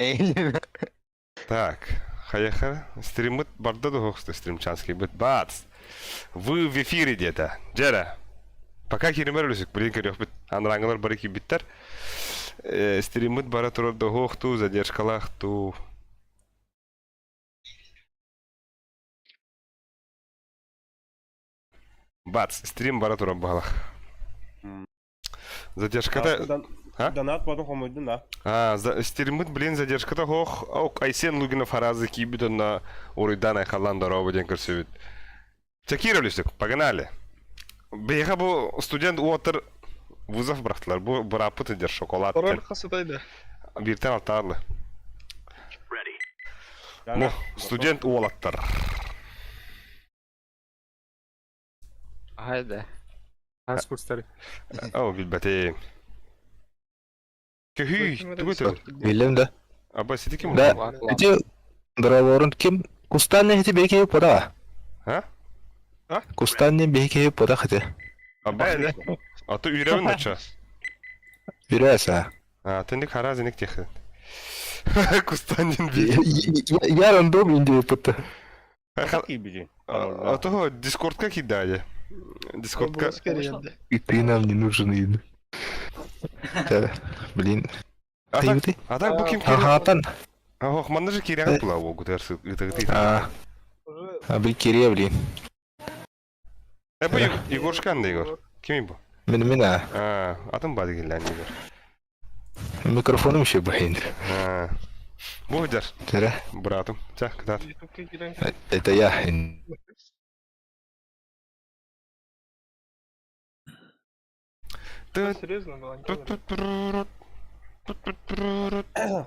Эйлеме. Так, хаяха. Стримит барда да хокста стримчанский бит. Бац. Вы в эфире где-то. Джера. Пока киримерлюсик, блин, корёх бит. Анрангалар барики биттер. Стримит бара турар да хохту, задержкалахту. Бац, стрим бара турар багалах. Задержката... А? Донат потом хомойдун, да. Стримит, блин, задержката хох. Ок, Айсен Лугинов харазы кибидон на урыдан айхалан дорогу ден көрсөбүт. Чакировлюсик, погнали. Бейха бу студент уотыр вузов брахтылар. Бу брапыт идер шоколад. Роль хасытайды. Биртен алтарлы. Ну, студент уолаттар. Haydi. Az kursları. Ау, билбете. Köhüy, түгөтөр. Bildim de. Аба сиди ким? Да, эти договорын ким? Кустанный эти бейки пода. А? Кустанный бейки пода хотя. Аба. А ты үйрәвен нача. Бирәсә. Тендик харазиник техи. Кустанин би. Я рандом инде пота. Какие бежи? А то Дискордка кидали. Дискордка. И ты нам не нужен ин. Блин. Ты? А так бу ким? Хатан. Ох, манда же киряга була о гутерсы. А бы кире, блин. Бу Егоршкан да Егор. Ким бу? Меня. Атым бады келген Егор. Микрофоным еще бахин. Бу дар. Тера. Братым. Чак, катат. Это я. Серьезно, было.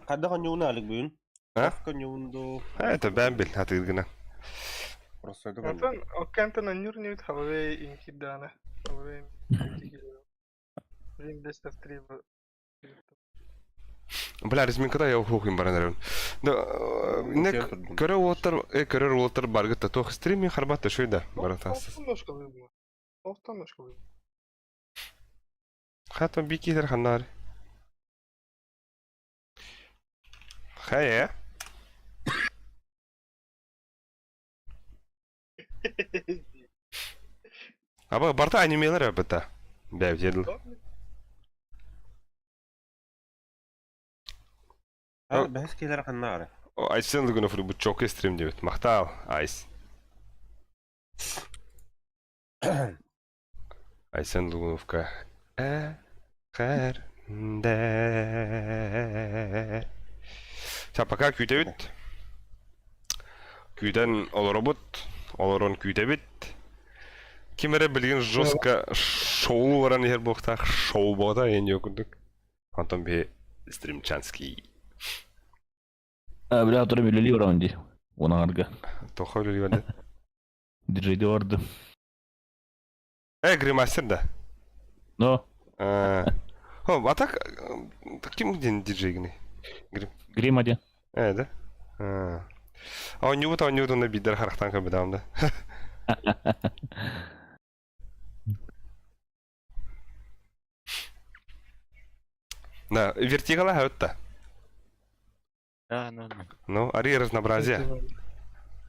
Когда конюна алик бюн? А? Конюнду. Это бэмбил, атыргына. Просто это Антон, оккента на нюрнют хававей инкидана. Хававей инкидана. Дестав 3. Бля, резминкада я ухухим баранарын. Не көрөр уолтар баргытта тох стримин харбатта шойда баратас. Офтаношка вы. Хата бикитер ханар. Хая. Аба барта анимелер абыта. Бәв дедил. بحس كده راح النار. Айсен Лугунов рубут чоке стрим дебит. Махтал, Айс. Айсен Лугуновка. Хэр. Та пока күйтебит. Күйтен олоробут. Олорон күйтебит. Кимере билген жестко шоу варан ехер боқтақ. Шоу боғда ен йокудук. Антон бе стримчанский. Бля, который билили в раунде. Он арга. Тохой ли ваде? Диджей Дюард. Гримастер да. Но. А так ким ден диджей гни? Гримаде. Да? А он не на бидер харахтан ка бедам да. Да, вертикала хатта. Ну, ари разнообразие.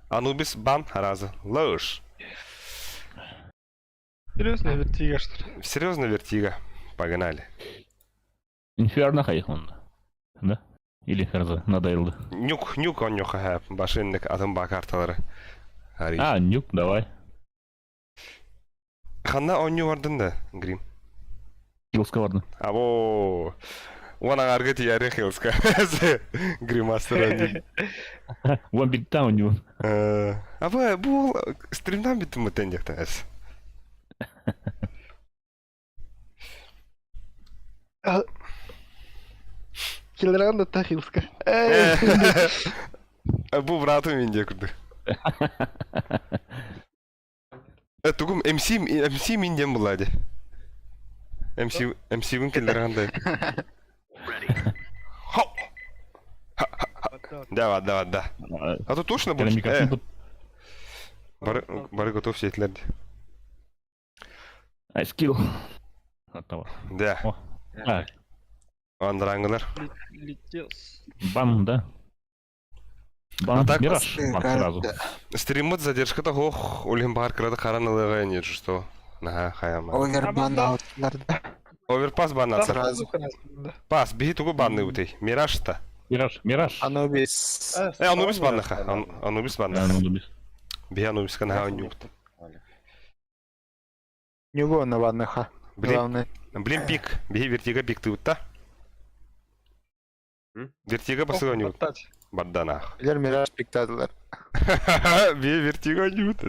Анубис бан раза. Ложь. Серьезно, вертига, что ли? Серьезно, вертига. Погнали. Инферно хайхон. Да? Или Херза, надоело. Нюк он нюха хэп. Башинник атомба карталары. Нюк, давай. Ханна он ню вардын да, Грим. Хилска вардын. Або... Уана аргати яре хилска. Гримастер один. Уан битта он ню. Або, бу стримнан биттім мүттен декті әс. Килеран да тахилска. Бу братым инде күрді. Тугум MC минден бұлады. MC-він келдірғандай. Да. А то точно будешь? Бары готов все этлерді. Скилл. Да. Андраңгылар. Летелс. Бан, да? Бан, А так, Мираж, бан сразу. Стриммот задержката хох, улим бар крада харанылыга не что. Наха, хаяма. Овербан аутларда. Оверпас баннатса. Сразу. Пас, биги тугу банны бутей. Мираж-та. Мираж. Анубис. Анубис баннаха. Анубис Да, баннаха. ну, без. Биги Анубис канаха нюкт. Него на ваннаха. Блин, Главное. блин пик. Биги вертига пик ты утта. Вертига басыга нюкт. Баттать. Бадданах. Билер Мираж пиктадылар. Биги вертига нюкт.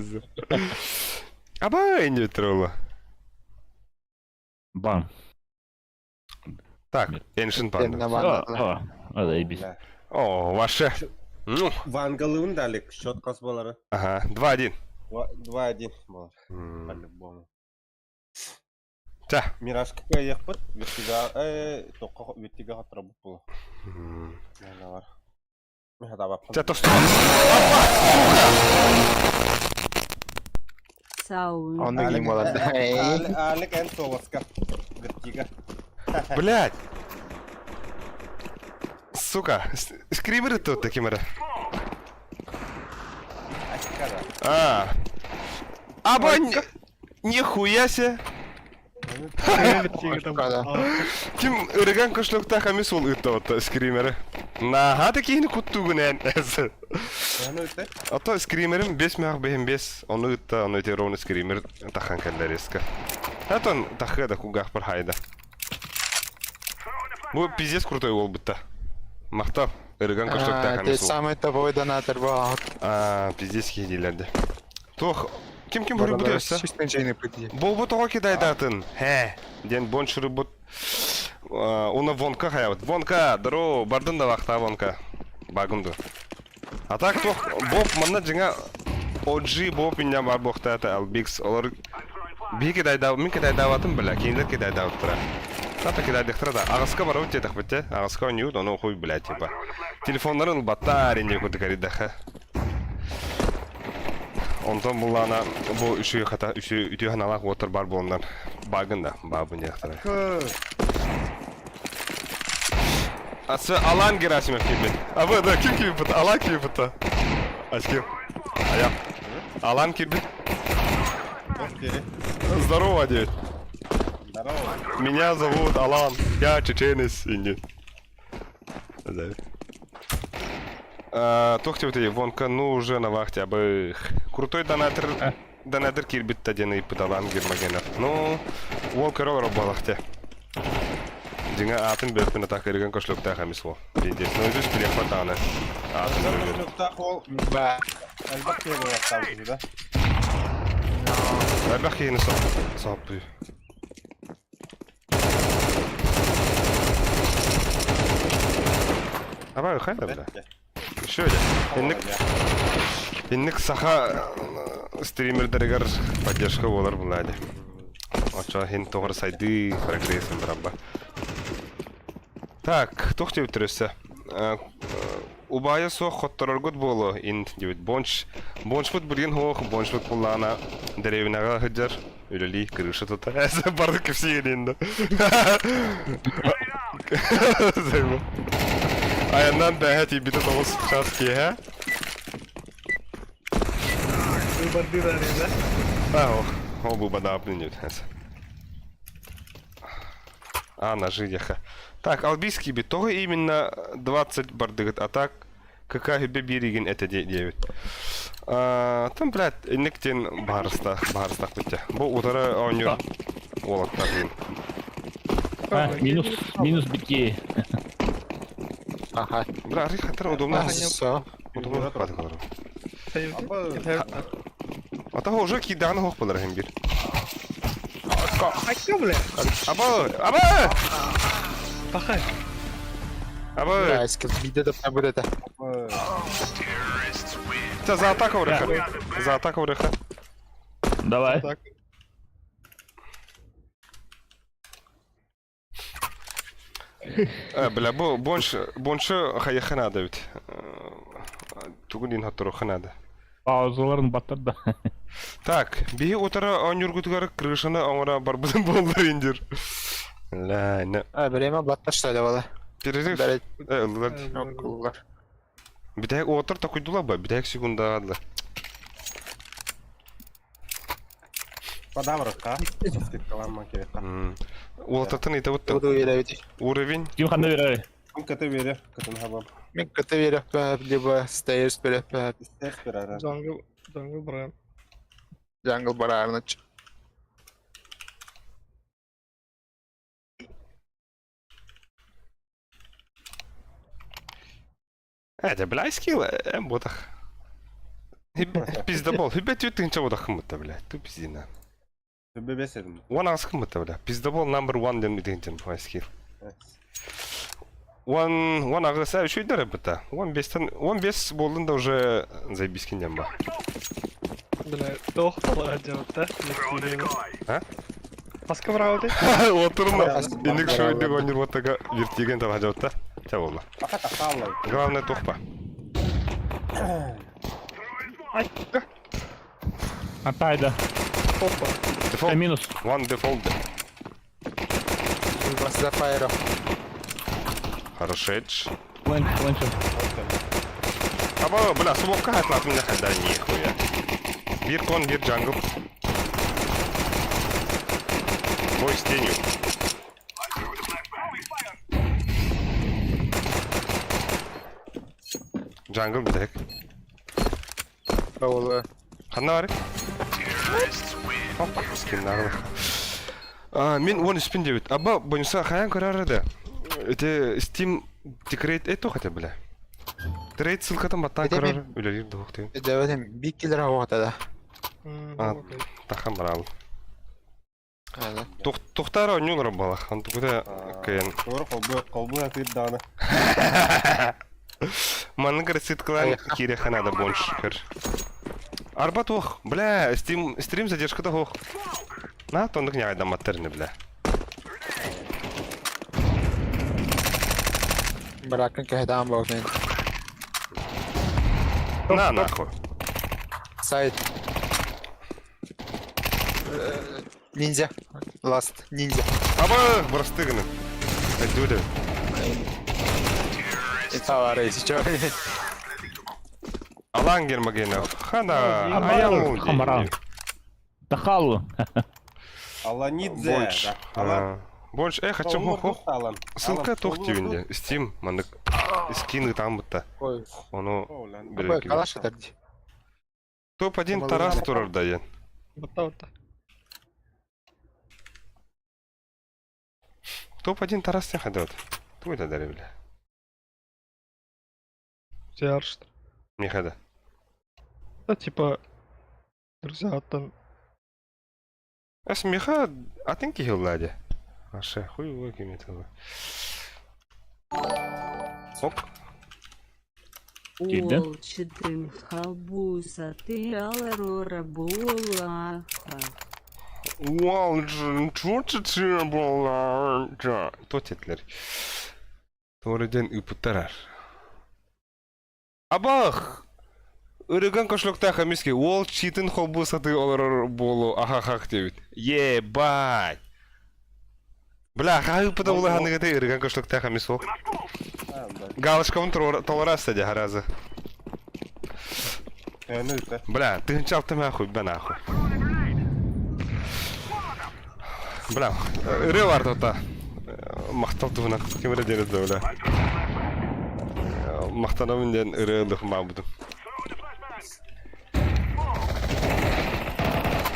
Аба не тролла. Бан. Так, Ancient Бен на Panda. ваннаха. Заебись. О, ваше. Ну, Вангалын далек, счет космолары. ага, 2-1. 2-1 болар. М, По-любому. Та. Мираж какой ехпыт? Вертига, тоққа вертига хатыра бұп бұл. М, Мәлі бар. Мен табап. Та тосты. Сау. Он не молод. Алек ән соғысқа. Вертига. Блядь. Сука, скримеры тут такие мара. Ашкада. Аба, нихуя се. Ким ырыган кышлыкта хамис ул ытта скримеры. Наха такие куттугунен. Мәні өтті? Ото скримерим 5 мях бехим 5. Оны ытта, оны өте ровно скример тахан кәлдәреске. Атон тахыда кугах бір хайда. Бу пиздец крутой ол бутта. Мақтап, ырыган кышлыкта Те хамис ул. самый тобой донатор был. Пиздец кейдейлерді. Тох, ким хөрі бұды өсі? Чистый жейный пыти. Бұл бұт оға кедайдатын. Хе, ден боншыры бұт. Оны вонка хаябыт. Вонка, дыру, бардың да вақта вонка. Багымды. А так тох, боп манна жыңа OG боп иння бар боқта әті Albix. Олар би кедайдау, мен кедайдауатын біля, кейіндер кедайдауыт тұра. Тата кедайдықтыра да. Ағысқа бар өт дедік бітті. Ағысқа ойнеуд, оны қой біля, типа. Телефонларын баттар инде көті кәридіқі. Ondan bulana bu üçü hata üçü ütü hanalak water bar bundan bagında babın yaktara. Ası alan Gerasimov gibi. Ama da kim gibi pıta? Alan gibi pıta. Aşkım. Ayak. Alan gibi. Окей. Здорово, дед. Здорово. Меня зовут Алан. Я чеченец. Тохте вот вонка, ну уже на вахте, абы крутой донатор кирбит тадены пыталан гермогенов. Ну, волка рогро балахте. Динга атын бертін атақ ерген көшлікті қамису. Пиздец, ну жүз білек батаны. Атын бертін. Көшілікті ол Ба. әлбақ келі вақтауыз, да? Әлбақ кейіні саппы. Абай, қайда бля? Şöyle. Инник саха стримердерегер поддержка болар булады. Ача хин тогры сайды прогрессин брабба. Так, тохте өтірісі. Убайы соқ хоттороргут болу ин дебет боншфут бірген хоқ боншфут бұллана деревинаға хыджар үлілі кіріші тұта. Әсі барды кіпсі енді. Зайбу. Аяннан бәхет ебіті тоғыз шас кеге. Барды да не, да? О, бұл бада апнынет. Ножи яха. Так, албийский бит того именно 20 бардыгыт, а так какая бебириген это 9. Там, блядь, иннектен барыстах бітті. Бұл удара онер олаттар дейін. Минус битки. Ага. Бля, арих хаттар удобно. Все. Удобно хаты қаларым. Тәйбі. Ата уже киданы хоқ болар хем бір. Айка, бля. Аба! Пахай. Аба! Айскер, биде да не будете. Та за атака уреха. За атака уреха. Давай. Бля, боншы хаяхана да бит. Тугунин хаттыру ханада. Паузаларын баттырды. Так, биги отара анюргутугар крышаны аңара барбыдын болду индир. لا لا Береме батташта да бала. перерыв Бәрет. ыллар Окулар. битек отыр та куйдула ба битек секунда адла Подаврыққа. Скидкаланма керек. отыртын ите вот Буду веревити. уровень Ким қандай береді? Кім көте бере? Көтін хабам. Мен көтө вереп, либо stairs береп, Істерс берәрі. Jungle Brian. jungle барарныч. ده بالعسكي ام بوضخ пиздабол хибет ютынча бодах кымытта бля ту пиздина Төбе бес едім. one аз кымытта бля пиздабол number 1 ден ютынча файски one агыса үчүй дәрі бұта 15 болдың да уже заебискин ямба Бля, тоқтала жауапта. А? Басқа бір ауды? отырма индік шойдық ойнер боттаға вертеген тала жауапта ча болла Ақа тақалай. главное тоқпа Атайды. Опа. default Минус. one default Бас за файро. хорошеч Ленчу. аба бля смокка хатлатын да хада нихуя бир кон бир джангл бой с тенью джангл битек Ол Ханна бар? Опа, скиннар. Мен оны спин дебит. Аба, бонуса хаян көрәрді. Өте Steam декрейт ето хотя бля. Трейд ссылкатан баттан Өте көрәр. Үлелер дұғық деген. дәвәтем бик килер авата да. Тахан барал. Тухтара ойнуылар бала. Ханты күді кайын. Торы қолбы атып даны. Манның кірісет қылан кире ханада бонш кір. Арба тоқ. Бля, стрим задержкада хоқ. На, тондық не айдан маттерні, бля. Баракын кәһдән багын. На, нахуй. Сайт. Ниндзя. Last ниндзя. Аба, бұрыстығыны. Әдді Итавар эсичо. Алан гермагена. Хана, Хамарал. Хамарал. Тахал. Аланидзе. Больш. Больш, хочу хохох. Ссылка тоқ түйінде. Steam, мандық. Скины там бұтта. Ой, Оны кой біліп калаш атарди. Топ-1 Тарас тұрар дайын. Бата. Топ-1 Тарас сен қайда өт? Той да дәрі білі. Тиар, что ли? Не қайда? Да, типа, друзья, оттан. Меха атын кейл ладе. Аша, хуй ой кемет ылы. Оп. Келді. Ол чыдым халбуса ты аларора була. Уал, чур бола. Тотетлер. Торыден үпіттарар. Абах! Үрігін көшлікті қамеске, ол читін қолбу саты олар болу ахахақ дебіт. Ебать! Бля, қағы үпіті олы ғанығыды үрігін көшлікті қамес ол. Галышқауын толарасы де харазы. Бля, тыгынчы алты мәхуй, бән ахуй. Бля, үрі бар тота. Мақтал тұғына кемірі денізді бля. Мақтанамын ден үрі ұлдықым бабыдым.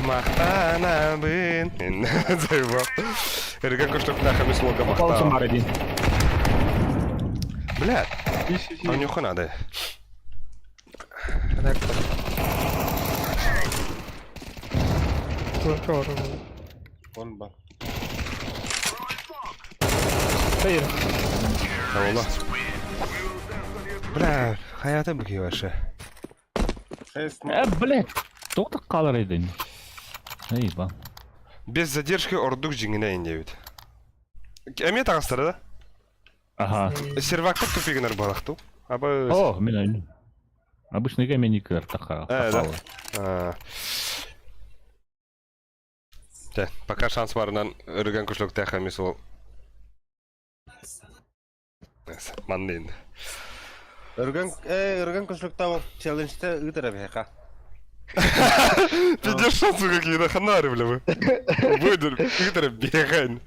Мақтанамын. Зайба. Үрген көштіқта қамес олға Палцы мақтау. бар един. Блядь, а у него надо. Он бар. Hayır. Да волла. Бля, hayata бігей ваше. Блядь. Тоқтық қалар един. Ей, ба. Без задержки ордук жеңіне индебит. Әме тағыстары да? Ага. Сервакта тупигінер балақту. Аба... О, мен ойын. Обычный гейменникер тахал. да. Пока шанс барынан үрген күшлік тәқ әмес ол Neyse, mandayım. Өргөн көчлөктө бол челленжте ыдырып яка. Пиздец, шансы какие-то ханары, бля, вы. Выдр, бегай.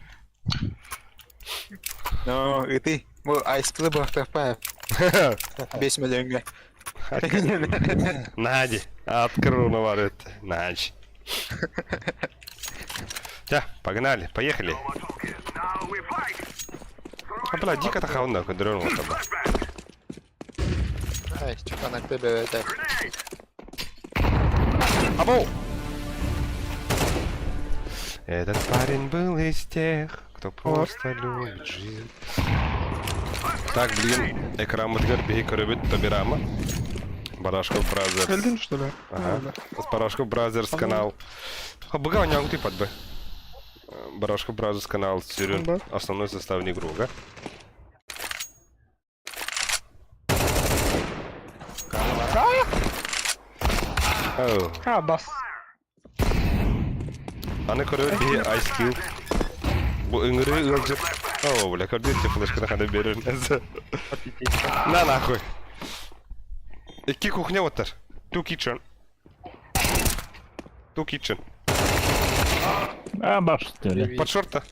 No, iti. Mu ice club apa? 5 миллионга. Нади, открыл наворот. Нади. Да, погнали, поехали. А, бля, дико тахауна, кудрон вот это. Ай, что на тебе это? Абоу! Этот парень был из тех, кто просто любит жизнь. Так, блин, экран мыткар беги корыбит табирама. Барашков Бразерс. Öldün что ли? Ага. С Барашков Бразерс канал. А быга у него ты под бы. Барашков Бразерс канал Сирен, основной составник друга. Оу. Бас. Аны көрөт би Ice Cube. Бу ыңгыры ылжып. О, бля, көрдүк те флешканы кандай берен. На нахуй. Iki кухня вот тар. Two kitchen. А, баш, что ли? Под шорта.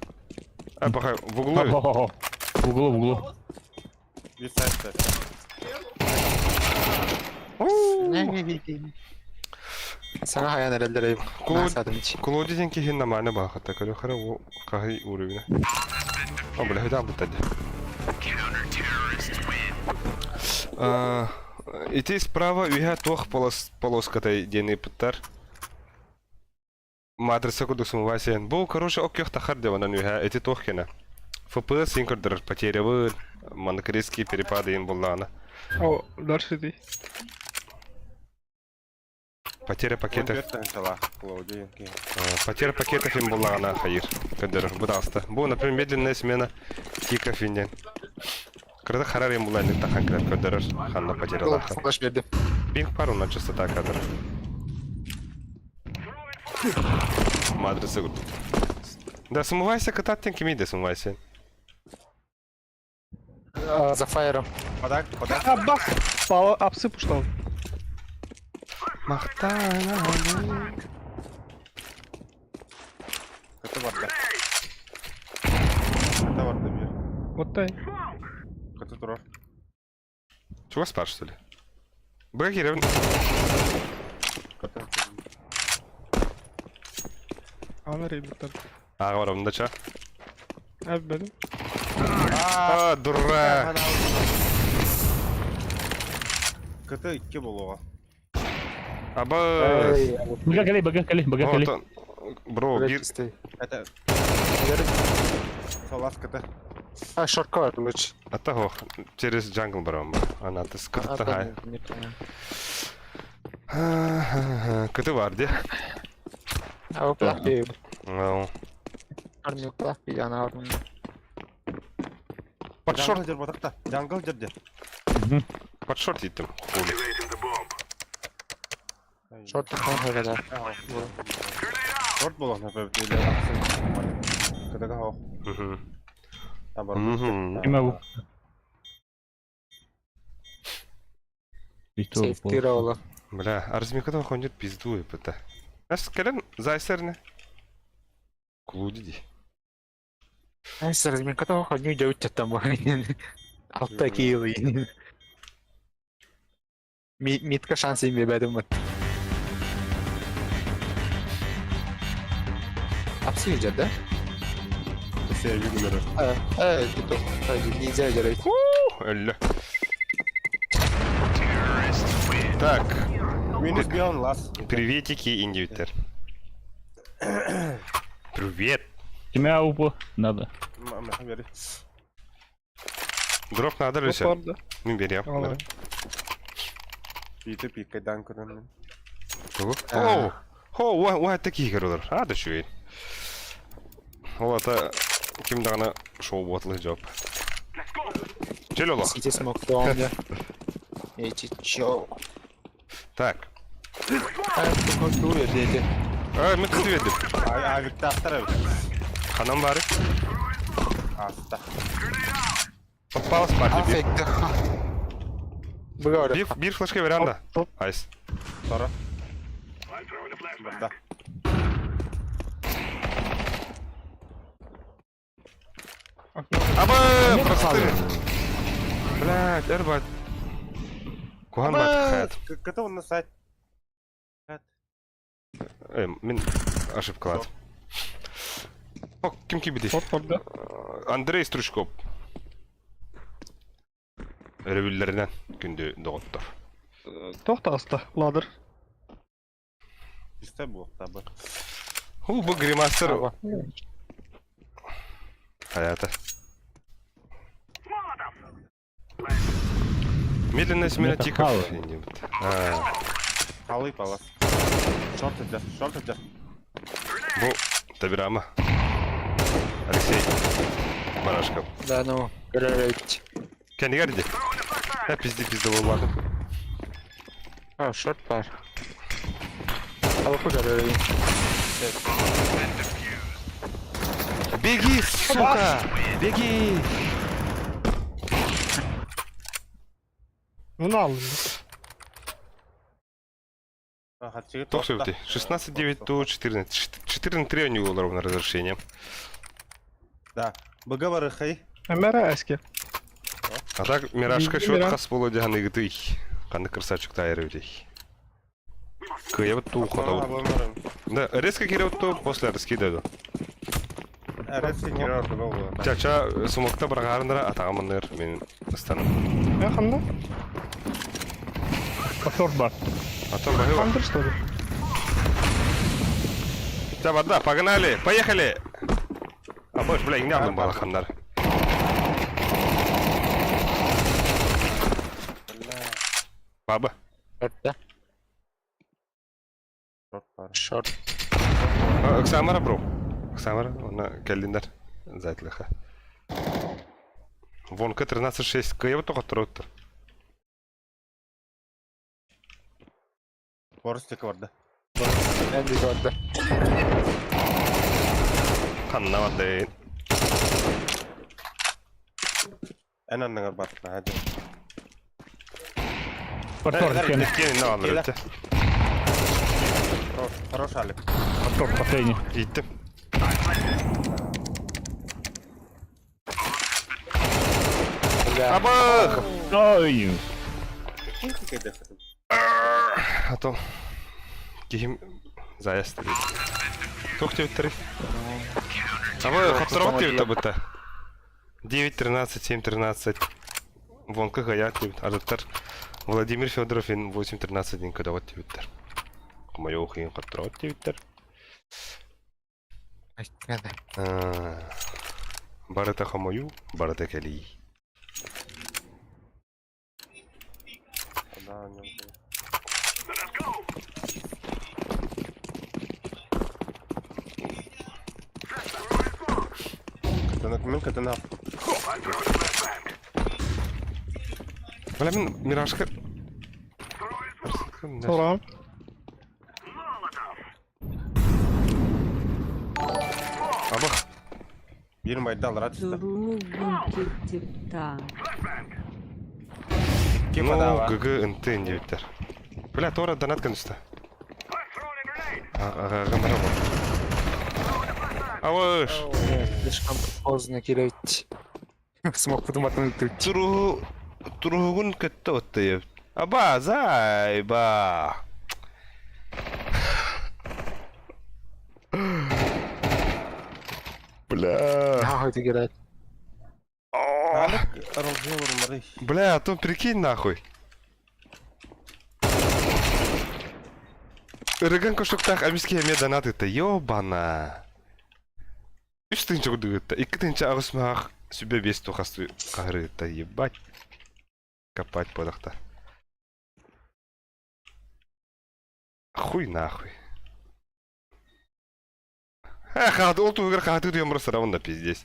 А, пахай, в углу. Хо-хо-хо. В углу. Висайт. Sana hayan herhalde. Nasıl hiç. Клоди деньги хин на мане ба хата көрө хара о кахи уровня. А, бля, хада бутади. Ити справа уйга тох полоскатай дени пыттар. Матрица куду сумвасен. Бу, короче, окёх тахар деванан уйга, эти тох кена. FPS инкордер потеря вы, монокритские перепады им буллана. О, дальше иди. Потеря пакетов. Потеря пакетов им буллана, Хаир. Кадыр, пожалуйста. Бу, например, медленная смена киков инден. Когда харар им буллана, так конкретно кадыр, ханна потеряла. Flash verdim. Пинг пару на частота кадр. Матрица. Да, сумывайся, катать кими да сумывайся. За фаером. Подак. Бас. Пала апсы пуштал. Махтана. Кыты барды бир. Вот тай. Кыты турар. Чего спар, что ли? Бэкер. Кыты. Ана ребята. А, говорю, да ча? Abi benim. А, дура. Кыты 2 болуга. Аба. Бага-кали. Бро, бир. Это Салас кыты. А, шорткар лучше. А того, через джангл барам. Она ты скрытая. Кыты варди. А вы плохие. Ну. Армию плохие, она армия. Под шорт. Жер батакта. Жангыл жерде. Под шорт иттим. Хули. Шорт хан kadar. Шорт болон например. Кытыга хо. Табар. Кime bu? Safety roll. Бля, а размиката ходит пизду и пыта. Аж скален зайсерне. Клудиди. Neyse разминката ходню делать там. Altta kilo. Митка шанс им бедем. Апси видят, да? Все видели. Gitu. Нельзя делать. Элля. Так, Минус бион лас. приветики, индивидер. Привет. Kime upu? Надо. Бери. Дроп надо ли все? Vardı. Не берем. Ала. Питы пикайдан көрүнүн. Оу. О, такие королар. А, да чуй. Вот это ким дана шоу ботлы жоп. Челоло. Сити смог он, да. Эти чё? Так. Ты контуре, дети. Мы тут видим. Авикте аттар. Ханам бары. Аста. Палас парни. Аффекті. Бігорі. Bir flashka veranda. Айс. Тора. Барда. Аба! Простыр. Блядь, эрбат. Кухан бат хайт. Кто он на сайт? Мен ошибкалады. О, ким кибиди? Андрей Стручков. Ревиллеринен күндү доғыттыр. Тоқта аста, ладыр. Пистай бұл табы. Бұл гримастер. Hayata. Медленно смена Это тиков. хавы. Қалый палас. Шорт өтер. Бұл табирама. Алексей Барашков. Да, ну, görerek. Kendi geldi. Hep pizde olmadı. Ha, short var. Alıp görerek. Беги, сука! Беги! Bunu aldım. Топ сюда. 16-9 до 14. 14-3 у него ровно разрешение. Да. Бага барыхай. Ömer'e eski. А так Мирашка Билди счет Мира. хас было дяны гты. Канды красавчик тайры удей. Кыябыт туу хотау. Да, резко киребытту, после раскидады. Әрәсі кері орды болды. Чача сумокта брағарындыра атағамыныр мен станым. Yakında. Шорт бар. Атом бахыва. Kandır что ли? Давай, да, погнали, поехали! А больше, бля, не алдым балахандар. Баба. Short'ta. Шорт бар. Short. Оксамара, бро. Оксамара, она кәлдендер. Зайтлыха. Вонка 13-6. Кыйыбы тоға тұрыттыр. Борыстекі барды. Ben de gördüm. Қанна бардайын. Ән анныңар бар. Әді. Шорт екен. Кеткенін алыр өтті. Хорош әліп. Шорт последний. Иттім. Абах! Ой. А то... Кейім... Заясты дейді. Тоқ деп өттірі. Абы, қаптырауық деп өтті бұтта. 9-13, 7-13. Вонка ғаят деп өтті. Ажаттар. Владимир Федоров 8-13 дейін көдауат деп өттір. Құмай оқиын қаптырауық деп өттір. Барыта қамаю, барыта кәлей. Мен кітіні ап. Бля, мен Мирашка... Soram. Абах. Бірін байды алыр атысты. Дуру тип-та. Кем Ну, адава? ГГ НТ деп өттір. Бля, Тора донаткан үсті. Ағамара бар. Авыш! Слишком поздно кидать. Смог подумать. Туругун көтті өтті еп. Аба, зайба! Бля... Нахуй ты играть. Әлік ұрылжы ұрмары. Бля, а то прикинь нахуй. Ырыган көшіктақ әмеске әме донаты-то, ёбана. Үш тынчы құдығытта, екі тынчы ағысмақ сүбе бес тұқасты қағырытта, ебать. Копать подақта. Хуй нахуй. Қағады, ол тұғығыр қағады үйден бұрысы рауында пиздес.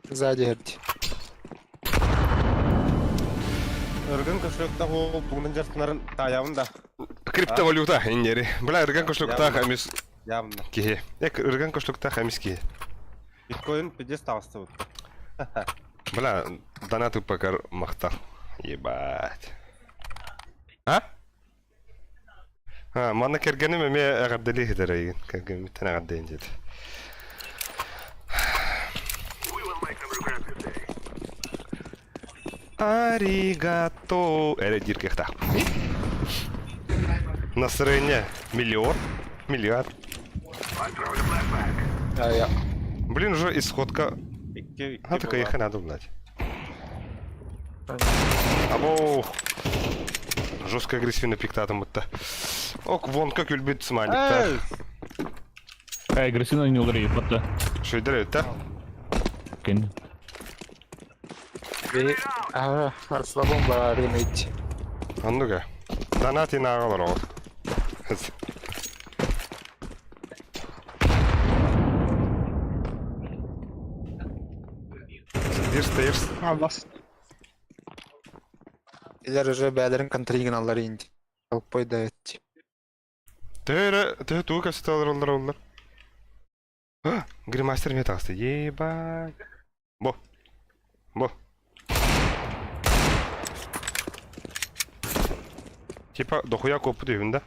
Сзади гордь. Үргін көшілікті ол туғының жарсынарын таяуында. Криптовалюта, иннери. Бля, ырган көшіліктақ әмес Явно. Кихи. Эк, ырган коштукта хамис кихи. Биткоин пидес тавысты вот. Бля, донаты покар махтар. Ебать. А? Мана кергені ме ағардали хидерейін. Кергені меттен ағардайын деді. Аригато. Әлі диркех тақ. Настроение миллион. Миллиард. Я. Блин, уже исходка. А, только ехать надо, блядь. Або. Жестко агрессивно пиктатом это. Ок, вон как любит смайлик. Эй! Агрессивно не ударит, вот да. Что это, да? Кен. Bir arslabım var limit. Андуга. Донаты на голову. Стоишь. Аббас. İler уже бәдерін контригналар инди. Алпой да etти. Ты тука стал роллер. Гримастер мне тасты. Ебать. Бо. Типа, дохуя копу дивин, да?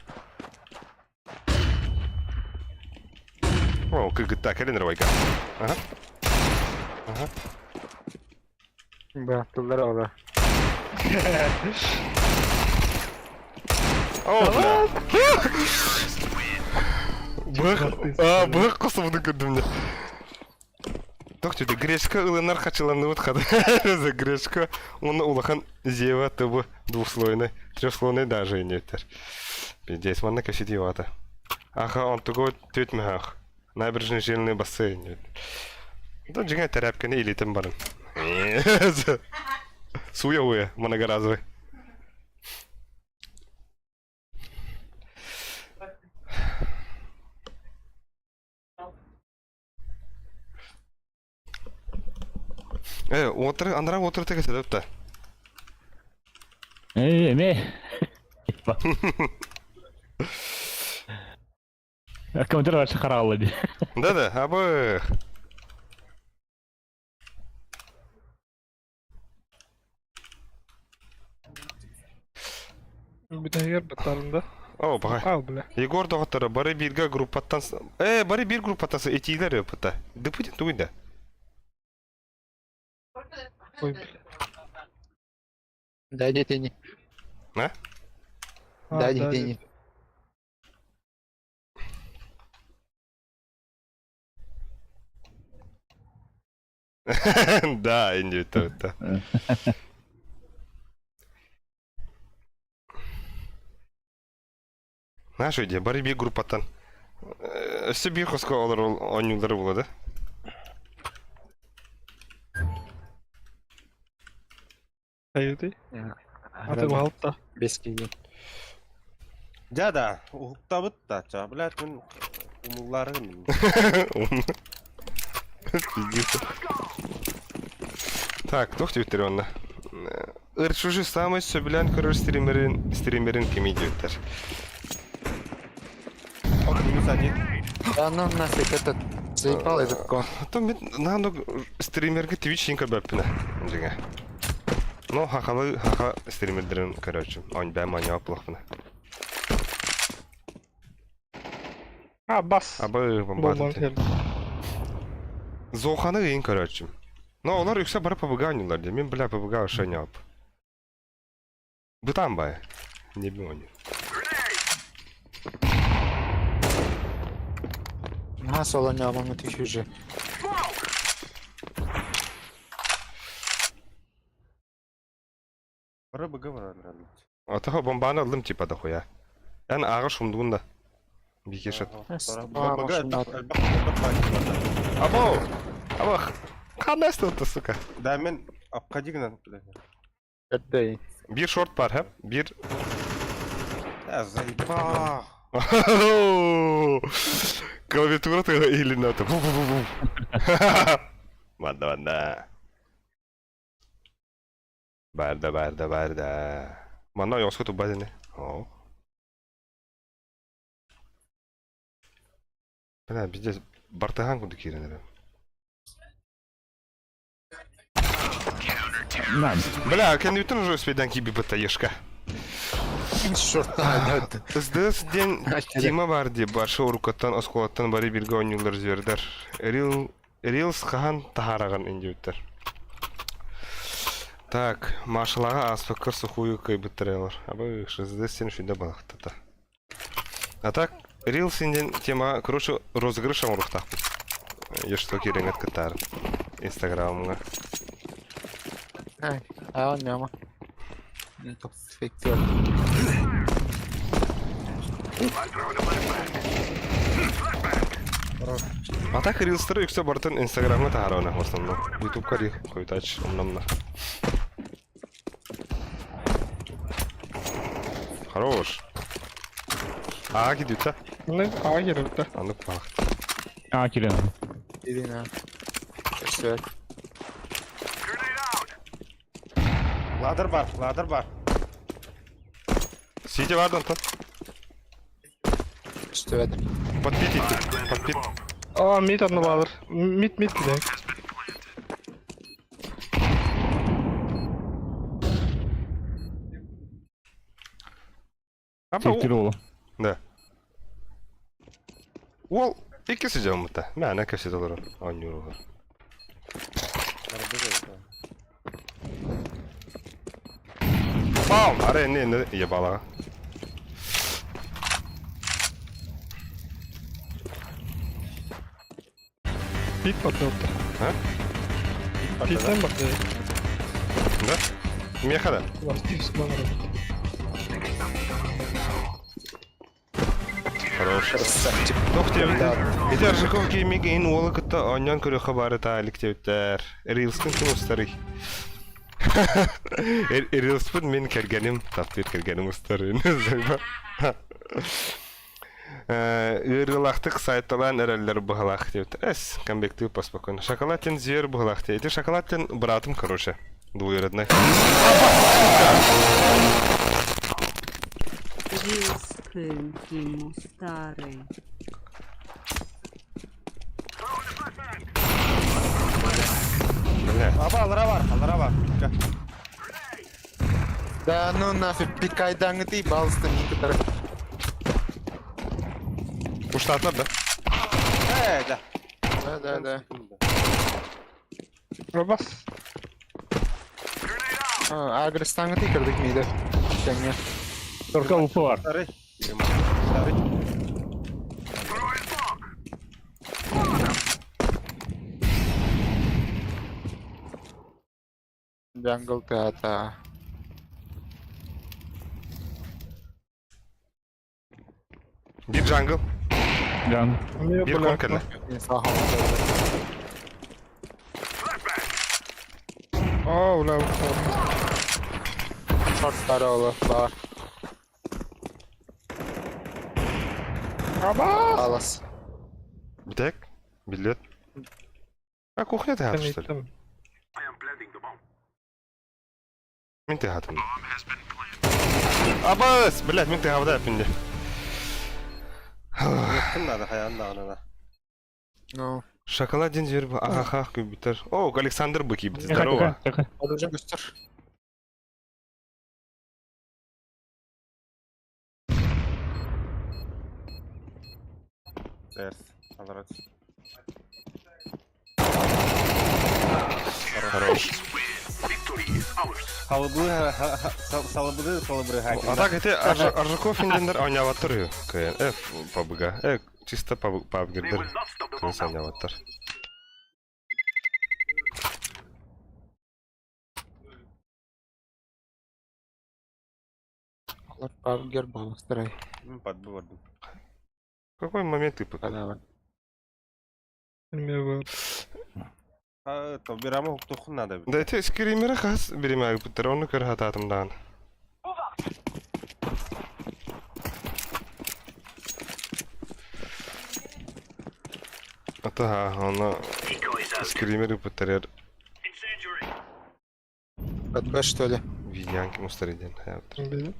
О, как так, или нравайка. Ага. Бәттілер ола. О, бля. Бэх косовды көрдім не. Тоқтеді, грешка ылынар қачыланды өтқады. За грешка, оны улахан зева түбі двухслойный, трехслойный даже не өтер. Пиздец, манна кәсет евата. Аха, он туго төтмі ақ. Набережный желный бассейн. Да, жіңа тәрәпкені елетім барын. Суя уя, многоразовый. Андырақ отыр тегесі дөпті. Эме. Комментар ваши хараллы. Да, абы. Бидайыр батарында. О, бағай. Ау, бля. Егор доғыттары, бары бірге группаттан... бары бір группаттан етейлер өпіті. Дүпіден туынды. Ой, бля. Дай детени. А? Дай детени. Да, инди это. Знаешь, иди, бары бір группаттан. Все бір қосқа олар ойнулары болады. Аюды. Аты балыпта. Бескеге. Жада, ухта бытта, ча, блядь, мен умулларым. Пиздец. Так, тоқты өттер онна. Ирчужи самый сөбілән көрір стримерин кем идеоттар. Минус один. Да ну нафиг этот заебал этот кон. То мен нано стримерге Twitch инка бәппіна. Жиға. Ну, хақа стримердерін көрірчім. Он бәм ани аплақпына. Аббас. Абы Болман бомбады. келді. Зоқаны ең көрірчім. Но олар үксе бары пабыға ойнулар де. Мен біля пабыға ошай не ап. Бұтан бай. Не бі ойну. Nasıl olacak ama tükürce. Бары быгы бар, наверное. Атаға бомбаны алдым типа да хуя. Ән ағы шумдуында. Бекешет. Або! Або! Қандай стылды, сука? Да, мен апқа дегенен, блядь. Öttey. Bir short var hep. Bir... Я заебал. Клавиатура ты или нота. Ладно. Барда. Мана я схоту базине. О. Bana bizde Bartahan kudu kirenler. Nice. Бля, kendi bütün Росведан gibi bataешка. Şorttan Іздес ден тема бар деп барша урукаттан осколаттан бары бирге ойнулар звердер. Рилс хахан тахараган индеуттер. Так, машалага аспакыр сухую кайбытыралар. Абы шыздес сен шүйде балақтата. А так, Рилс инден тема, короче, розыгрыш амурухтақ бұл. Ешто кереңет кытар. Инстаграмыңа. Ay, ayağın ama. Fiktir. А так, Рилстары үксе бартын Инстаграмға тахарауна хорсамна. Ютубқа рил қойтач омнамна. Хорош. Aa gidiyor ta. Ne? A girer de. Anlık bak. A kiren. Dedin ha. İşte. Ladder бар. Сидя в Антон. İşte. Подпит идти. Подпит. Aa mid adını bağlar. Mid gidelim. Tektir oğlum. Да. Ол ikisi camıta. Мәне көсет олар. Анюруга. Бам! Аре не ебала. Mid bakıyordu. Ha? Mid'den bakıyor. Да? Мехада. Var Steve Smanner. Хорош. Тох тебе. Эти Аржаков геймиген олы кытта аньян көрө хабары таалик теуттер. Рилстын ким устарый. Рилспын мен кергеним, таптыр кергеним устарын. Ирылақтық сайтталан әрәлер бұғалақ деуттер. Әс, комбектив поспокойно. Шоколадтен звер бұғалақ дейді. Шоколадтен братым, короче. Двоюродной. Рилскенький му старый. Бля. Аба, алыра бар. Да ну нафиг пикайдан ты балстын некоторые. Уштатlar da. Да. Да. Robas. Agrestan ты kırdık mıydı? Denge. Torka ufu var. Старый. Jungle teata. Bir jungle. Can. Bir konkerle. Sağ hamle. Aa ulan. Short oğlu var. Robas. Alas. Bir tek. Билет. А кухня ты Ben хату, что ли? gittim. Мен ты хату. Абас! Блядь, мен ты хавда yapınca. Yakın da hayanın ağına. Ну. Шоколад ден жер bu. Аха, битер. О, Александр Быки, здорово. Тихо. Orada göster. Серс. Алырат. Хорош. Салыбыры А так эти Аржаков индендер ойнаваттыр. F PUBG. Чисто PUBG'dir. Кыз ойнаваттыр. Алар павгер балстырай. Подбывырдым. Какой момент ты пока? Kadar. Bilmiyorum. То бирама хуктухун надо. Да эти скримеры хас беремек битер. Onu көр хататымдан. Ата, оны скримеры битер. Kadar что ли? Видянки мустариден. Bilmiyorum.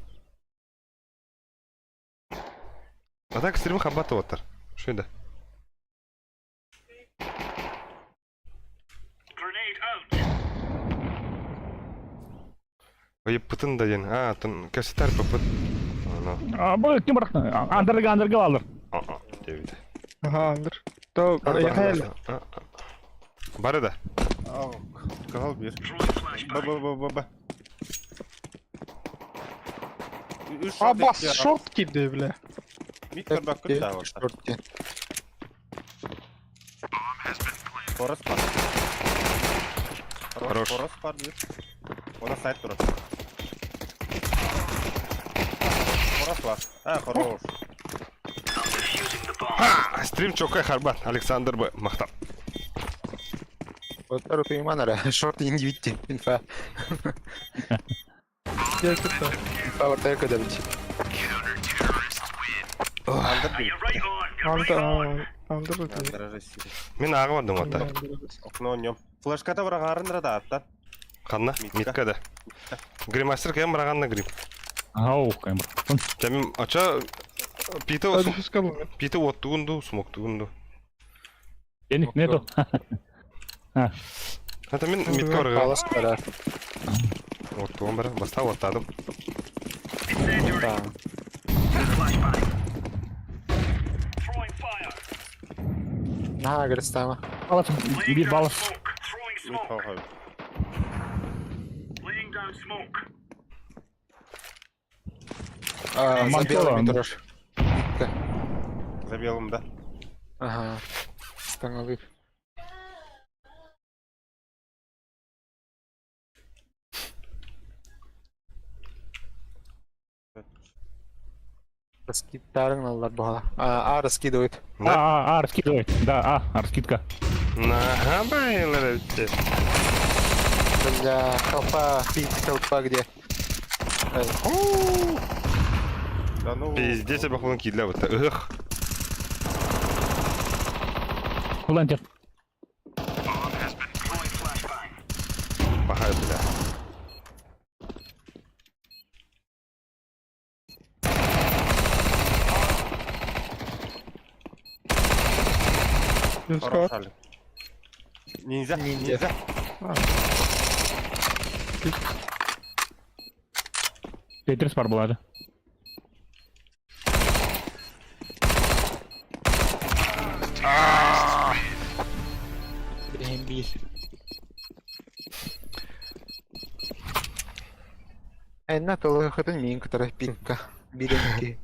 А так стрим хабаты отыр. Шойда. Oyup pıtın da yen. Ha, tın köseter pıpıt. Ana. Bu kim bırak? Andırga alır. Aa, devide. Aha andır. Da yakayalım. Bari da. Aa, kal bir. Ba. Üç Aa bas ya. short girdi bile. Mid kır bak kır daha var. Short diye. Forest var. Хорош. Forest var bir. Ona side durur. Forest var. Ha, хорош. Ha! Стрим чокай харбат. Александр Б. Мақтап. Otar okuyman ara. Short indi bitti. Infa. Gel tut da. Infa ortaya kadar bitti. Andır bir. Andır da. Andır resim. Мен ағы бардым ата. Okno oynuyorum. Flashkata bırak arındıra da attan. Қанна? Миткада. Гримастер кем барағанна грим. Ау, кайм. Жамин ача пита Hadi fıskalı mı? пита оттугунду, смоктугунду. Денег нету. Ата мен митке барага. Палас karar. Оттугун бара. Баста оттадым. Tamam. Aha, Gristama. Балас, bir балас. Mid kalkıyor. За Мантора, белыми ну. дрожь. Забелым da. Ага. Становых. Раскидарын алар бала. Раскидывает. Раскидывай. Да, раскидка. Ага, байлар өтті. Бля, толпа где? Да ну. Пиздец, я бахлын кидля вот. Эх. Плантер. Пахай, бля. Yüzka Хорош, var. Али. Ниндзя. Тетрис бар болады. Бей. На толых это мин, который пинка. Беренький.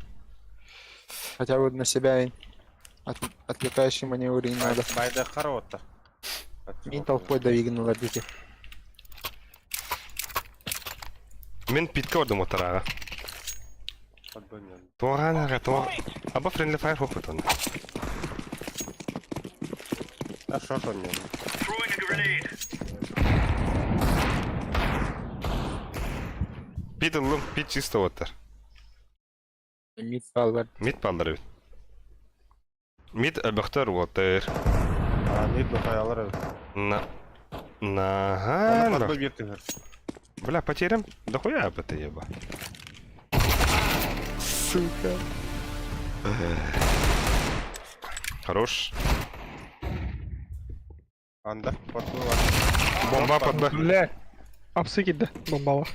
Хотя бы на себя отвлекающий маневр не надо. Байда хороша. Мин толпой двигнула бити. Мен питке ордым отараға. Туғанаға, Аба френдли файр хоп өтін. А шот oynuyorum. Пит ылым, пит чисто отыр. Мид баллар. Мит балдыр өт. Мит өбіқтер отыр. Mid нухаялар. Нага. Подбой bir тыгыр. Бля, потерям? Да хуя об это еба. Сука. Хорош. Anda patlılar. Бомба под Б. Bля. Apsı girdi. Bombalı.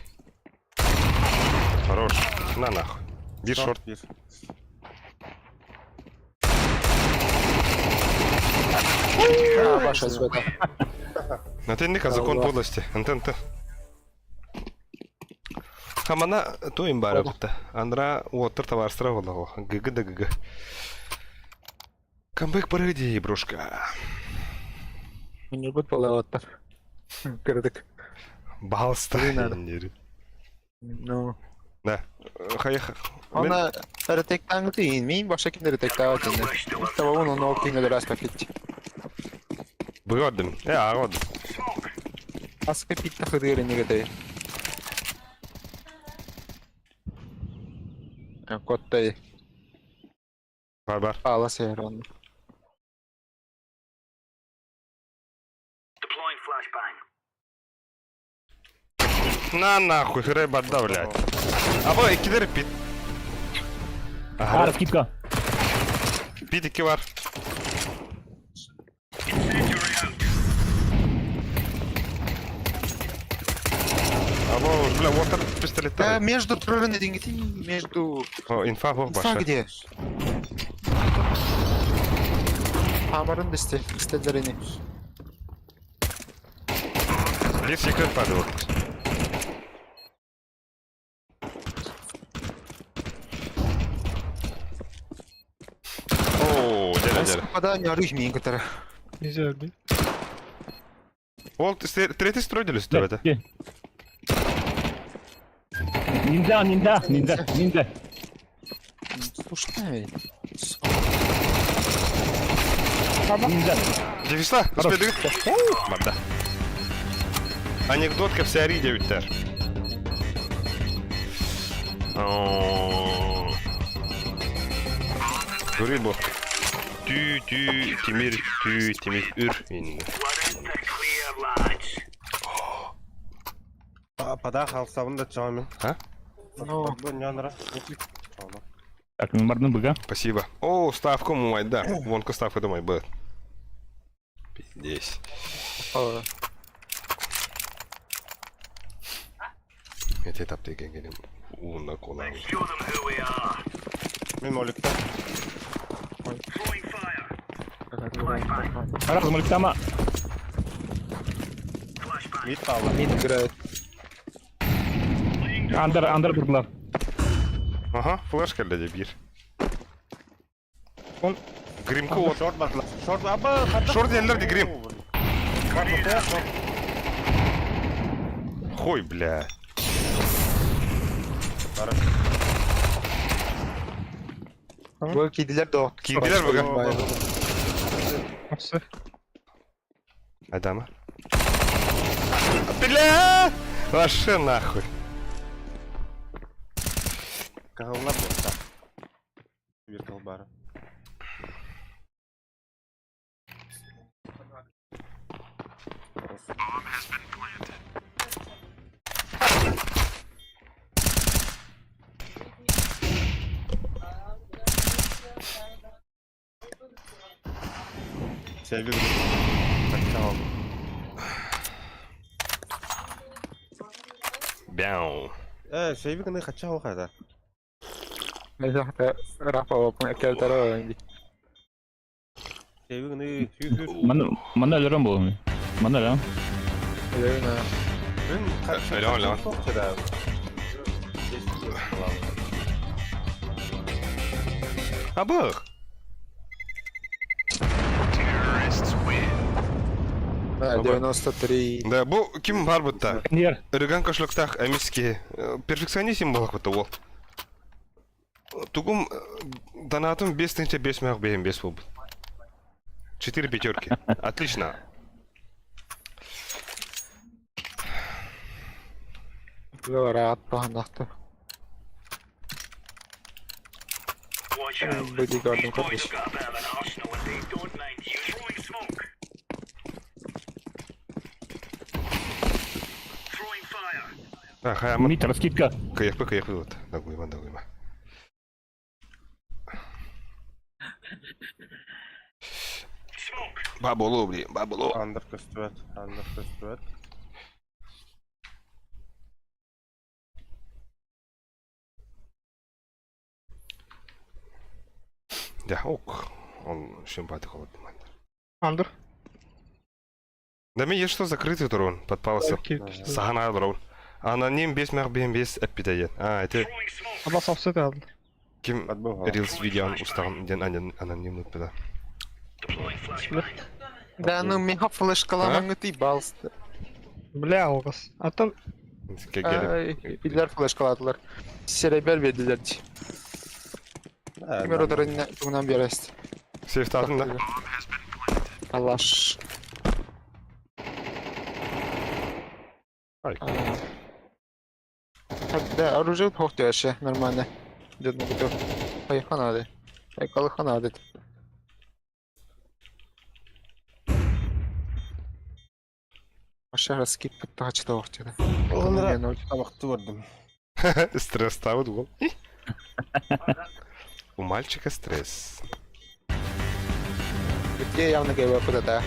Хорош. На нахуй. Bir short. Bir. Ваша звезда. Натенника закон подлости. Антента. Хамана тоим бара бутта. Андра уоттер таварстра болого. ГГ да ГГ. Камбэк паради, брошка. Не будет половатор. Кырдык. Балста. Ну. Да. Хаяха. Она ретектан değil miyim? Başka kimde retektan var şimdi? Tamam onun o kimde раз paketçi. Бгодым. Агодым. Aska pitta hıdırı ne kadar? Kottayı. Бар. Ağla seyir onu. На нахуй, хрей бадда, блядь. Аба, ikide пит. Раскидка. Pit 2 var. Або, бля, вот этот Да, пистолет. между троллиной деньги, между... О, инфа бог Инфа баша. где? Хамарın da istedilerini. Bir секрет падал. О, деля. Попадание арифмии, которая... Нельзя бить. Ол, третий строили с тебя, да? Где? Ниндзя, ниндзя, ниндзя, ниндзя. Слушай, Ниндзя. Дефиса, успеди. Манда. Анекдотка вся риде үттер. Göreyim bu. Timir, ür. Indi. Падах алсабында чамын. А? ну, Бу нянара. Так, мен бардым быга. Спасибо. О, ставка мой, да. Вонка ставка думай, б. Пиздец. Эти этапты генерим. Уна кола. Мен моликта. Раз, мультама. Мид пала. мин играет. Андер durdular. Ага, флеш келди де бир. Он гримка от. Шорт басла. Шорт аба. Шорт ерлер де грим. Хой, бля. Bu kediler de o. Kediler mi? Апсы. Адама. Бля! Вообще нахуй. Кагалар болса. Bir kalbara. Sevgili tamam. Бяу. Sevgili kaça o kadar. Neyse hatta Rafa Open ekeltere oyuncu. Sevgili Mana ölürüm bu. Mana lan. Öyle mi? Öyle öyle. Абы. Ha, 93. Да, бу ким бар бутта? Нер. Рыган кашлыктах эмиски перфекционизм болакты ол. Тугум донатым 5 тынча 5 мях бейм 5 болбут. 4 пятерки. Отлично. Böyle rahat pahandaktı. Böyle gördüm kardeş. Ага, Мид, раскидка. каяхпы вот. Дагуйма. Бабулу, блин, бабулу. Under köstüvet. Да, ок. Он симпатик вот. Андер. Да мне есть что закрытый трон, подпался. Сахана дрон. Аноним 5 мях бейм 5 эппитает. А, это Абас апсы kaldı. ким Отбыл. Reels видео устаған ден анонимный пида. Да, ну меня флешкаламан ты балстı. Бля olmaz. Atan Biller flaşkaladılar. Serebel verdiler. Kimer odarın bundan bir arası. Сейф aldın da. Allah. Ай. Да, оружие хохтя вообще нормально. Идет на бутылку. Поехал надо. Поехал надо. Aşağı skip bitti açtı ortada. Onlara tabakta vurdum. Стресс ставит гол. У мальчика стресс. Bitti явно geliyor bu da.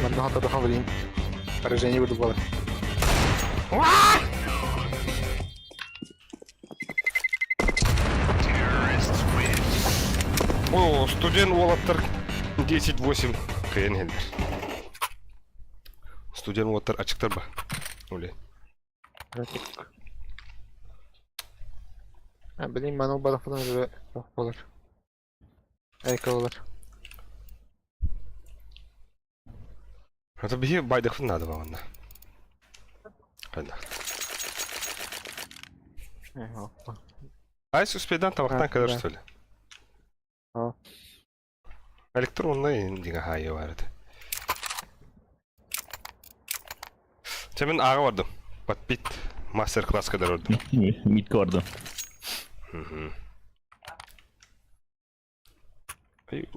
Ben de hatta daha vereyim. Aracını vurdu balık. О, студент Уолаттар 10-8 кыйын хендер. Студент Уолаттар ачыктар ба? Оле. Bileyim ben o balıktan öyle yok olur. Eka olur. Это бихи байдыхтын надо бағанда. Қайда. Айс успейдан табақтан кадар да. что ли? А. Электронный деген хайы бар еді. Мен аға бардым. Подпит мастер-класс кадар ордым. Мидке барды. Ай,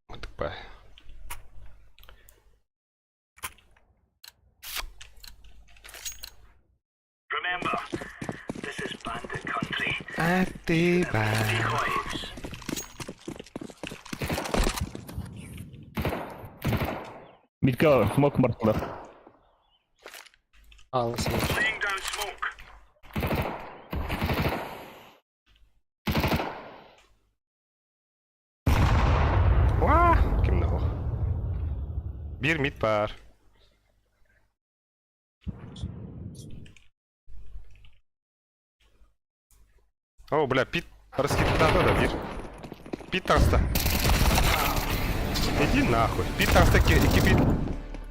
мытықпай. Актива. Мидке смок барды. Ağlasın. Kimde o? Bir mid var. О, бля, пит раскидал да, бир. Пит таста. Иди нахуй. Пит таста кипит.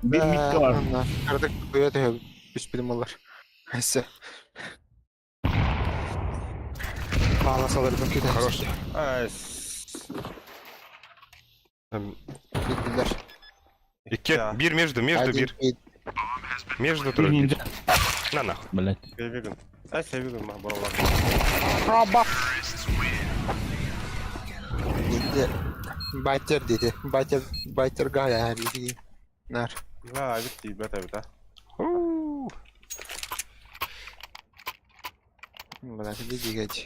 Bir midke var. Anla. Artık duyuyor da üst bilim olur. Neyse. Ağlasalar da bir de. Хорош. Bildiler. İki. Bir между bir. Между Bir трое. ninja. На нахуй. Блять. Sevigim. Sevigim ha buralar. Bildi. Biter dedi. Biter gaya her yeri. Nar. La bitti beta. Бля, иди гать.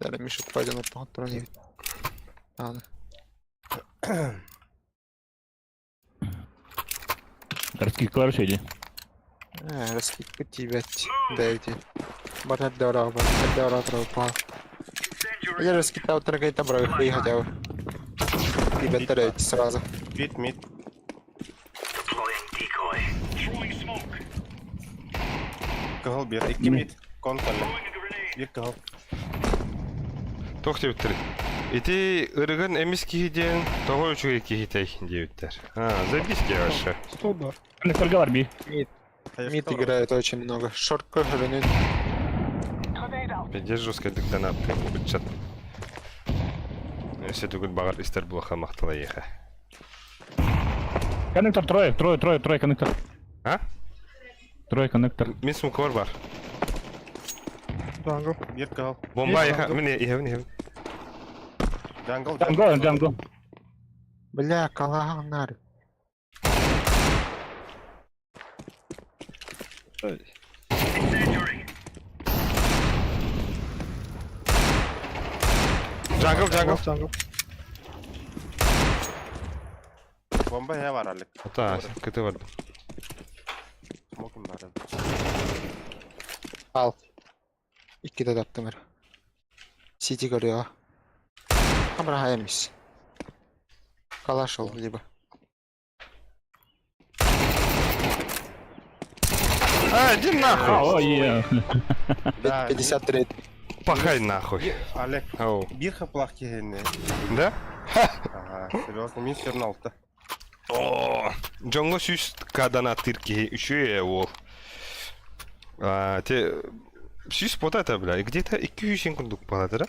Дали Мишу пойдем на патроне. Ладно. Городских клавиш иди. Раскидка тебя дайте. Батат дорого, тропа. Я раскидал трогай добро, и хотел. Тебя тарать сразу. Bit mid. Kıhıl bir. İki mid. Kontalı. Bir kıhıl. Тоқ деуттер. Ити ырыгын эмис кихиден тоғы үчүгө кихитей деуттер. Забиски вообще. Что да? Коннекторга бар би. Мид играет очень много. Шорт хренит. Пиздец жесткойлуктан аттым бычат. Если түгіл бағар істер бұлақа мақтала еха. Коннектор трое коннектор. А? Трое коннектор. Мен смукор бар. Джангл. Bir kıhıl. Бомба Есть еха. джангл? Міне, еха. Jungle. Джанго. Бля, калаганар. Джангл. Джангл. Bomba he var Alek. Ата, көте бар. Smoke'um var. Al. İki de taktım her. City görüyor. Ama hayırmış. Kalaş ol gibi. Иди нахуй. О, е. Да, 50 трейд. Пахай нахуй. Alek. Ау. Bir hıplak kihini. Да? Ага, серьезно, min 26. О, Джонго сүйс кадана тырки үші ол. Те сүйс бота это, бля, где-то 200 секундук болады, да?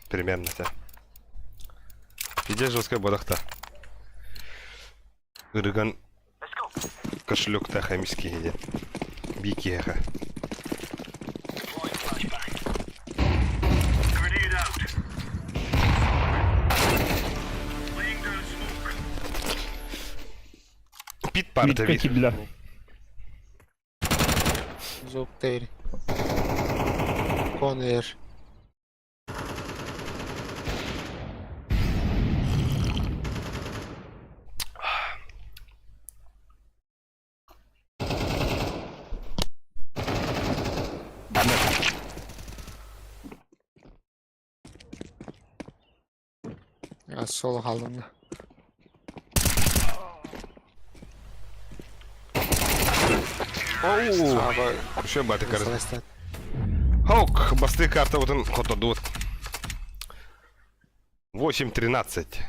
Примерно, да. Пиздец жесткая бодақта. Ырыган кошелек-то хамиски едет. Бики еха. Пит парта Мидке вид. кидлер. Zop değil. Koner. Sol kaldım. Оу! Sağda Еще баты карты. Celeste. Хаук, басты карта вот он хотодут. 8-13.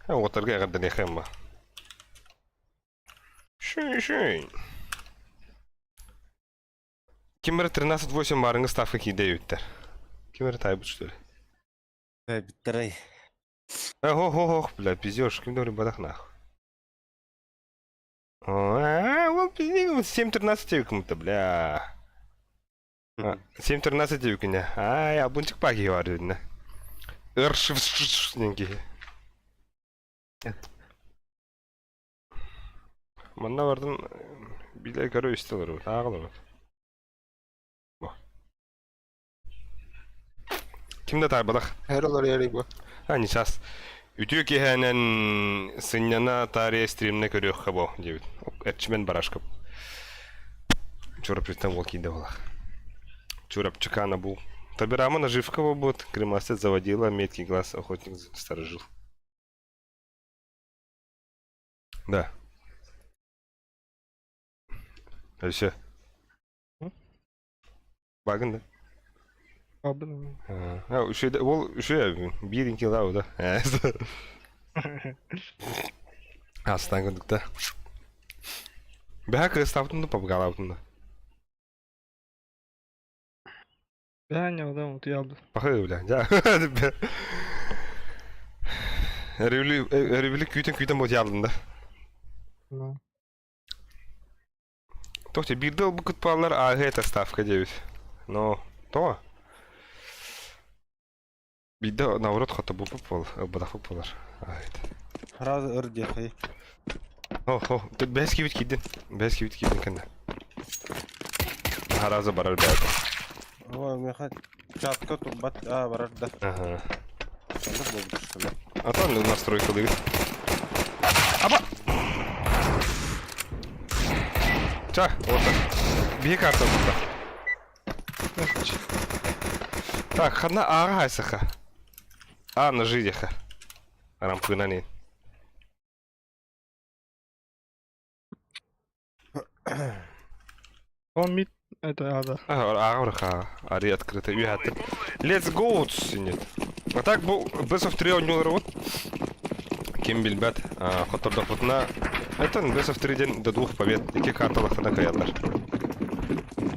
Вот арга гадда не хэмма. Шин. Кимер 13-8 барыңы ставка кейде өттер. Кимер тайбыт, что ли? Биттерей. Ого, бля, пиздёж, кем говорю, бадах нахуй. Вот пиздец, 7-13 кому-то, бля. 7-13 евкине. Я бунчик паки говорю, да. Эршвшшненький. Манна бардын биле көрө истелер вот, агылыр. Кимде тай бадах? Her olur yeri bu. Не сейчас. Ütü kehenen сынняна тария стримне көрөк хабо дебит. Этчмен барашкап. Чурап пристан волки давала. Чурап чекана был. Табирама наживка будет. Кремастец заводила, меткий глаз, охотник сторожил. Да. А все. Баган, да? Abi. Şu birinki lav da. Aslan gördükte. Bir hak ıstavtında papgal altında. Ben ya adam utu Bakıyor bile. Ya. Revli küyten bot yaldında. Tohte bir de bu kutballar ahete stavka diyor. No, to. Bir de navrot hatta bu futbol, bada futbollar. Evet. Раз ырдехай. Тут без кивит кидин. Без кивит кидин кенде. Хараза барар бәді. Ой, меха чатка турбат барар да. Ага. Сонда болды что ли. А там настройка дыгит. Аба! Ча, вот так. Бей карта burada. Так, хана ага айсаха. На жидеха. Рампына не. Он мид, это ада. Ага, ари открыто. Let's go синет. А так был best of 3 ойнолар вот. Ким билбет. Хоторда путна. Это best of 3 ден до 2 побед. Iki карталах на каялар.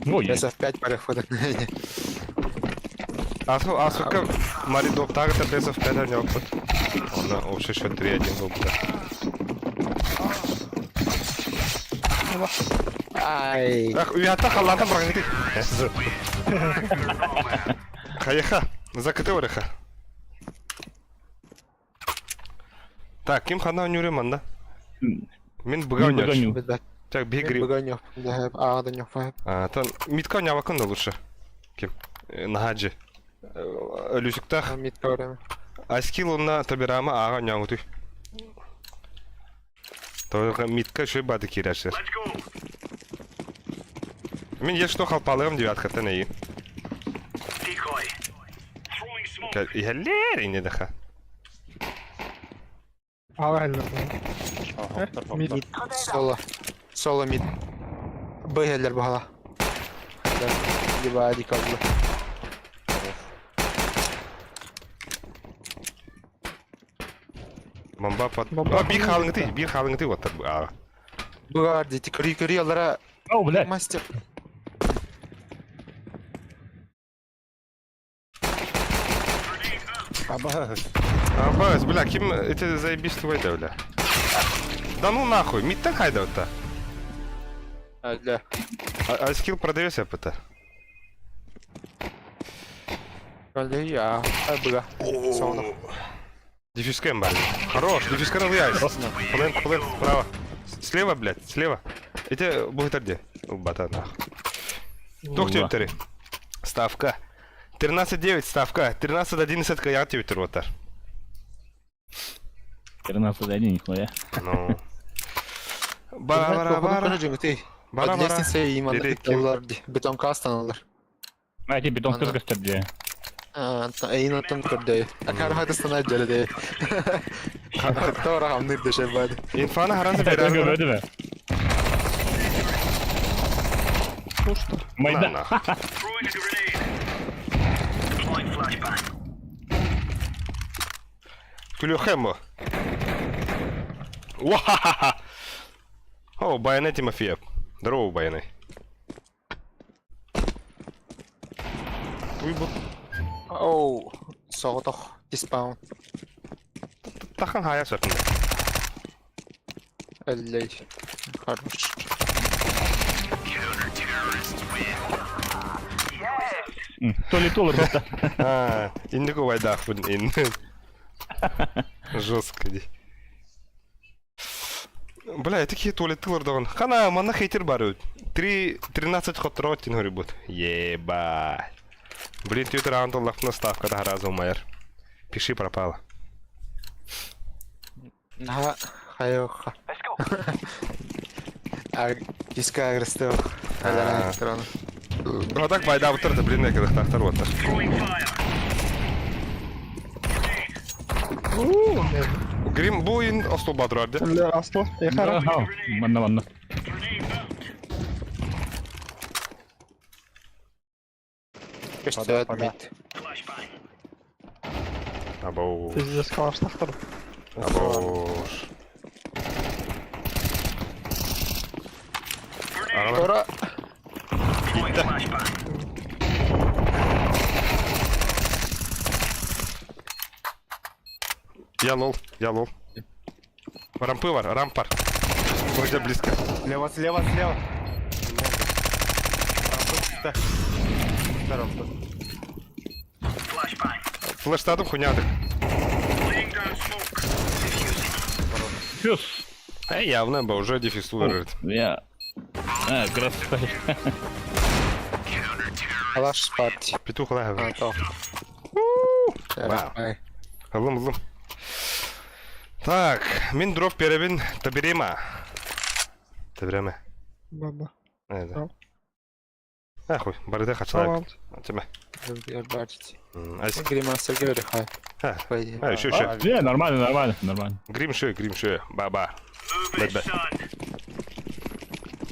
Ой, Best of 5 переходов. Асука Мари Доптагата best of 5 не опыт. Она общий счет 3-1 был бы. Ай. Ах, уята халата брагнити. Хаяха, закыты ореха. Так, ким хана нюреман да? Мен быгау не Быгау. Bir dakika. Так, бегри. Bugün yok. Hep ağda yok falan. Тан митка не авакын да лучше. Ким? Нахаджи. Ölüsüktah. Mid kavramı. Аскил онна табирама ага няңуты. Только митка шөй бады кирәшер. Мен еш что халпалыгым девятката ней. Иһәлләр инде даха. Ава hello. Mid. Mid. Solo. Solo mid. B gelir bu hala. Gibi adi kaldı. Бомба под... Бомба Bir под- халыңты, bir халыңты вот так. Bu var dedi. Kırı yollara Ау, блядь. мастер. Абас, бля, ким эти заебись твой да, бля. Да ну нахуй, мид-то хайда вот-то. Öyle. А скилл продается ПТ? Öyle ya. Bu. Sonra. Дефискэм, блядь. Хорош, дефискэр яйс. Плэн, справа. Слева, блядь, слева. Эти будет где? Бата нахуй. Тох тебе. Ставка. 13-9 ставка. 13-11 кая тебе вот. 13-1, нихуя. Ну. Bana Бара-бара-бара. Cümleti. Bana Adresini seveyim Dedi anladık kim? yollar beton kastan alır. Äiti bir tontuz gösterdi. Ayın otan kurdu. Akar hadistan jalade. Tora hamnir de şey bad. İnfana haranda Öyle beraber. böyle mi? Пусто. Mayda. Клюхемо. Уахахаха. О, Баяне Тимофеев. Здорово, Баяне. Oh, soğutuk. Dispound. Тахан хаяа сотно. Elley. Хорош. Tuolit olur mutta. Индиго вайдах ин. Жестко. Бля, такие туалетлар даган. Хана мана хейтер бар. 13 хотрот тин хорибут. Ебать. Блин, ты это раунд лахна ставка да раза умер. Пиши пропало. Наха хайоха. Диска агрестив. Алара трон. Ну так вайда утырды, блин, я когда второй вот. Грим буин остол бадрады. لا أصلا يا خرا. Aha, manna. Gösterdi mid. Або. Пиздец, калаш тахтар. Абош. Tora. Я лол. Рампы var, рампар. Вроде близко. Слева, слева, слева. Рампа. Рампа. Флештадым хуйнядык. Füs. Явно бы уже дефис выиграет. Ya. Ha, красавчик. Алаш спарти. Петух лайв. Ha, to. Вау. Алым. Так, мен дроп перебин таберема. Таберема. Баба. Да. Ахуй, барыда хачалайк. Tamam. Тема. Diyor Bartit. Айс. Гримаса говори, хай. Ha. Пойди. Ha, şu. Ya нормально. Грим şu. Баба. Бэбэ.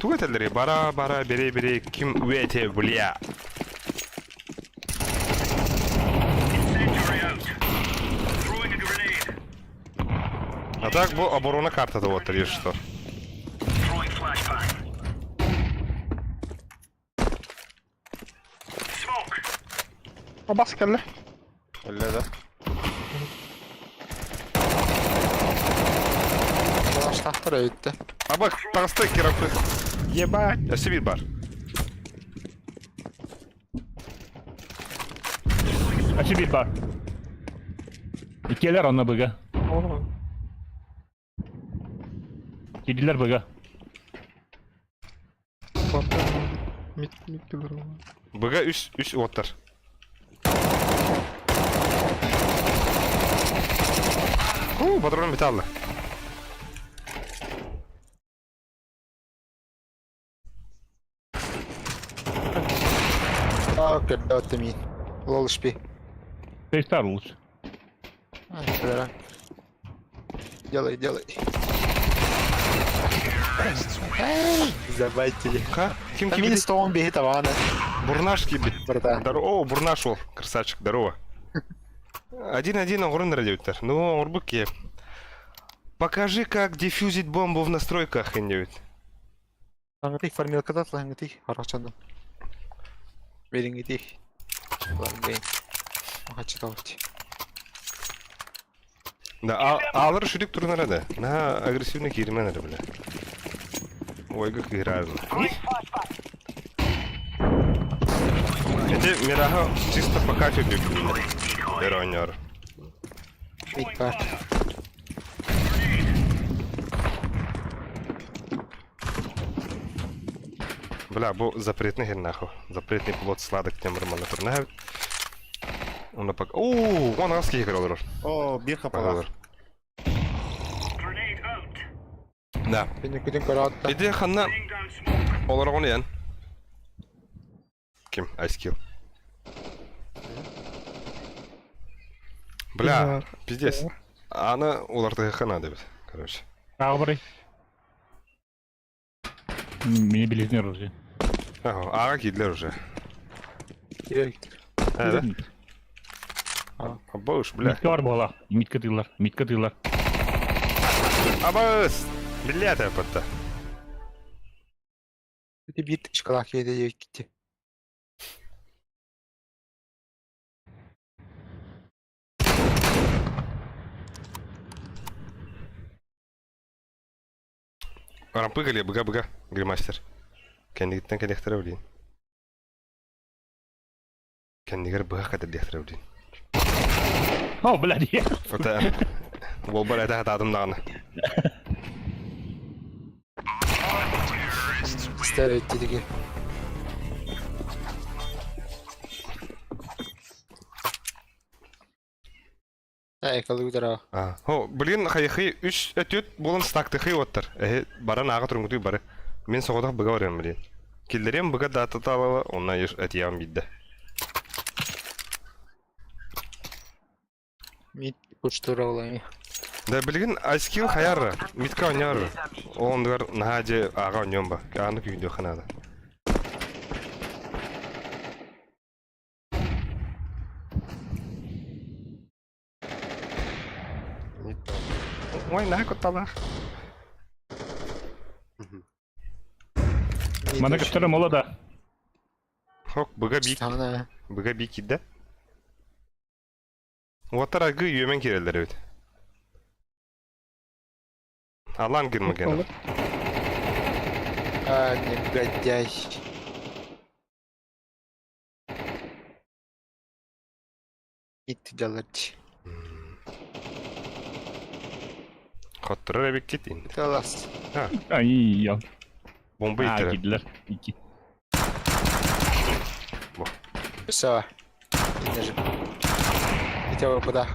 Тугателери бара бере ким үете бля. А так bu оборона картада вот режет что. Bas kelle. Öyle de. Алаш тахтар öğüttü. А bak tansta kirafı. Ебать. Я себе бар. Açı bir var. İkiler ona bıga. Oğlum. Kediler bıga. Korktum. Mid gelir ama. Быга üst otter. Патрон металла. Kötü attı min. Lol şpi. Сейстар лучше. Şöyle. Делай. Забайтили. Ха? Ким Там мин стоун бейт авана. Бурнашки бит. Братан. О, бурнаш ол. Красавчик, здорово. 1-1 огрын радиоттар. Ну, орбуке. Покажи, как дефьюзить бомбу в настройках, Индивид. Аңгытый формилкада аңгытый. Арачандан. Берингитий. Лагбейн. Хачы тавти. Да, алыр шүрік тұрын арады. На агрессивный кирмен ары біле. Ойга кирάζно. Это Мираха чисто покачивает любимый. Иронер. Мид бар. Бля, бұл запретный хер нахуй. Запретный плод сладок тем романа турнавит. Он пак. Ооо, он аски играл. О, bir kapalı. Да. Beni kütün kara attı. Иди ханна. Олар оны ян. Ким? Айскил. Бля, пиздец. Аны уларды хана деп. Короче. Тағы барай. Мені білетінер уже. Аға кидлер уже. Керек. Да? Абауш, бля. Митке бар бола. Митке тыйлар. Абас! Бля, тәпітті. Bir de bir çıkalak yedi gitti. Рампыгали, быга, гримастер. Кәндігіттен кәдектері білейін. Кәндігер быға қатыр дектері білейін. О, бля, дия. Ота, ол бар әді адымдағаны. Ставить телеги. Айкалы удара. О, блин, хай, 3 өтөт болын стакты хай оттар. Баран аға тұрыңғыты бары. Мен соғыдақ быға барам білейін. Келдерем быға даты талалы, онна әтиям бидді. Мид почтура олай. Да, блин, айскил хаяры, митка ойняры. Ондығар нахаде аға ойнем ба. Аны видео ханада. Ой, на котталар. Мана көттерім ола да. Хок, быға бик. Tamam. Быға бик кидді. Уаттар агы үйемен керелдер өт. Алан кірмі кені. А, негодяй. Ит делать. Хоттырыр әбек кетейін. Талас. Ай, ян. Бомба А, иттері. кидлер. Iki. Все. Даже. Хотя бы куда.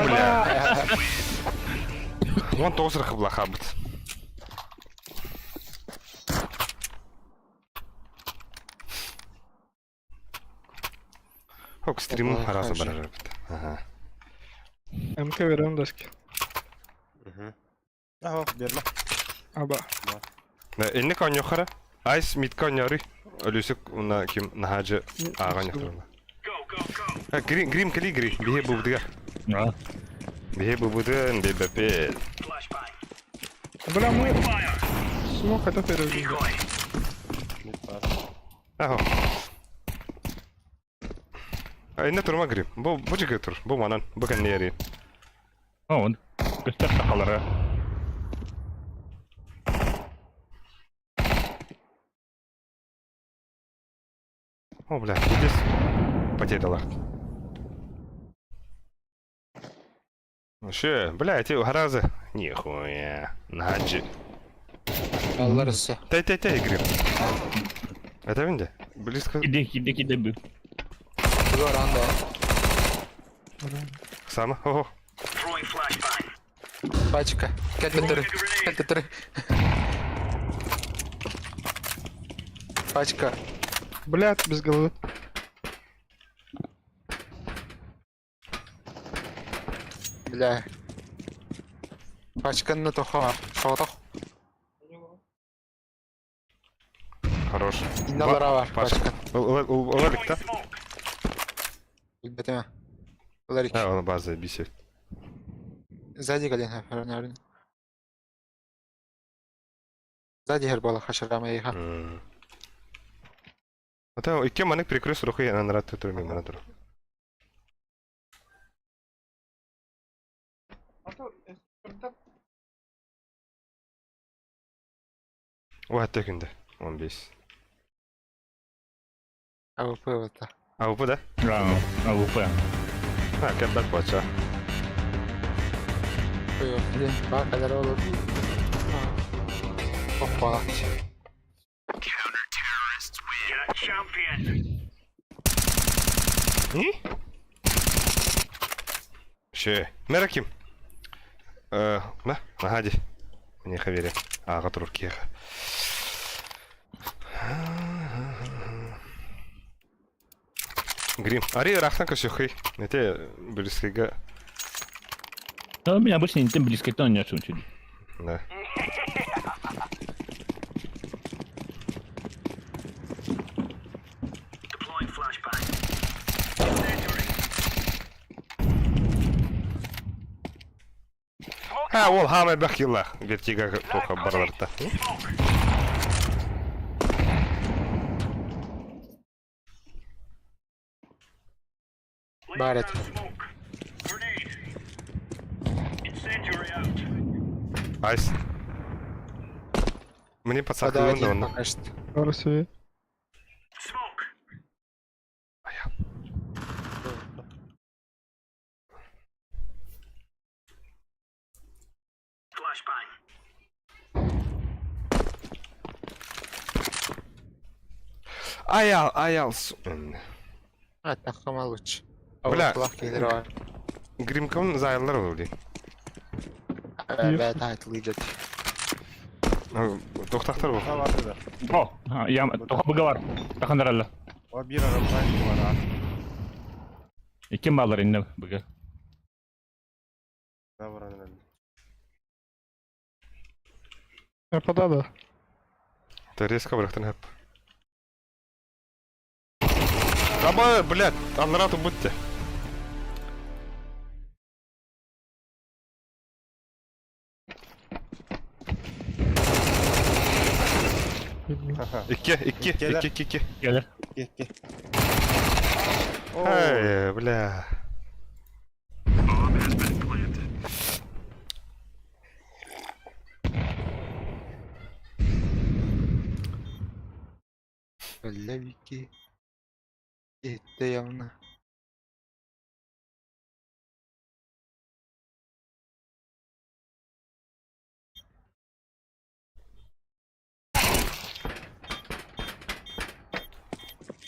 Бля. Вон тоғыз рықы бұла қабыт. Хок, стримнің арасы бара жабыт. МК verem deski. Аһо, берме. Aba. Энне кан йохара. Айс митка ойняры. Өлүсік уна ким нахаджы аған яқтырына. Грим кали гри. Бихе бұбдыға. А, Бихе бұбдыгын бебепе. Бля, мы... Смог это перевести. Ахо. Энне турма грим. Бұ жығы тұр. Бұ манан. Бұ кәнне яры. о, он. Көстер тақалары. О, бля, здесь потеряла. Ше, бля, эти гаразы. Нихуя. Наджи. Allah ise. Тай, грим. Это винде? Близко. Киде бі. Bu aranda. Сама. Ого. Пачка. Кәлтетірі. Пачка. Блядь, без головы. Бля. Пачканы тоха. Шоғдық. Хорош. Иналара var. Пачка. Оларик, да? Бетеме. Ларик. Да, он база бисет. Сзади гален. Наверное. Сзади гербала хашарама еха. Это ике маник прикрыс рухи я на рад турми манатур. О, текинде. 15. АВП вот. А УП, да? А, УП. А, кэпбэк бача. Блин, бak kadar olur. Hoppa. Ше, мераким. На, нагади. Мне хавере. А, готов кеха. Грим. Ари рахтан көсөхөй. Нете близкігі. Ну, меня обычно не тем близко, то не шум чуть. Да. Ha, ol hamı bak yıllar. Vertiga toka baralarda. Барет. Айс. Мне пацан Подавай кылынды один оны. пока что. Orası. Аял. А, так хама лучше. Бля. Плах келер var. Гримкамın zayıllar olur diye. Evet, айтылыйдет. Тоқтақтар бұл. Ha vardı da. О, я только выговор. Тахандаралла. O bir adam sayısı var ha. Кем балар инде быга. Ne var anladın? Yapada da. Ты резко бырақтан hep. Ama, блядь, анрату будьте. İki. Gelir. Gel. Ай, бля. Левики. Это явно.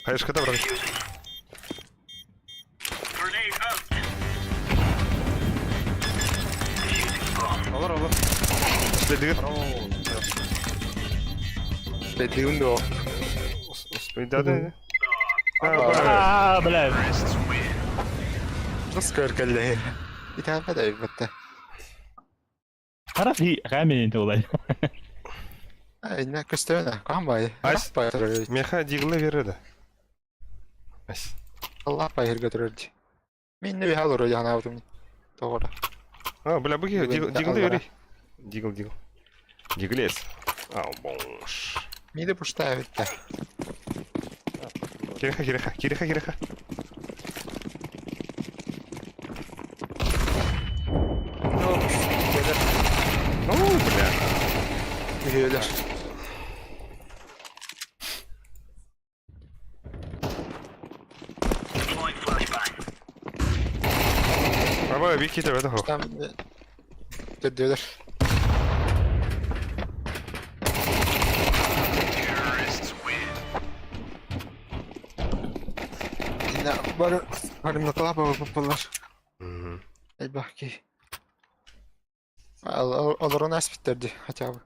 Hayışkada bırak. Olur. Следигер. Dediğim de o. Успейдады. Бля. Nasıl körkelle? Bir tane de elbette. Харас и камень это улай. Ne köstevene. Kan bayı. Aç. Allah bayır. Меха дигла вереді. Ась. Allah bayır götürürdü. Minni bir hal olur yani avdım. Doğru. А, бля, быги, Дигл, дигл да, юри. Дигл. Диглес. Ау, бош. Mide puşta evet de. Кириха. Ну, бля. Yürüyorlar. Ama bir kite verdi ho. Tam gidiyorlar. Yine barımda kalaba babalar. Ey bak ki. Olur onu nasip ettirdi хотя бы.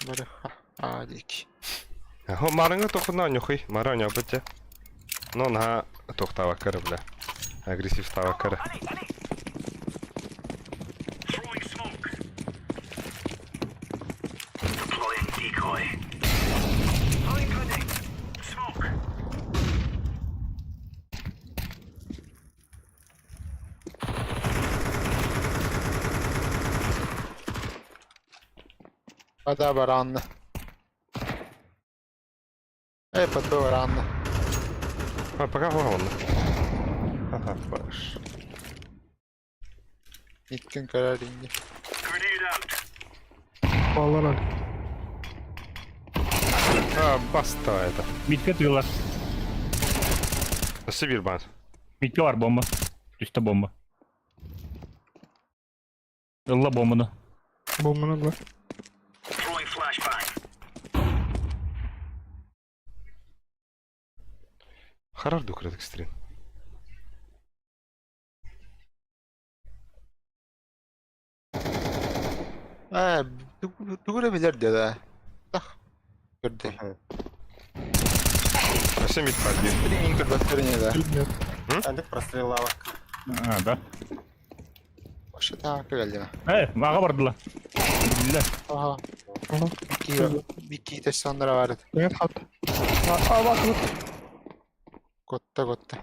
Böyle hadi ki. Ho, марыңа тоқына нюхай. Мара нюхайте. Но на тоқтава кәрі, бля. Агрессив става кәрі. Hadi baranlı. Hep baranlı. Пока вон. Ага, баш. İlk gün karar indi. Bağlar. А, баста это. Митка твила. Сибирь бан. Митка var bomba. Üstte bomba. Yolla bombunu. Bombunu da. Харар дукрадык стрим. Dugurabilir diyor da. Tak. Gördü. Вообще мид подбил. Bir minka batırın da. Bilmiyorum. Andek прострелала. Ha da. Başa takip geldi. Mağa bardılar. Billah. Aha. Aha. Bir de sonra vardı. Evet hat. Aa bak bak. Gotta.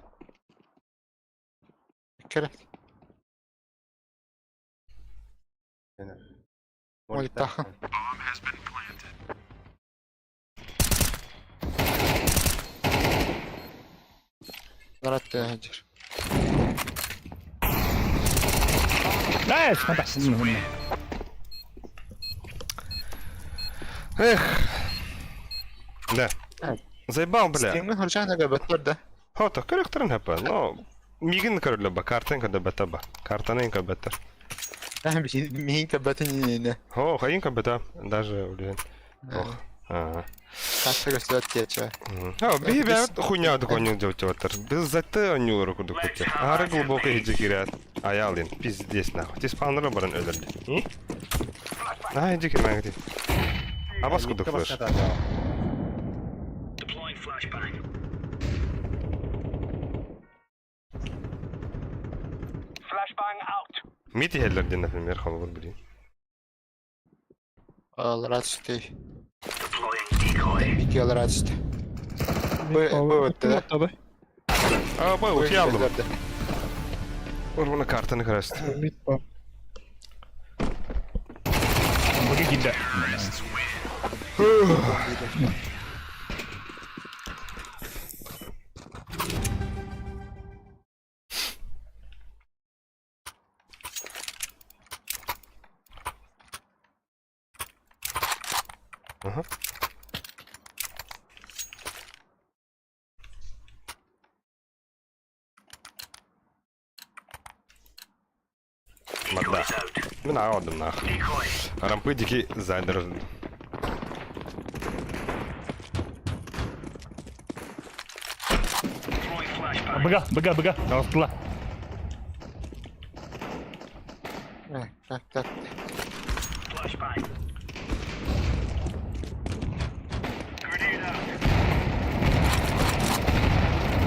Bir kere. Ой, так. Zaten hacer. Nice. Hadi şimdi. Эх. Да. Заебал, бля. Stream'in harcağına gabatlar da. Хото, корректорын хапа. Но мигин көрүлө ба, картен када ба. Картанын кабата. Ben bir şey minka batın yine. О, хаин кабата. Даже, блин. Ох. Ага. Kaçta gösterdi geçe. Би бят хуйня доконю делать ватер. Без заты они руку докуте. Ары глубоко иди кирят. Аялин, пиздец нахуй. Ты спаунера баран өлөрдү. А, иди кирмәң ди. Абаску да флеш. Мити хедлер ден, например, халвар блин. Al raçtı. Bir kere raçtı. Bu öttü. Tabii. А, бай, Bu вот явно. öttü. Урвана картаны краст. Mid var. Bugün gitti. Ага. Мада. Мен аладым нахуй. Рампы дики задырды. Bıga. Dağıttılar. Tak.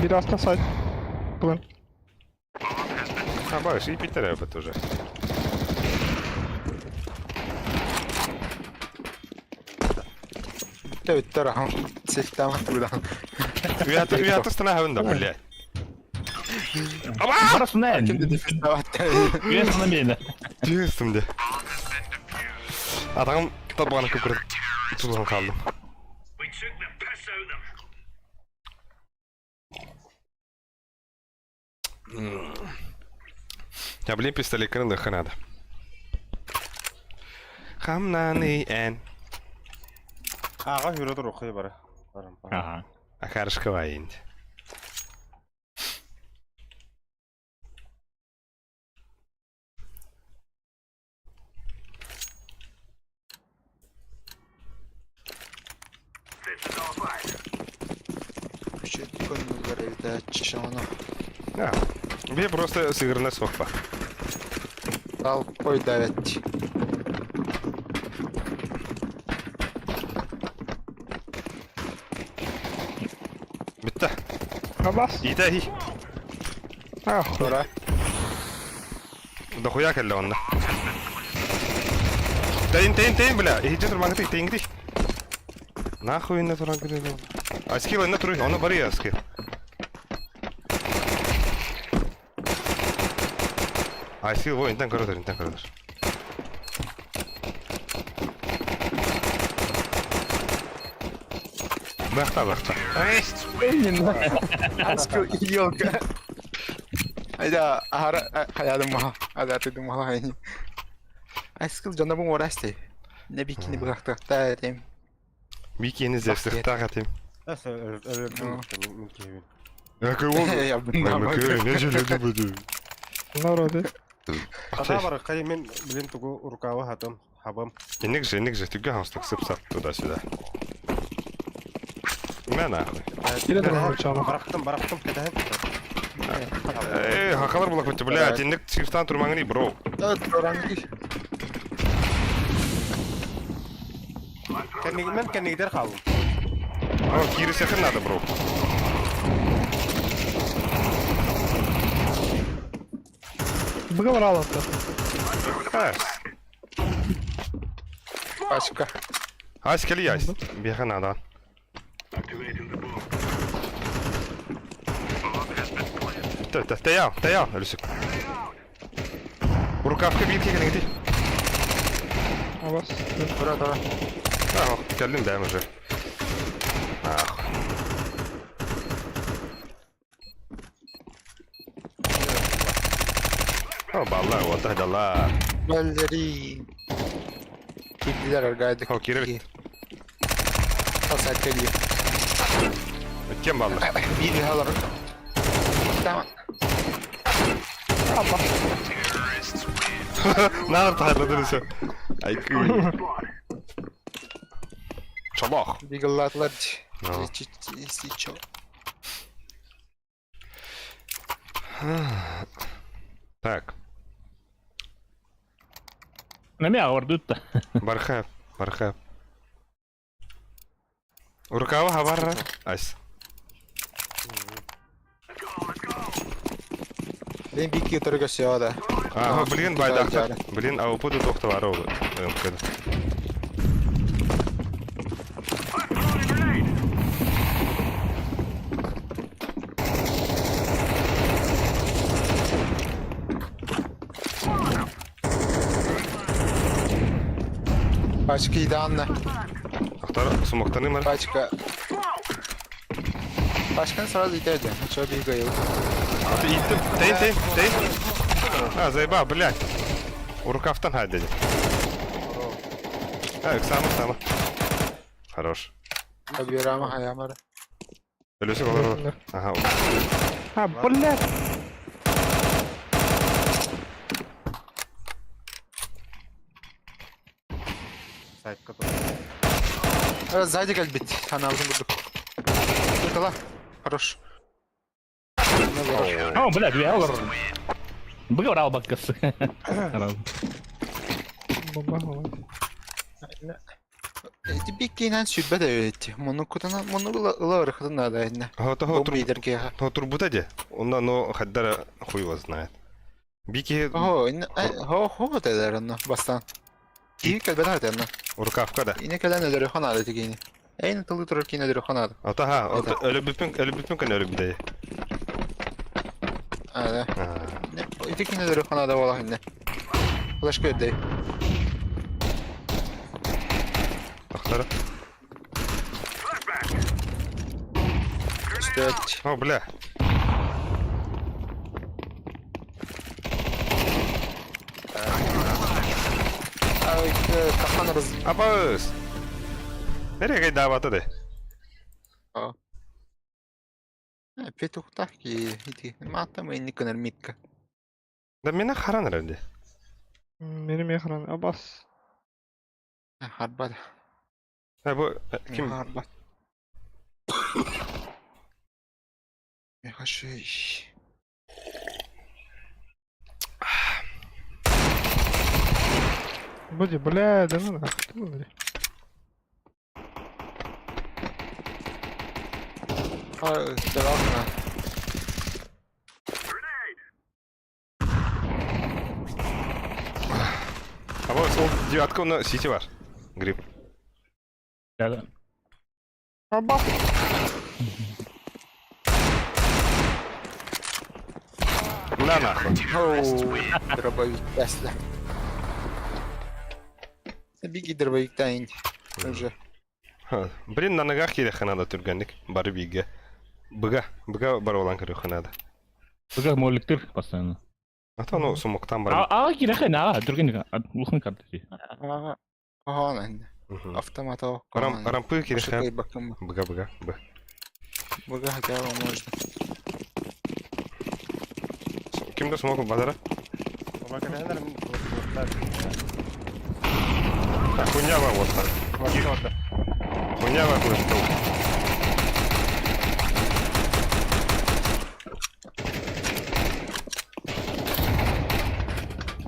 Bir hasta side. Ulan. А, баш, и Питер опыт уже. Öttü raham. Sektam buradan. Уят останавливай, блядь. Parası ne? Şimdi defiste battı. Güven sana beni. Түйесімде. Атағым табағаны көпіріп тұлған қалдым. Я, блин, пистолет крылыха надо. Хамнаны эн. Ağa hürüdür okuyor bara. Aha. Akarışkı var indi. Küçük koyunlar evde çişanı. Ja, bir просто сыгранная сохпа. Al koy davet. Bitti. Bas. İyi de iyi. Ah. Sonra Дохуя келді онда. Тейін, бля. Иди тұрмаңы тейін гидей. Нахуй инна тұран гидей. Аскил инна тұры, оны бары я аскил. Аскил, во, интен көрөдір. Бақта. askı yok. Hayda ahara hayadım maha. Hadi dedim maha. Askı canımın orası. Ne bikini bıraktı da dedim. Бикини зевсірта қатайым. Ölürdüm. Әкі ол. Yaptım Мәмікі, не желеді бұды. Народы. Ата бар, қай мен білен тугу рукавы хатым, хабым. Енік же, түгі хамстық сып-сап туда-сюда. Мен ағылы. Yine de var çağla. Барақтым, кәдәһен. Хақалар бұлақ бітті, блядь, енік сифтан тұрмаңын ей, бро. Öğrendik. Мен кәнегідер қалым. О, Кирис якын надо, бро. Быга врал это. Ха. Пачка. Ась кели ясь. Бияхан надо. Таял, Люсик. Рукавка бил кегені гidi. Абас. Burada. Ах, geldim de уже. Ах. О, балла, вот это да. Ballerin. Kediler argaydı. O Kiril. O saat geliyor. Kim ballı? Bir alır. Tamam. Ne yaptı hayırladın sen? Ay kıy. Çabuk. Biglatlar. No. Çok. Так, На меня ордут-то. Бархап. Рукава хабарра. Ась. Ben bir götürü gösteriyor. Ага, блин, байдахта. Жары. Блин, а упаду тоқты бар ол. Пачка Анна. Ақтар, сумақтаны мар. Пачка. Пачканы сразу идёт. Что бегаю? А ты иттім. Тейн. А, заеба, блядь. У рукавтан хай деді. Сама. Хорош. Обирама хаямара. Люсик олар. Ага. А, блядь. Сайтка Сзади гальбит. Она уже буду. Никола. Хорош. О, блядь, я орд. Быга врал баккас. Бомба. Эти биккинен сүрбе de öğretti. Bunu kutana, bunu ıla ırkıdın da yine. Ага, Bomba iderge ha. то турбута де. Онда но хаддара хуй его знает. Бики Ho dediler onu bastan. İyi kalbede hadi onu. рукавка да. Yine kelen ödürü hanadı tigini. Aynı tılı durur ki ödürü hanadı. Ата, ölü bütün kan ölü bir de. Hadi. Ne? İtikini ödürü hanadı valla yine. Flash gördü. Ақтар. Üstüt. О, бля. Ay kafanırız. Апас. Nereye gay davata de? Петух ki. Hidi. Matta mı inni kınar mitka. Da mene haran herhalde. Benim ekran. Abas. Harbada. Ha bu kim? Harbada. Ya şey. Буди, бля, да ну нахуй. Ты говори. Devam mı? Ama sol девятка onda сити var. Grip. Абас. На нахуй. Дробовик Тесла. Беги дробовик-то уже. Блин, на ногах келеха надо түргенlik. Бары биге. Быга бар olan кырыха надо. Быга моликтер постоянно. Ата ну сумоктан бар. Кирахен, түрген улхын карточи. Ага, lan. Автомат o. Рампы келеха. Шукай bakın. Быга. Бага хотя бы можно. Kimde smoke базара? Бумага не надо. Хуйня var вот так. Хуйня var просто.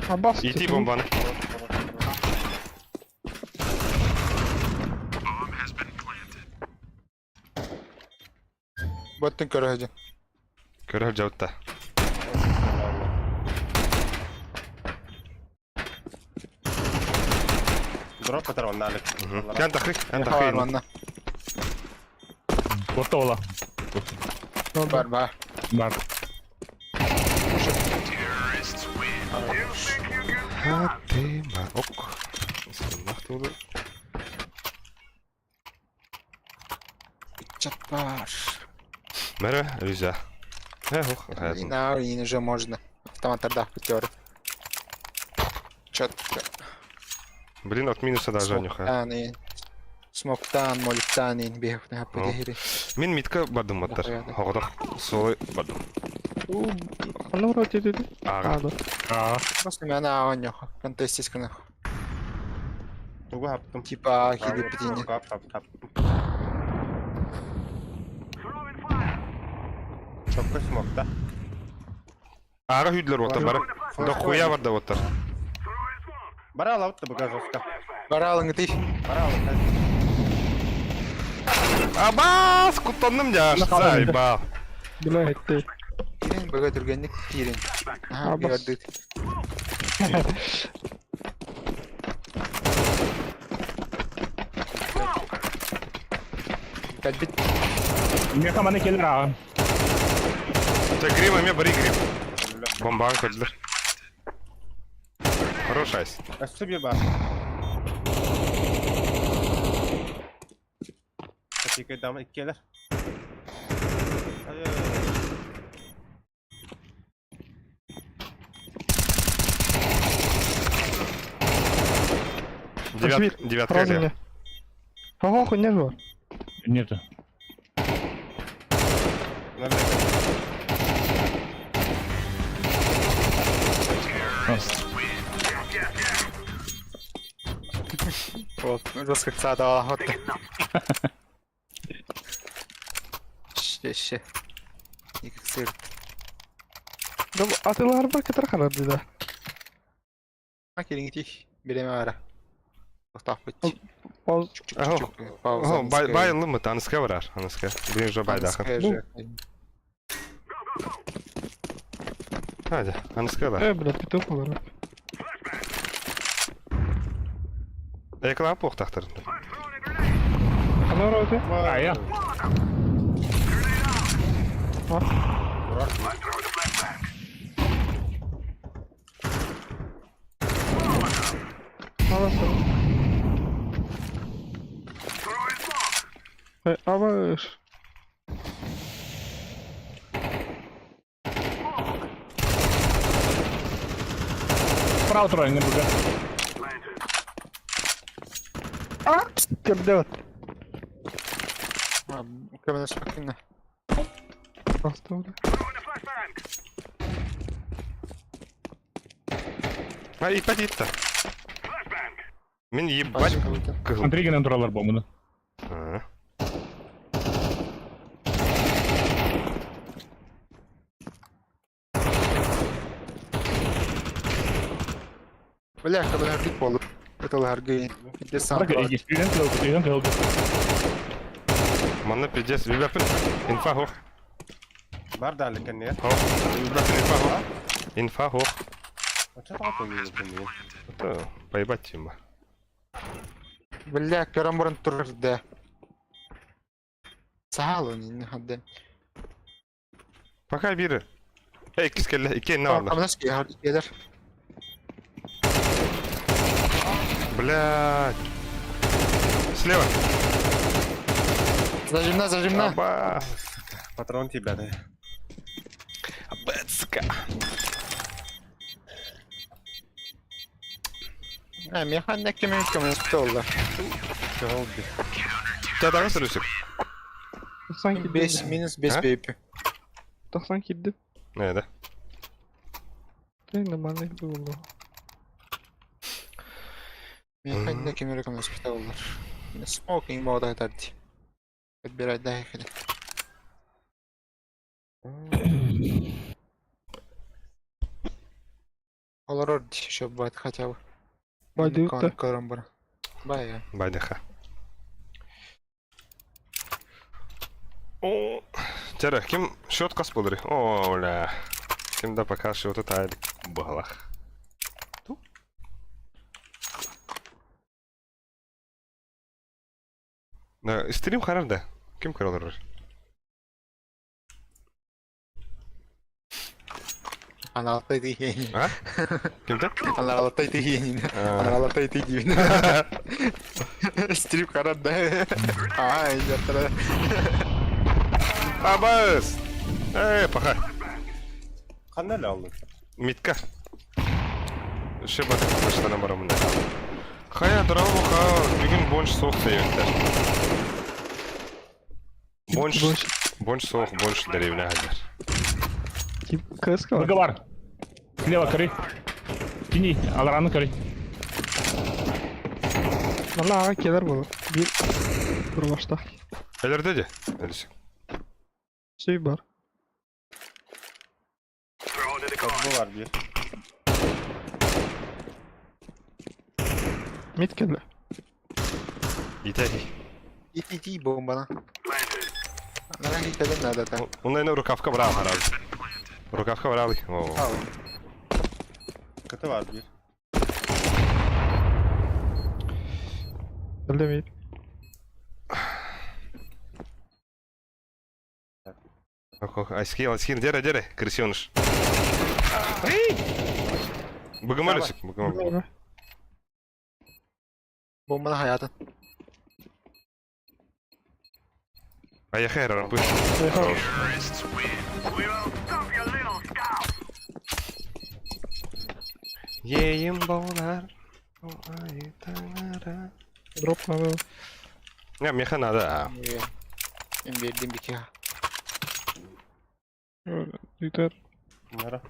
Абас. İti bombanı. Боттың көрі Көрөр жабытта. Дроп атар онда алек. Кән тахрик, кән Бар тахрик. манна. Борта ола. Бар, бар. Бар. Хатима. Ок. Нахты olur. Чат бар. Мере, Риза. Ох, hayatım. Yine уже можно. Автоматтарда пятеры. Чётко. Блин, от минуса даже не хай. Смоктан, моликтан, бегав на подегири. Мен митка бардым аттар. Хоғдақ солай бардым. Аны вроде dedi. Аға. Ага. Просто меня онёха. Контестискана. Тугу хаптым. Типа хиди пятине. Хап. Чокка смокта. Аға хүйдлер оттар бары. Да хуя бар да оттар. Бара алавытты бұға жоска. Баралыңы ты. Бара алавытты. Абас, куттандым жаш. Сайба. Блядь, ты. Тирен бага түргенник тирен. Ага, Абас. бигардык. Кальбит. Меха мана келер аға. Та грим, аме бари грим. Бомбаң көділер. Хорош айс. Әсті бе бар. Кәтеке дамы иккелер. Девятка Сразу или? мне. Ого, хуйня же. Нету. Вот, жестко ксада вот. Ще. И как сыр. Да атылар бар кетер карар dedi. Макерин тих. Береме ара. Остав быть. Пауз. Ого, байынлы мы? Аныска барар, аныска. Блин, же байдақы. Hadi, aныска да. Блядь, петух olur. Ekran poq taxtırında. Аны вроде. А, я. Аласın. Абаш. Право троє не буде. Кирдет. Камена спокойно. Просто блядь. Ha, ipət itті. Мен ебать кығыл. Антригенен тұралар бомбыны. Бля, когда бит болу. Это ларгай. Где сам. Бak, егістен тылды. Манна пиздец, вибапын. Инфа хоқ. Бар да алек кәнне. Хоқ. Вибапын инфа хоқ. Инфа хоқ. Ача тағаты кәнне. Это поебать тема. Бля, карамбуран турда. Сахал не хадden. Пока бiri. İkiz kelle, iki ne var? Камена скияр, eder. Блядь. Слева. Зажимна. Аба. Патрон тебя, да. Абецка. Механик кемен камена столда. Кығыл бе. Тадағы сұрысық. 90 kid. 5 минус 5 А? бейпи. 90 kid. Ne de? Ты нормальный был. Механик кемен камена столда. Смокинг мода айтарди. Подбирать доехали. Олар еще бывает хотя бы. Байдык-та. Карамбура. Бая. Байдыха. О, Jere, kim şot kas bolur? Ola. Kimde пока şotu taylık bağlak. Stream karar da. Kim karar olur? Analatay diye. Ha? Kimde? Analatay diye. Analatay diye. Strip karar da. Ay jatra. Abaz. Paha. Qanday aldın? Mitka. Şu başlana baramın da. Kaya drama ha. Bugün bonç soğuk seviyorlar. Bonç soğuk, bonç derevine haber. Kim kız var? Быга бар. Слева корей. Тяни, Алрану корей. Valla ağa keler bunu. Bir başta. Elerde de. Öylesi. Şey var. Bu var bir. Mid kelle. Yeter. İti bombana. Ana gidelim nerede ta? Ondan yine rukavka bravo herhalde. Rukavka bravo. Oo. Al. Kıtı var bir. Elde mid. Айскил, дере, крысёныш. Богомолюсик, богомолюсик. Bombana hayatın. Аяхай, рампы. Yeğim boğular. Drop надо. Ya meha nada. Ben verdim bir kere. Yeter. Bunlara.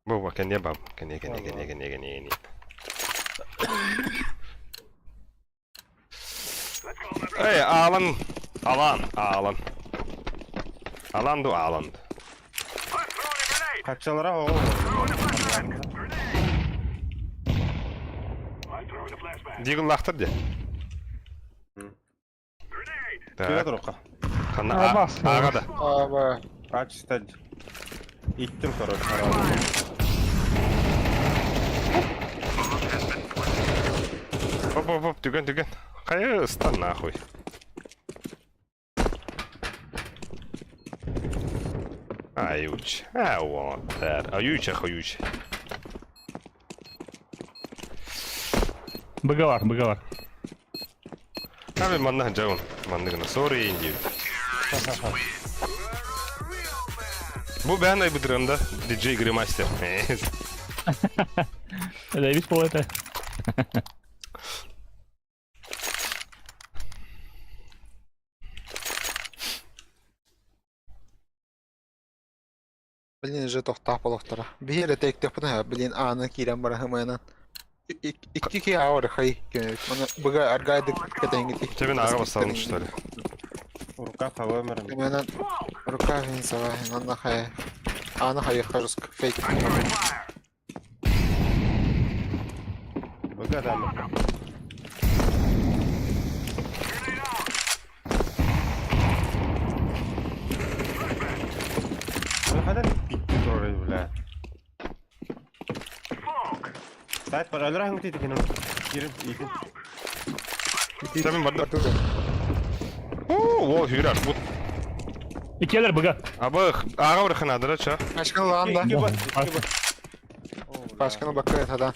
Bu kan ya bab. Kan ya. Hey, Alan. Alan. Kaçalara o. Digin lahtır de. Kira duruqa. Kanna Aa, bas. ağa da. Aba. Kaç istedi. İttim sonra herhalde. Hop, tüken. Kaya ıstan nahuy. Ayuç. I want that. Ayuç. Быга бар. Abi manna cavun. Manna gına sorry indi. Bu ben ay bıdırımda DJ Grimaster. Дэвис по это. Bilin je tohta palohtara. Bir yere tek tek buna bilin anı kiren bara hemen. İki ki ağır hay. Bıga argaydı ketengi. Çevin ağa basalım şu tane. Ruka hava ömrüm. Hemen rukavin sabah anna hay. Anı hay kharsk fake. Bu kadar mı? Hadi bitti orayı bile. Saat var öldür hangi tedik inanın. Girin iyisin. Çevin barda. Oo, hürer bu. İkiler bıga. Abi ağa bırakın adıra ça. Başkanı lan da. İki bas. Başkanı bakıyor tadan.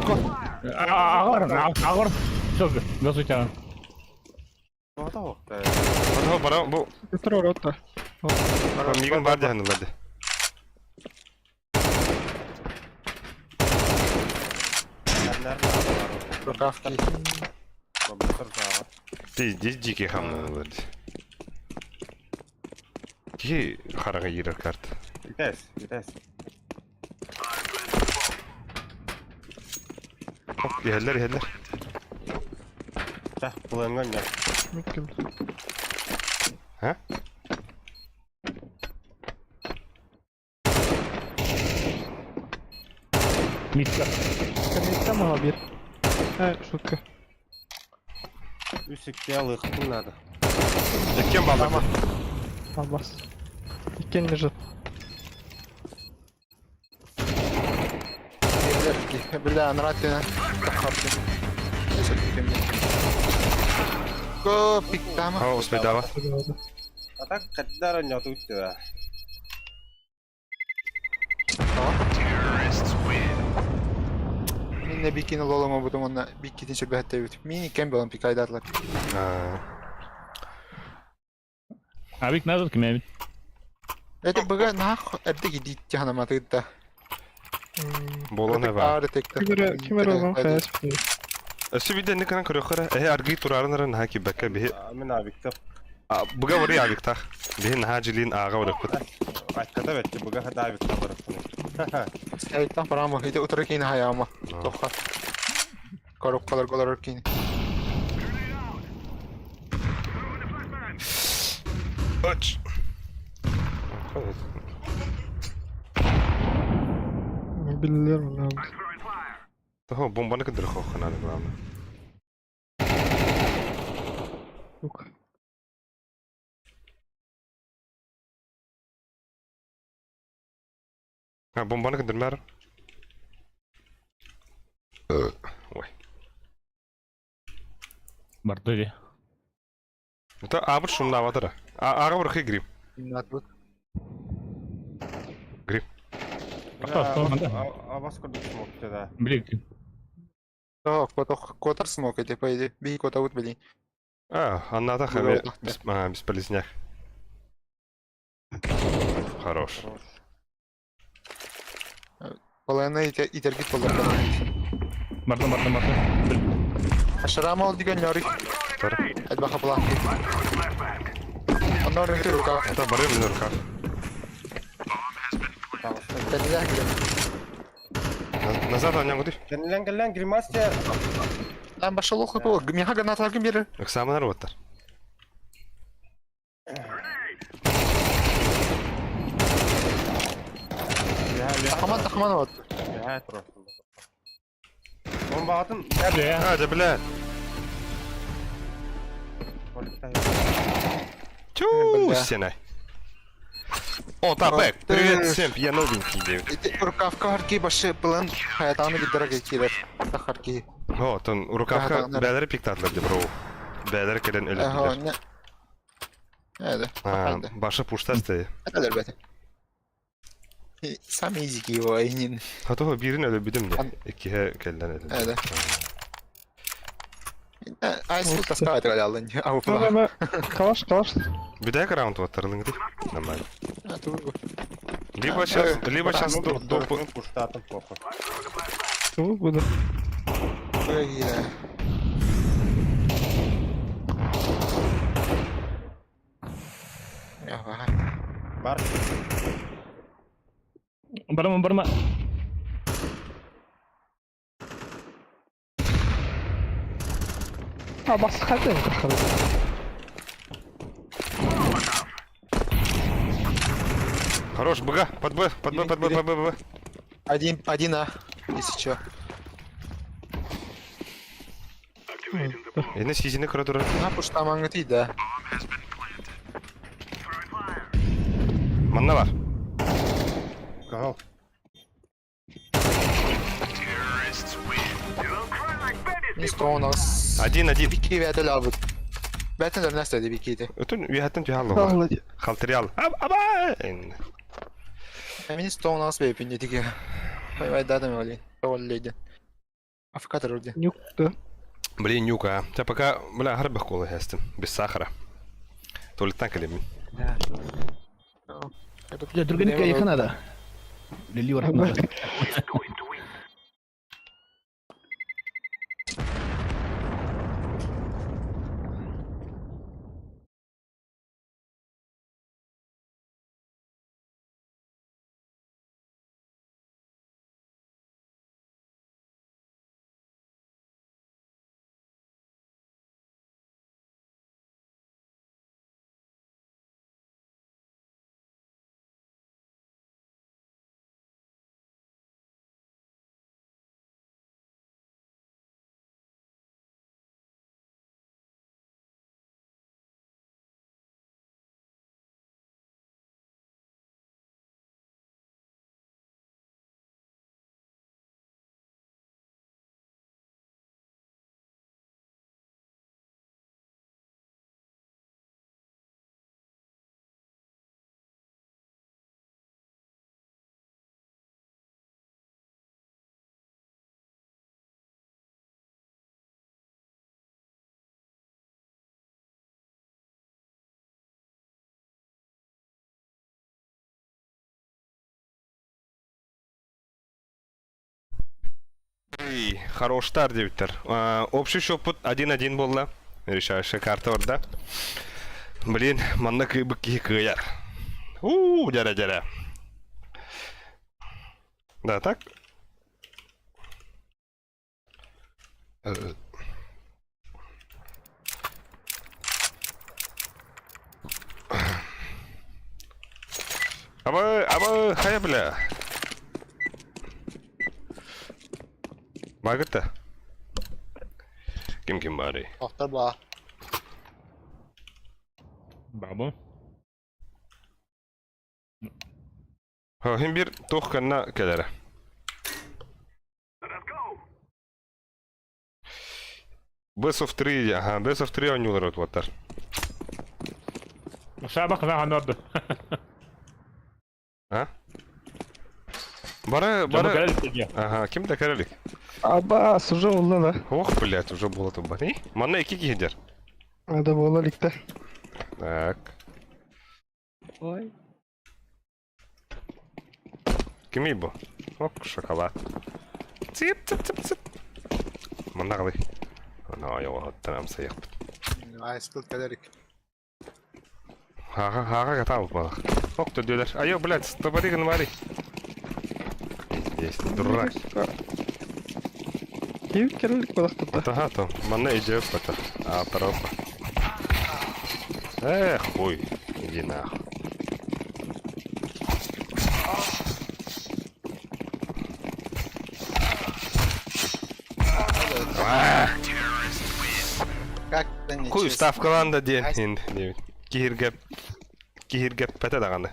Kod. Ağır. Çok. Nasıl uçağın? Bu da o. Hadi bana bu. Yeter oraya otta. Migin var cehennemlerde. Rukavki. Kompresör sağa. Diki hamlanılırdı. Ki haraga girer kart. Vites. Hop, yeller. Dah, bulangan gel. Mid kelle. Ha? Митка. Mid'den mi abi bir? Шутка. Үсікте алықпын надо. Екен балды. Алмаз. Иккен лежит. Бля, нравится. Go, пик там. Ха, успей дава. А так, кәддәрі няту үтті. Мен de bikini lolama budum ona bikini şebehte yut. Mini kembelan pikaydarlar. Abik nazar kim abi? Это бага нах это гидит тяна матыда. Болон не бар. Ары текте. Кимер olan hayat bir. Ösü bir de ne kadar körüyor. Argı turarınların haki bekle bir. Мен абикті. Buga varı abik tak. Bir nahaciliğin ağa varı kut. Айтқада бәтті, бұға хада абикті барықпын. Aytan parama hide oturakini hayama. Toqa. Korup kalır golar orkini. Aç. Biliyorum lan. Daha bombanı kadar kokun hadi bakalım. Yok. Ha bombanı kadar mer. Oy. Бардови. Это абр шумна ватара. Аға бұрқы грим. Natlut. Грим. Абас көрдік смокты да. Блик. То котар смок эти по идее. Би кота вот блин. Анната хаме бесполезняк. Хорош. Полана итергит полар. Барда. Ашрама ол деген нори. Эд баха план. Анор ректи рука. Это барым не рукав. Тенилер гидем. Назад аня гуди. Кәнілен гримасте. Lan başa lok yapı. Miha ganat hakim biri. Экзаменер ваттар. Тахаман вот. Я просто. Bomba atın. Hadi блядь. Чу, стена. О, Табек, привет всем, я новенький, девять. Рукавка харки başı план hayatını giderek geçirir. Harki. О, тон рукавка бәлері пиктатлар деп, бро. Бәлері кеден Aha өлетілер. ne? Evet. Башы пуштасты. Это elbette. Сам изики его айнин. Хатого бирин өлі бидім де. Екіге келден өлі. Evet. Айсыл таскавайт галялын. Ау план. Ama kalaş. Бидайка раунд ваттарлың деп. Нормально. Тургу. Либо сейчас до... Пуштатым похуй. Чего буду? Böyle. Ya vay. Бар. Барма. Bas hadi. Хорош, быга, под Б. Один А. Если чё. Yine sizini kıra durur. На пуштаман гати да. Manna var. Кағал. Не сто нас. Один. Бики вятел абут. Бәтен дер нәрсә ди бикиде. Ötün üyehtten tüyhallı var. Vallahi. Kaltıriyal. Aba! Мен сто нас бе пинде диге. Бай дадам вали. Толледи. Афкатор вроде. Yok da. Блин, нюка. Тебя пока, бля, гарбах колы хестен. Без сахара. Туалеттан калемин. Ya durgun yakın ada. Lili var. Ой, хорош старт девиттер. Общий счет 1-1 болды. Решающая карта орда. Блин, манна кыбык кыяр. Дяра. Да, так? Абы, хая бля. Багытта. Ким бары. Тоқтар ба. Бабу. Хим бир тохканна келере. Best of 3, ага, Best of 3 oynuyorlar otvatlar. Musabaka zaten orada. Ha? Бара, Бара. бара. Ага, ким да керелик? Аббас, уже oldu da. Ох, блядь, уже было там бани. Манна 2 кигидер. Hadi bola ligde. Так. Ой. Ким бу? Ок, шоколад. Цып. Манна калай. Ана я оттанам саяк. Айскыл кәдерік. Хага катал бала. Ок, то дёдер. Айо, блядь, стопариган мари. Есть, дурак. Kim kerelik balakta. Ага, то. Манна идёт потом. А, таропа. Эх, хуй. Иди нахуй. Как да не Хуй честь. ставкаланда ден енді. Кихиргеп пәті дағаны.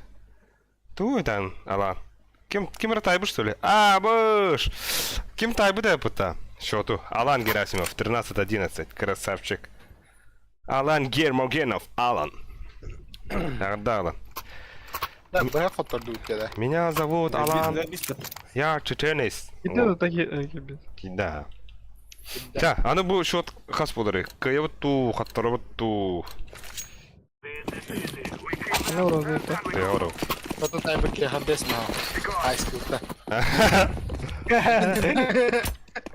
Туйдан алан. Ким тайбы, что ли? А, быш! Ким тайбы да пыта? Счету. Алан Герасимов, 13-11. Красавчик. Алан Гермогенов. Алан. Да, Алан. Да, бая фотор дует кәді. Меня зовут Алан. Я чеченец. Gidiyor da taki gibi. Да. Да, аны бұл счет қас болары. Кайбытту, хаттарабытту. Ne orada это? Теору. Фото тайбы кеха бес ма. Айскылта.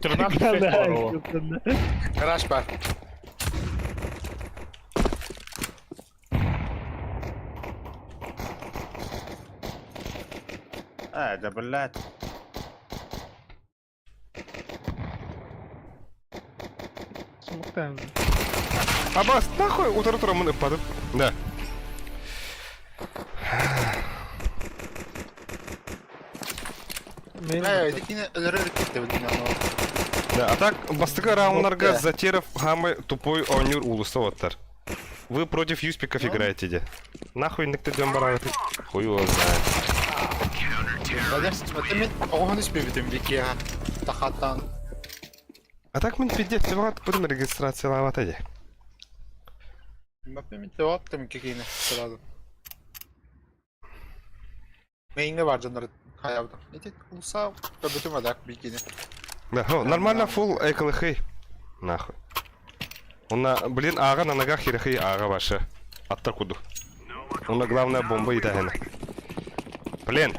13 Краш бар. جبلات. Смуктаем. Абас, нахуй, утро мы падаем. Да. Дикine ölürük gitti bu dinamo. Да, а так, бастыга раунларга затеров хамы тупой онюр улуста оттар. Вы против юспиков играете, де. Нахуй никто дем барагаты. Хуй его знает. Бәдем, мен оғын ішпей бітім беке ға. Тахаттан. А так мен пиздец, ты вот будем регистрация лавата, де. Мен тевап тем кекейіне сұрады. Мейінге бар жандар хаявды. Нетек ұлса, көбітім адак бекейіне. Да, о, нормально фул эколыхы. Нахуй. Блин, ага на ногах херехы, ага ваша. Аттар куду. Главная бомба и тагена. Блин.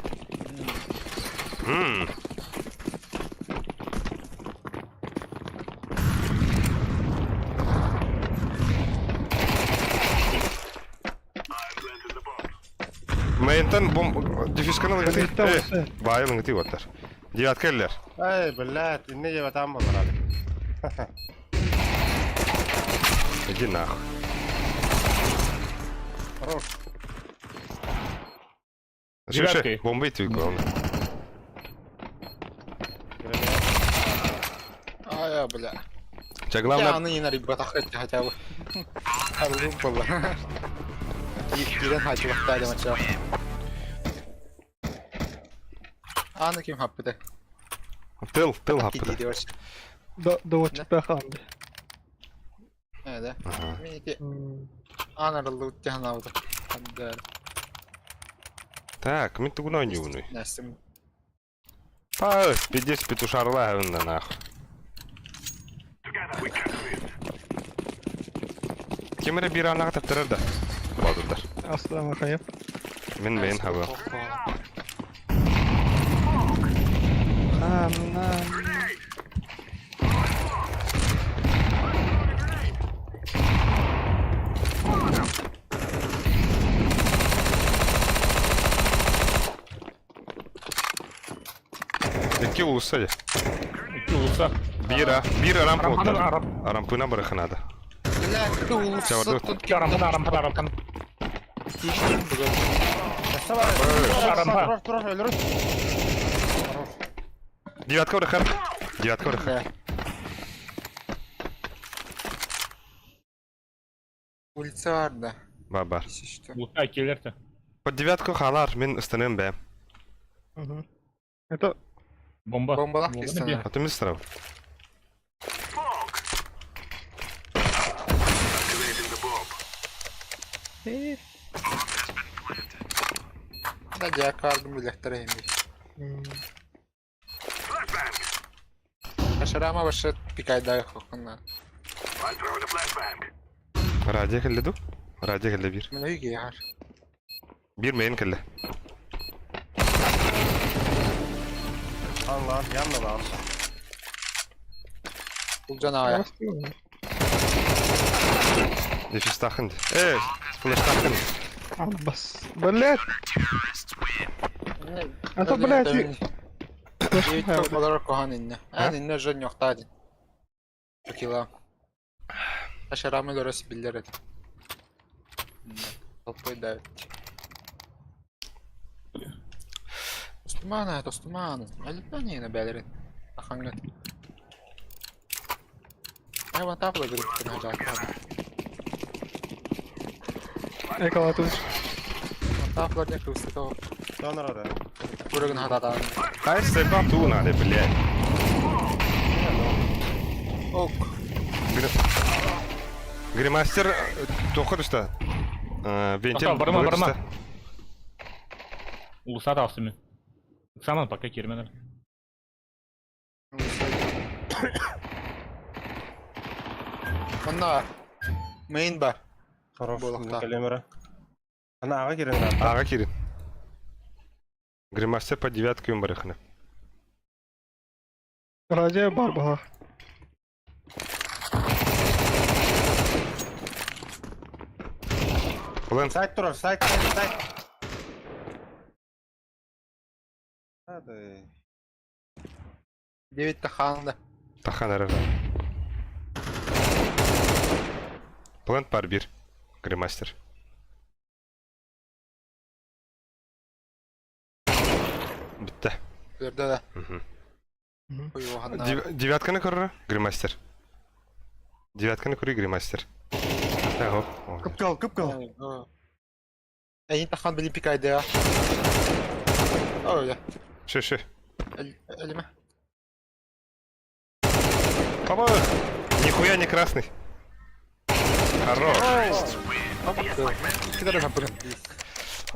Мейнтен дефис канал гати. Байылың гати оттар. Девяткеллер. اي بلات اني جبت عم بضرب. Иди нахуй. روح. Слушай, бомбы ты главное. Ая, бля. Тебя Я главное... аны ина рибата хотя хотя бы. Арзун было. Ирен хачы вақтайды мача. Аны ким хаппыды? Тыл хаппыда. Кидейді баршы. Da o çıktı kaldı. Evet. Ага. Менеке анарылы өттен алды. Хандар. Так, мен тугуна не уны. Нәсім. Пас, пиздец, петушарла гынна нахуй. Кемере bir anağa taптırır da. Badılar. Asla bakayım. Men hava. İki ulusa ya. İki olsa. Bir rampa Arampana oldu. aramp. Arampına bırakınadı. Ләкті улсы Çavardı. İki arampana. тиштен бүгін. Арампа. Туrar, öldürür. Девятка бırakar. Девятка bırakar. Бә. Улица бар да. Baba. Işte. Olsa ikilerse. Под девятку халар, мен станем бе. Это Bomba. Bombalak Bomba kesin. ne? А ты мне страв. Да, я kardım bilektere indi. Aşarama başı pikayda kokuna. Радия келді ду? Радия келді bir. Мен үйге яр. Bir main келді. Allah, yanma lan. Бұл жана ая. Дефис тахынды. Флеш тахынды. Аббас. Блять. Это, блядь, Девять olarak kohan inne. Yani inne jön yok tadin. Çokila. Aşarama lorası biller edin. Toplayı da Dostumana, dostumana. Elbette yine belirin. Ahanget. Hayvan tapla gruptun hacak abi. Эколатыш. Taplar ne kıvısı da o. Döner oraya. Kurugun hatadan. Hayır sebap tu nade блядь. Ok. Гримастер тоқыр üstə. Вентиль Barma, buyur barma. üstə. Olsa da alsın. Saman pakka girmeler. Anna. Main bar. Хорош, Болақта. Калемера. Ана аға керен lan. Аға кирин. Гримастер по девятке бырахына. Радио Барбаха. Ulan Сайт Turar, сайт. Hadi. David de Han'da. tahan arı. Plant var bir. Grimmaster. Bitti. Gördü de. Hı. Oy o Han'da. Девятканы көрі, Гриммастер. Девятканы көрі, Гриммастер. Hopp. Küp kal. Eyin tahan bilim pikaydı ya. Öyle. Şu. Elime. Папа! Нихуя не красный. Хорош. İki tarafa bırak.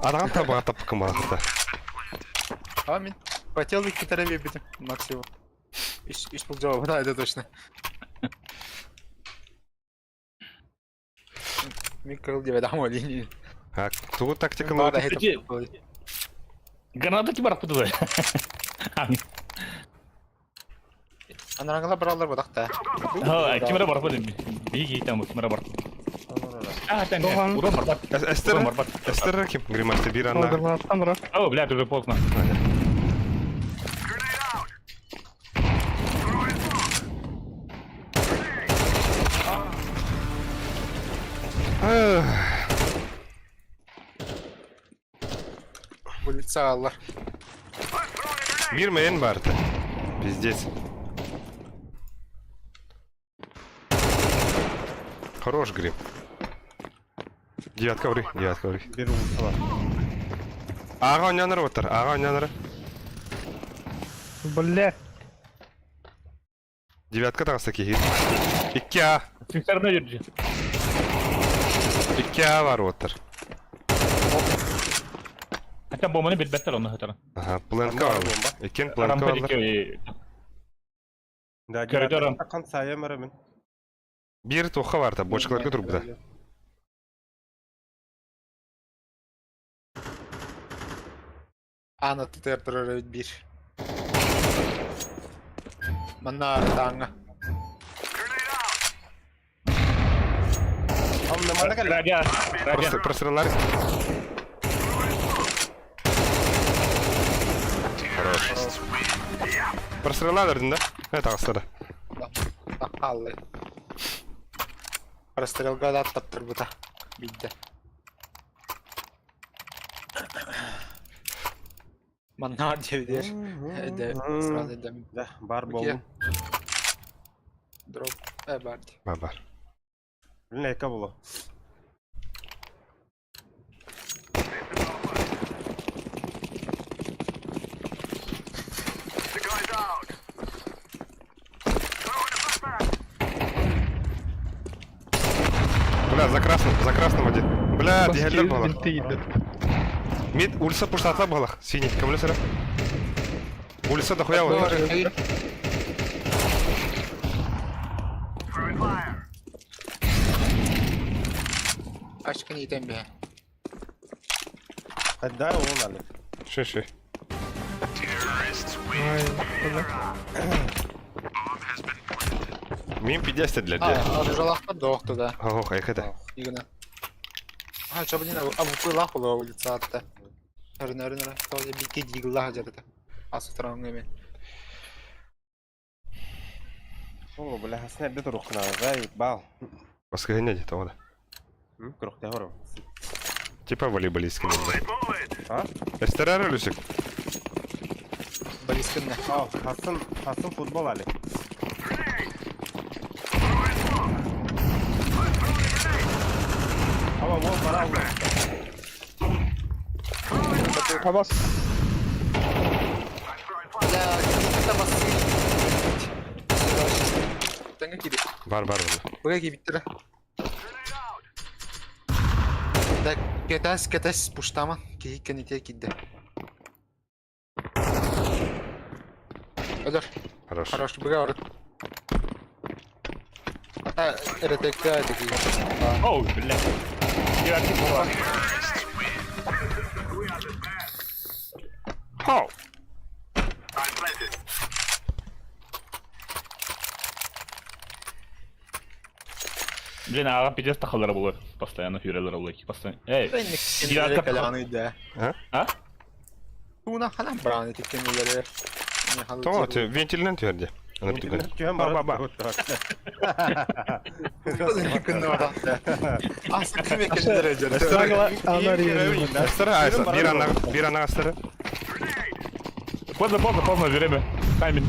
Адам табаға тапқым балақта. Амин. Хотел бы iki tarafa bitim. Максимум. İş bul cevabı da это точно. Микрол тебе домой линии. Туғы тактика Надо ноль. это. Granada ki barak budu. Hani. Anarangala buralar badak da. Ha, kimera barak budu. Bir gitti ama kimera barak. Ah, sen ne? Doğan. Ulan barbat. Эстер, Ulan barbat. Эстер кім? Гриммастер bir anda. Калдырмастан ра. Oh, блядь, уже поздно. Улица Allah. Bir main vardı. Пиздец. Хорош грим. Девятка ври. Bir ulti var. Аға ойнаныр отыр, аға ойнаныр. Бля. Девятка тағысы кейіп. 2A. Simsarına yürüyeceğim. 2A var отыр. Hatta bombanı bitbetter onu hatırla. Aha, plank'a var. Ekin plank'a Rampa var. dikiyor. Da Koridorun. Takan saya meramin. Bir toqa var da, boçkalarga turib da. Ana tutar bir. Mana tanga. Oğlum ne mana Raja. Raja. Просралар. Хорош. Прострелladırdın da. Evet ağızları. Аллы. Прострелга да аттаптыр бута. Бидде. Маннар девдер. Эде сразу эдем. Да, бар Окей. болдum. Дроп. Барди. Var. Bilin eka bulu. Бля, за красным один. Бля, дигерлер балах. Бинти gitti. Мид, улица пуштатла балах. Синий, кімлі сірі? Улица дохуя var. Hayır. Aşkın item be. Hadi daha oğul Ali. Şey. Ay, kula. Min 50 dediler Ha, diye. arıcalakta doğdu da. Oh, ayakta. Игна. А, что, блин, а вот лахула улица атта. Рына, тоже бики дигла жарда. А с стороны. Oğlum böyle hasne bir turukna. Vay bal. Başka ne dedi orada? Kurukta horum. Типа волейболистский. Ha? Эстерар ölüsük. Близкинде. Al, Hasın futbol Ali. Ama bu para alma. Abbas. Ya, kita masih. Tengah kiri. Var bunda. Buraya bitti de. Da ketes puştama. Ki kanite kidde. Öder. Хорош. Хорош, браво. Это такая такие. Оу, блядь. Я не понял. Хау. Блин, а пиздец тахалар было. Постоянно фюрелер улайки. Постоянно. Эй, Ben Ya, de kap- kalanıydı. а? Buna falan brani tekniğleri. Tamam, ventilinden tüyerdi. Ana bir tükür. Güven Bak, bak. Yakında oradan. Aslında kim eklenir acaba? Anar yerim. Эстера, айса. Bir ana эстера. Поздно, время. Тайминг.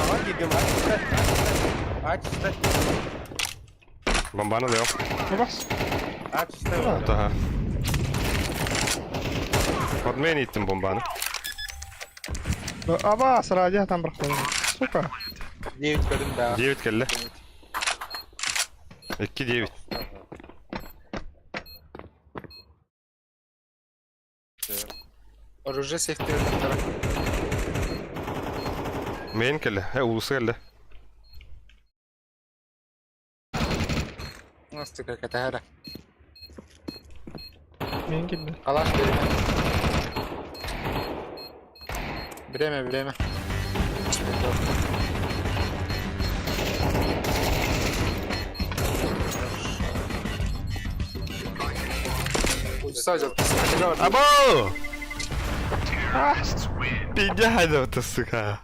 Ama gidiyorum aç işte. Bombanı da yok. Abbas. Aç işte. Daha. Подмени ettim bombanı. Abbas raja tam bırakmadım. Suka. David kadın da. 9 kelle. 2-9. Оружие сефтер taraf. Main kelle. He ulusu kelle. Nasıl kakata hara. Men gitti. Alaş vereme. Vereme. Sadece Abo! Pindah aja tuh suka.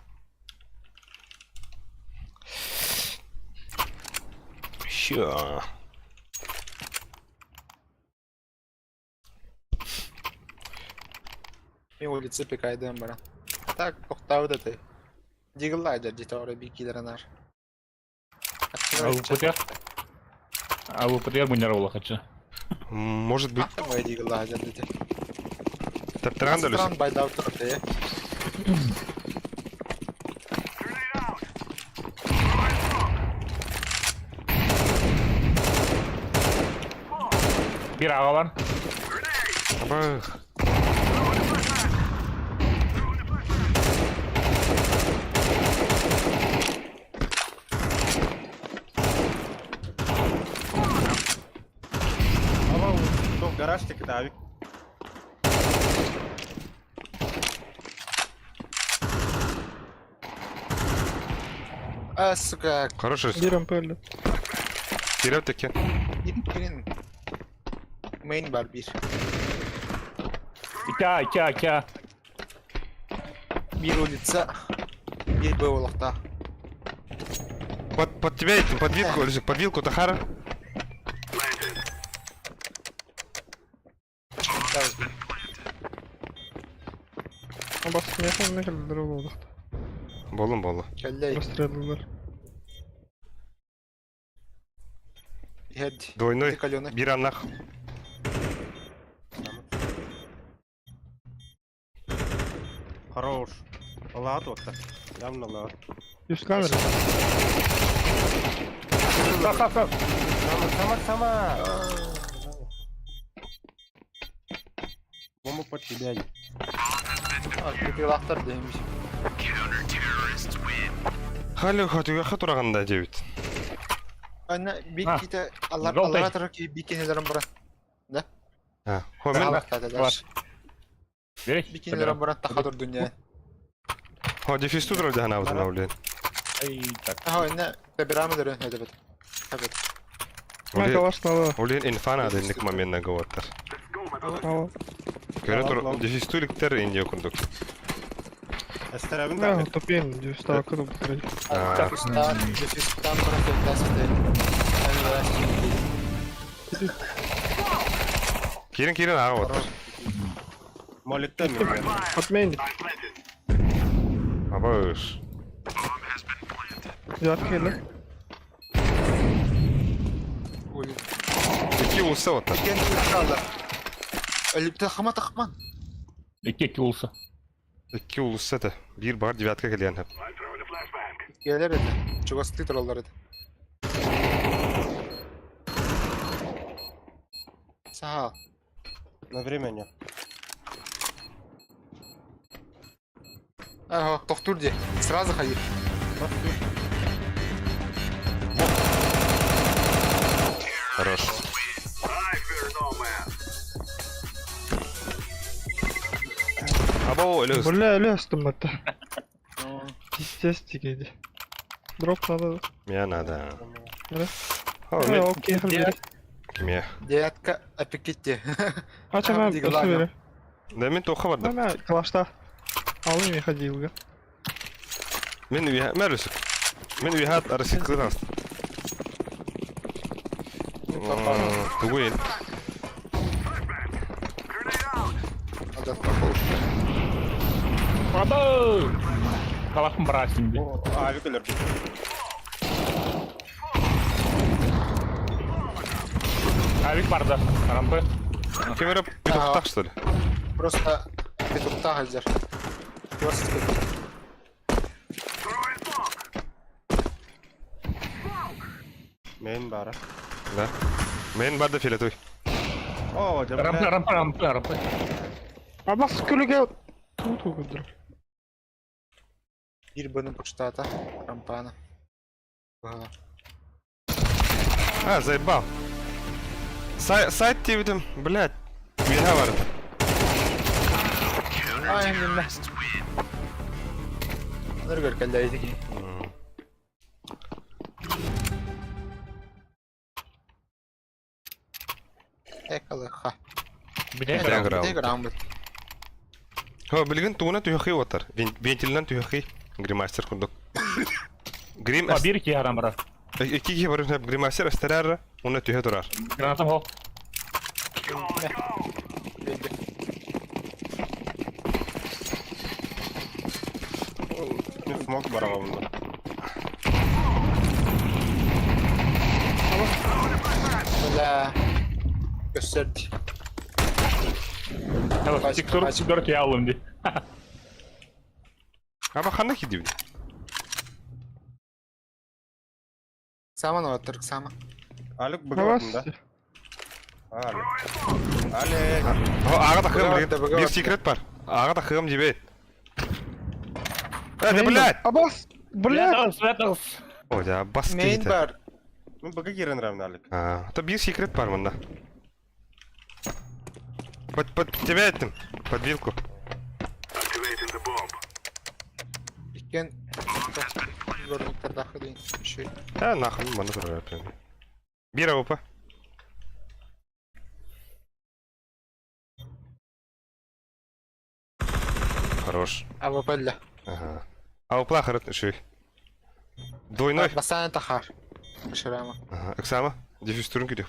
Sure. Мен улицы пикайдым бара. Так, тоқтауды ты. Дигылайды дитары бикилерінар. А вы путер бунярова хочу. Может быть, Атамай дигылайды дите. таптыран да Стран үлесек. байдау тұрды. Bir ağa var. Бах. Ama çok garaj tıkıdı abi. Сука, Хороший. Birem öldü. Kirep tekken. Girin. Main var bir. 2 Bir улица. Bir B olakta. Под тебя этим, под вилку, Рыжик, под вилку Тахара. Абас механына келділер ол олықта. Болу. Kelley. Расстрелдылар. Hadi. Двойной. Каленый. Bir anlak. Хорош. Лаат вакта. Явно лаат. Yüz kamera. Сама. Бомба под тебя. Artık yılaklar demiş. Халі хатуға хатурағанда жебіт. Anne bir Ha, iki de Allah Golden. Allah atar ki bir kenelerim bura. Ha, хомен. Allah tadeler. Берешь? Bir kenelerim bura tahadır dünya. Ho дефисту дұру жағына ауызына өлен. Ай, так. Ha ne tebirame de hadi bet. Evet. Мен калашын ала. Өлен инфан адендік моментна ғаваттар. Ала. Көрі тұр, дефисту ліктер инде күндік. Эстеребин Мен да. топен, жүз тағы бітіреді. Pakistan, Pakistan bura tektasıdı. Керін аға оттар. Молитта мен. Отмен. Аба өш. Жарық келді. Екі ұлсы оттар. Ölüp de takman. 2 olsa. Екі ұлысы да. Bir бар девятка келген hep. Gelir edi. Çok asıklı trollar edi. Sağ ol. На времени. Ага, doktor diye. Сразу hayır. Хорош. Аба өлі өз. Бля, өлі өстім бәтті. Пиздец дегейді. Дроп надо. Мне надо. Да. О, Мен окей, хал бері. Кеме. Девятка аппетитте. Ача мен Дигі осы лагы. бері. Да мен тоқы барды. Мен калашта. Алын мен ходилға. Мен үйе, мен рысық. Мен үйе хат арысық қылын аст. Тугуин. Abo! Kalakım bırak şimdi. Abi келер. Avik vardı. Rampı. Кемері петуқтақ, что ли? Просто петухта hazır. Просто петух. Мен бара. Да. Мен барды филетуй. О, Rampı. Абас күліге. Ту күдір. Bir bölüm почтата. Рампана. Ага. А, заебал. Сайт тивдім, блядь. Үйе барды. Ay minne. Nurgör kelleydi ki. Ekalı ha. Bir de Бля, грау. Ne gram Хо, білген туына түйіқи отыр. Вентилінен түйіқи. Гримастер күндік. Грим Aa, 1-2 adam bırak. Iki kişi var hep grimastер әстәрәрі. Оны түйе тұрар. Granatım hop. Смог бара бunda. Böyle gösterdi. Evet, Kaç- tik turup kaç- 4 aldım diye. Аба қандай кедеу? Saman oturuk saman. Алик бага Абас. бunda. Алик. Алик. О, ағы да қығым Бұға бір өтті. секрет бар. Ағы да қығым жебейді. Әді, блядь! Абас. Бля. Светос. О, да, бас Main кейті. var. Мен бага керен равна Алик. Ата бір секрет бар мұнда. Под тебя еттім. Под вилку. İkken gördükler daha değil. Bir şey. Ә, нахуй, мұны тұрар әпен. Bir AWP. Хорош. АВП. Ага. AWP харат шей. Двойной. Басана тахар. Шрама. Ага. Оксама. Дефюз турун керек.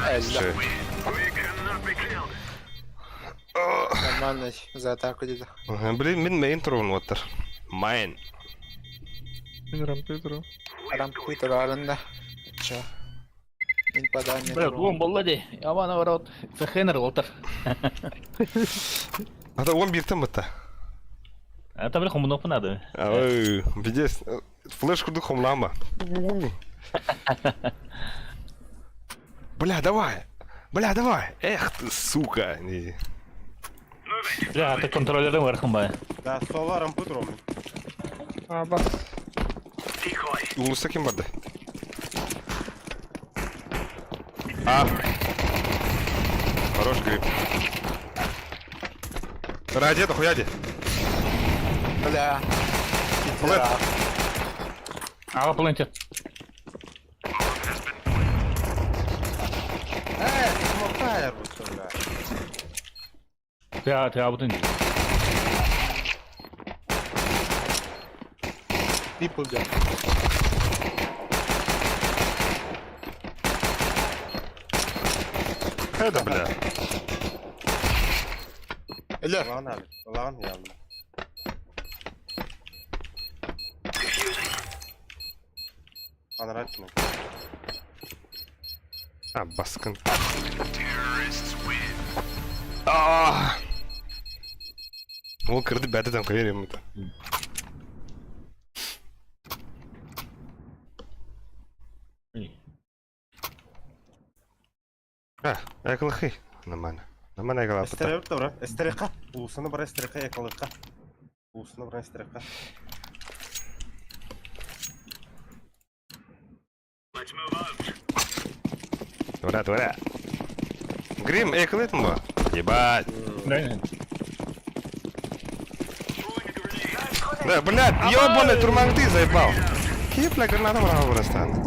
Элла. Шей. Нормально за атаку дейді. Ага, блин, мен мейн тұрғын отыр. Майн. Мен рампай тұрам. Рампы тұрарында. Ча. Мен падание. Бля, дуон болла де. Яман аварат. Фехенер олтар. Ата 11 там это. Это бля хомун опынады. Ой, бидес. Флеш курдук хомлама. Бля, давай. Бля, давай. Эх ты, сука. Не. Бля, ты контролерden var хомба. Да, сола рампы тұрам. А, бас. Улуста кем барды? А. Хорош гриб. Ради это хуяди. Бля. Флэт. Ага, плентер. Смокайр вот сюда. Ты абутын. People jump. Это, бля. Элла. Ulan abi. Ulan yanına. Anıratma. А, баскын. А. Ол кірді бәді там қойерем это. А, айқылықы. Нормально. Нормально айқылап бұта. Estere yok da bura. Estereka. Ulusunu bura estereka yakalıkka. Ulusunu bura estereka. Дура, дура. Грим, айқылет му? Ебать. Да, блядь, ёбаный турман ты заебал. Какие, бля, гранаты врага вырастают?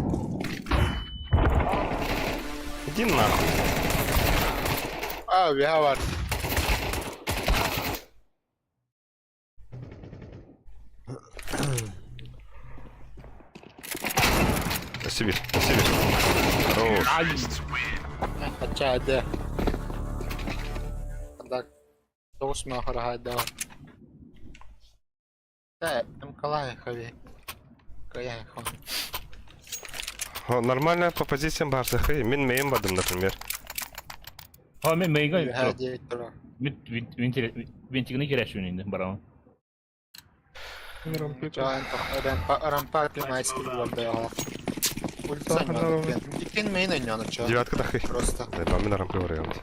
Иди нахуй. А, we have one. Спасибо, спасибо. Хорош. Ача, да. Так. Тоус махара хайда. Да, Мкалай хави. Кая хон. О, нормально по позициям барса. Хей, мен мейн бадым, например. Ha men meyga. Хади тура. Вентигни кереш önünde baram. Мен рампай Ча рампа климайс килборда я. Ультаха на Дикен мейн ойнаны ча. Девятка да хей. Просто. Заебал, мен рампы вариант.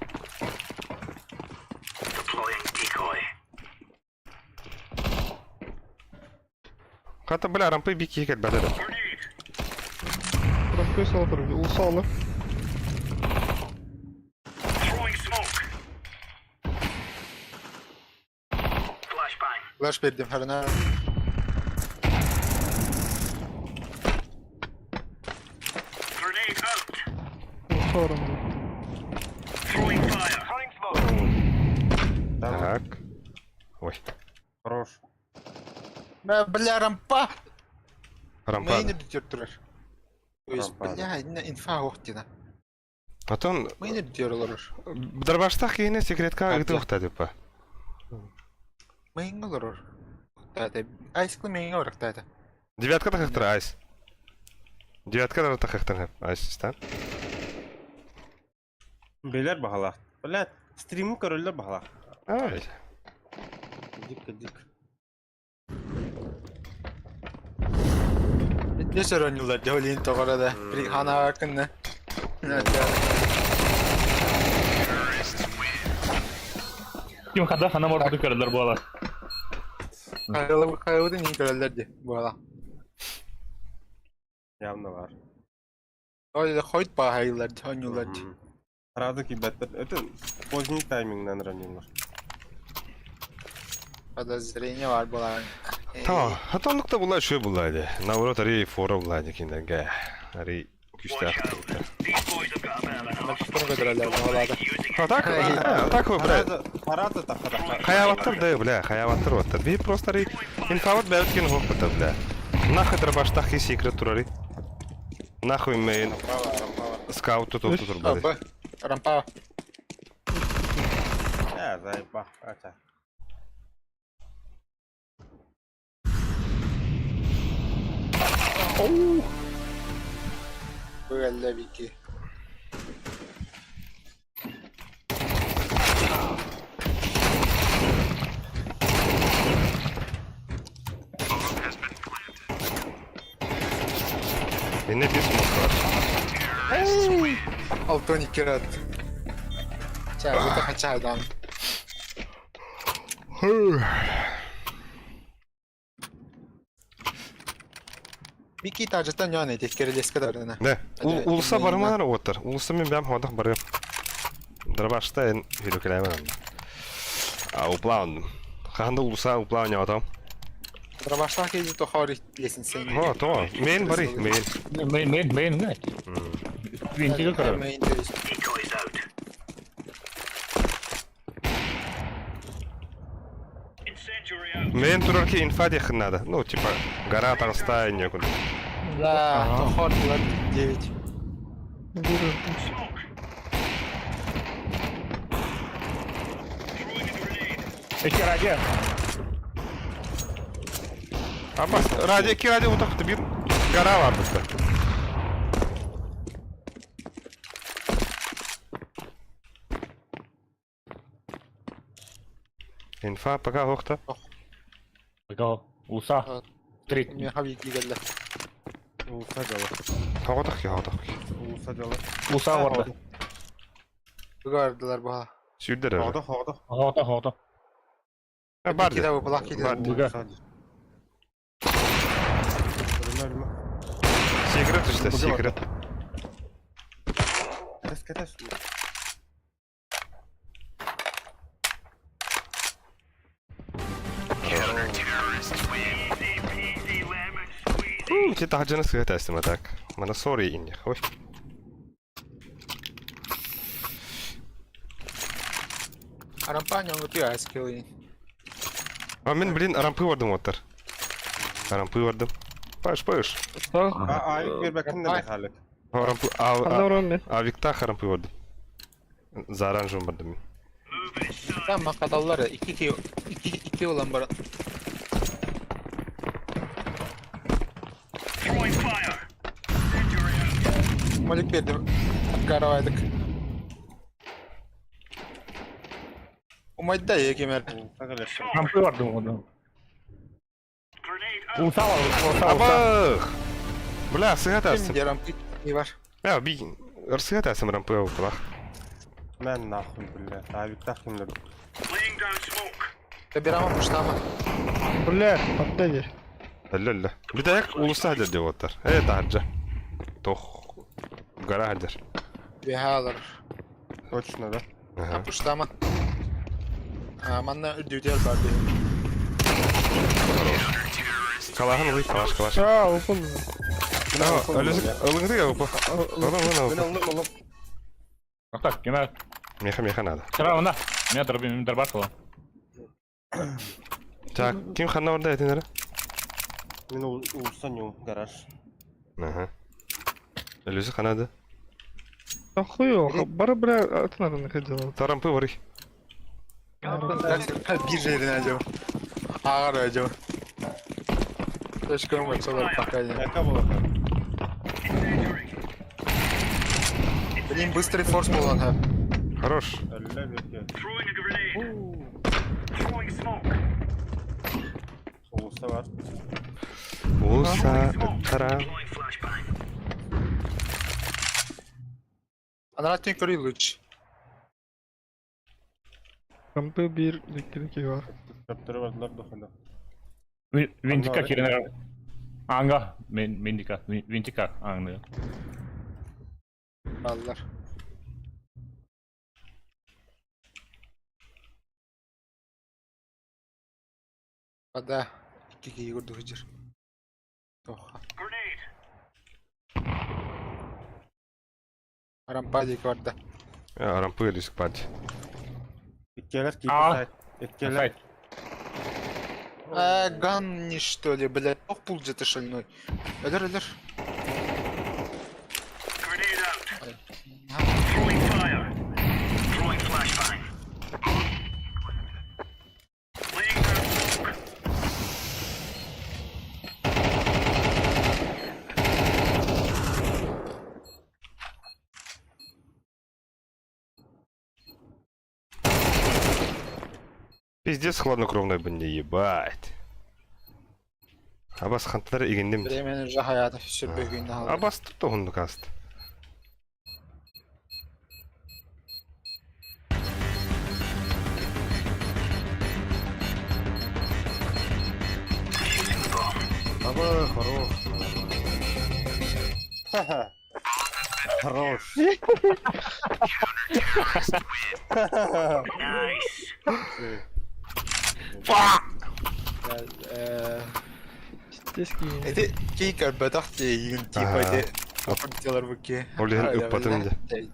Хата, бля, рампы бики кет бәді. рампай сала тұрып. Ул салы. Flash verdim herine. Ул сарым. Так. Ой, Хорош. Бля, рампа! рампа. Мейн идет турар. То есть, Рампа, бля, инфа охтина. А то он... Мейн идет лорож. Дарбаштах кейіне секретка ыты ұқтады па. Мейн лорож. Тата. Айсклы мейн лорож тата. Девятка да хақтыр айс. Девятка да хақтыр айс стан. Beyler bahala. Beyler stream'i körüller bahala. Ай. Dik. Ne sor oynuyorlar Jolin toğrada. Bir hana hakkında. Kim kadar hana var bu körler bu ala. Kayılı niye görürlerdi bu ala. Yanında var. Öyle de hoyt bağ hayırlardı oynuyorlardı. Aradaki betler. Öte pozdний тайминг'den ranıyorlar. Подозрение var bu ala. Tamam. Hatonlukta bulay şöyle bulaydı. Navrot arayı fora bulaydı kindenge. Arayı güçte aktı. Bunu götürürler bağlarda. Так вы, блядь. Парада такada. Хаяваттар, да, бля, хаяваттар ваттар. Ви просто арayı инфават бәуткені хоқпыта, бля. Нахуй дробаштахи секрет турары. Нахуй мейн скауту топту тур, бля. Abi. Rampa. Ya zaybah. Aça. Böyle bir iki. Bende bir smoke var. Altın iki rat. Çay, bu da kaçardan. Bir iki tacıdan yani tekeri leske darına. Ne? Hadi, Ulusa gitmeyin barıma lan. da otur. Ulusa men ben hodak barıyorum. Dırbaşta en hürükleymem onda. Uplandım. Kanda ulusa uplan adam. Sonra başlar ki to xari lesin sen. Ha, tamam. Men barı, men. Main ne? Vintiga karar. Men turarki infadi xinada. Ну, типа, гора там стая некуда. Да, то xari bular 9. İki radyo. Ama iki radyo otakta bir gora var burada. Infa пока hoqta. Bakalım. Usa. Evet. Street. Men habi geldi. Usa jalı. Hoqtak ya hoqtak. Usa jalı. Usa vardı. Gördüler bu. Sürdür Hağda abi. hağda. Hota. Ha, İki bardı. de bu bulak gidiyor. Bardı. Buga. Ölme. Secret işte, secret. Kes. Чи тахджана сыгыта астыма так. Мана сори инди. Ой. Арампanya unutuyor eski oyunu. А мен, блин, рампы вардым оттар. Рампы вардым. Паш. Ayık bir bakın da halet. Рампы, Kanda vuran ne? Викта рампы вардым. За оранжевым вардым мен. Tamam kadalları 2 olan bara. Malik verdim. Karavaydık. Umaydı da iyi kemer. Usa geleşim. Rampı vardı orada. Usa var. Usa. Абах! Бля, сыгыта астым. Şimdi yarampi iyi var. Я, би, сыгыта астым рампы вардым. Ben naxun billah. Ayık takimler. Ve bir ama puşlama. Bля, поддай. لا. بدايك ولسه هدر دي وتر. ايه تحجة. Тох. Гора хадер. Bir alır. Точно da. Ага. Puşlama. Manna düdüyor bardı. Калахан вы, калаш. А, упал. Алыңды я упа. Ben aldım oğlum. Так, кина. Меха надо. Sıra onda. Ne darbim darbat o. Так, ким ханна орда этинер? Ben Usan yok garaj. Ага. Люси ханада. Охуел, бара атına находила. Тарампы вары. Bir жерine acaba. Ağır acaba. Keşke maçalar bakayım. Yaka bu bakalım. Блин, быстрый форс был он, ha. Хорош. Elle bekliyor. Usa var. Уса, тара. Anlatın körü луч. Rampı bir, iki var. Kaptırı vardılar dokunda. Vintika kirine. Anga. Vintika. Vintika. Anga. Aldılar. Hadi. Kiki gördü hıcır. Toha. Rampa dik vardı. Rampa risk bad. Иккелер, keep А. aside. Иккелер. Сайт. Ганни, что ли, блядь, популджи ты шальной. Элер. Пиздец хладнокровной бінде, ебать. Абас хантлары игендем. Времени же hayata sürbeğinde aldı. Абас tuttu hundu kast. Ага, хорош. Ха-ха. Хорош. Пиздец геймер. Это кейкер бадах те yiyin типа Ага. де. Kapatıyorlar bu ki. Олеген Öyle ыппатын böyle. де.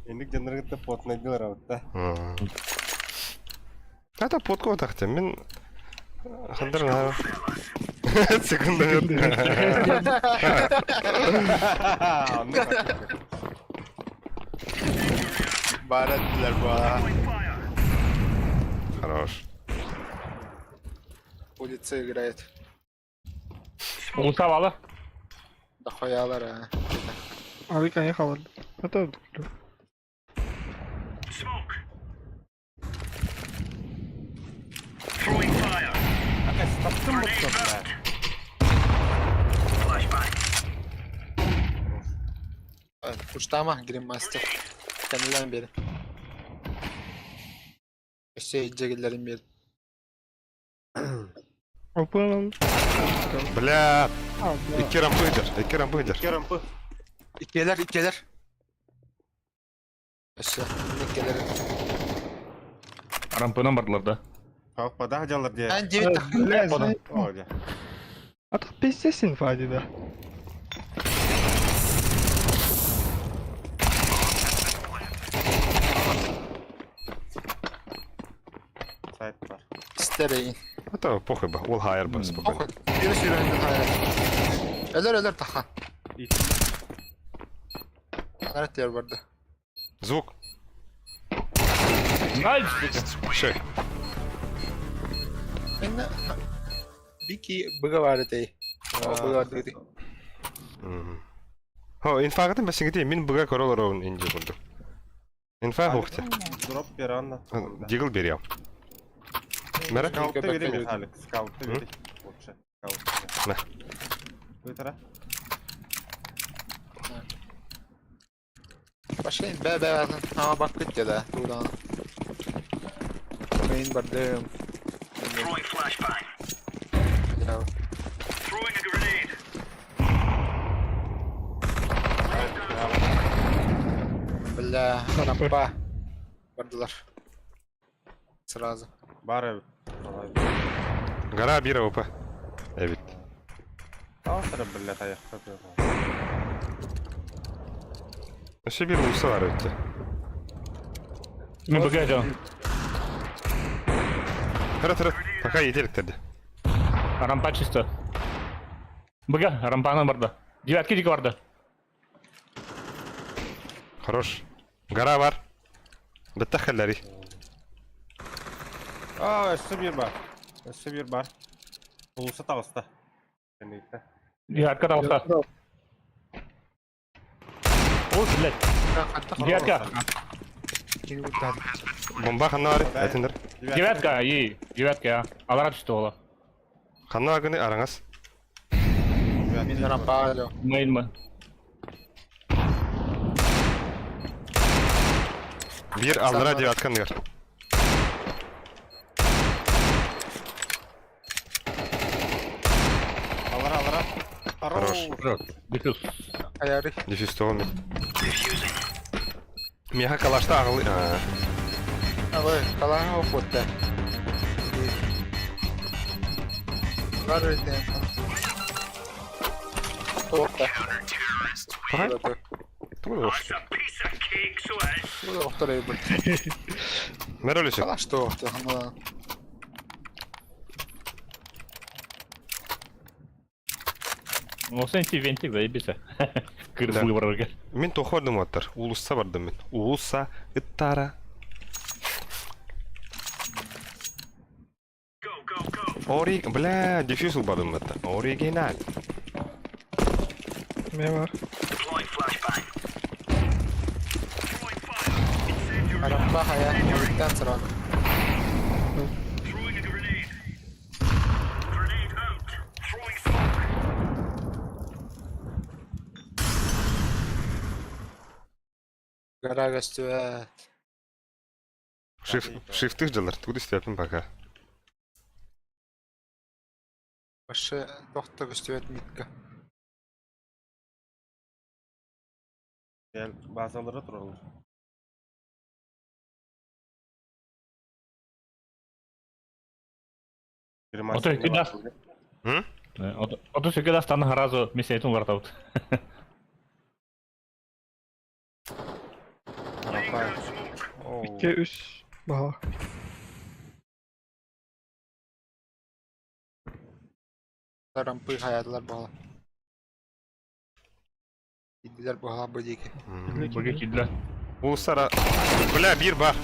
Эндик жандарга потнайдылар абытта. Это подкова тахте, мен... Хандар на... Секунда нет. Baharatlılar bu ara. Хорош. Полиция играет. Улуса балы. Дохуяlar ha. Abi поехал. Это Таптым бутта, бля. Uçtama Greenmaster. Kendilerin beri. Şeycegillerin beri. Open. Бля, А, да. iki rampı gider. Керампы. İkkeler. Aşağı. İkkeleri. Рампынан бардылар да. Хавк падах жалар дия. Ben David Бля, знаешь, О, дия. а тут пиздец инфа, да. Сайт бар. istereyin. Это похуй ба, ол хайр ба, спокойно. Oku. Biri süründü hayal. Öler taha. Evet yer vardı. Звук. Найс! Şey. Ben bir ki bıga vardı dey. Bıga vardı dey. Ho, инфагатын басың кетейін, мен бұға королар оғын инде бұлды. Инфа хоқты. Дроп бер анна. Дигл берем. Мәрі? Скаутты верем, Халик. Скаутты верем. Лучше. Скаутты. На. Бытара. Başlayın be alın. Ama bak git ya da. Buradan. Main vardı. Ya. Бля, рампа. Vardılar. Сразу. Бар эбит. Гара бира опа. Evet. Автора, бля, таякта бер. Еще bir vursa var ötті. Мен бага жан. Тыры. Пока еделіктерді. Рампа чисто. Бага, рампанан барды. Девятки дикі барды. Хорош. Гара var. Бітті хәлләри. Өссі бир бар. Улуса тағыста. Кенейті. Девятка табылса. О, блядь. Девятка. Бомба ханна var. Әтіндір. Девятка, ей. Девятка ya. Алара düştü ola. Ханна агыны араңас. Min rampa alo. Main mı? Bir aldıra девяткан gör. Алара. Хорош. Дефюз. Ayarı. Дефюз тоғын мен. Меха калашта ағылы... Abi kalan o kodda. Var öyle. Soğukta. Пора? Burada. Тугу ошты. Burada oktar evi. Merölüsük. Kalaş soğukta. Ama Осы инти вентик заебися. Кыр Да. выборга. Мен тохордым оттар. Улусса бардым мен. Улусса, ыттара. Бля, дефьюзл бардым это. Оригинал. Ne var? araba hayal. Oyundan sonra. Гора гостюет. Шифтых жалар. Тугу степин пока. Başı doktor gostюет mitka. Gel bazalara duralım. Ото куда? Hı? Ото се куда стана разо мисетун вартаут. Oo. 2-3. Baha. Rampı hayallar bağlı. Gidiler bu hala böyle ki. Бага кидла. Улуссара. Бля, бир бар.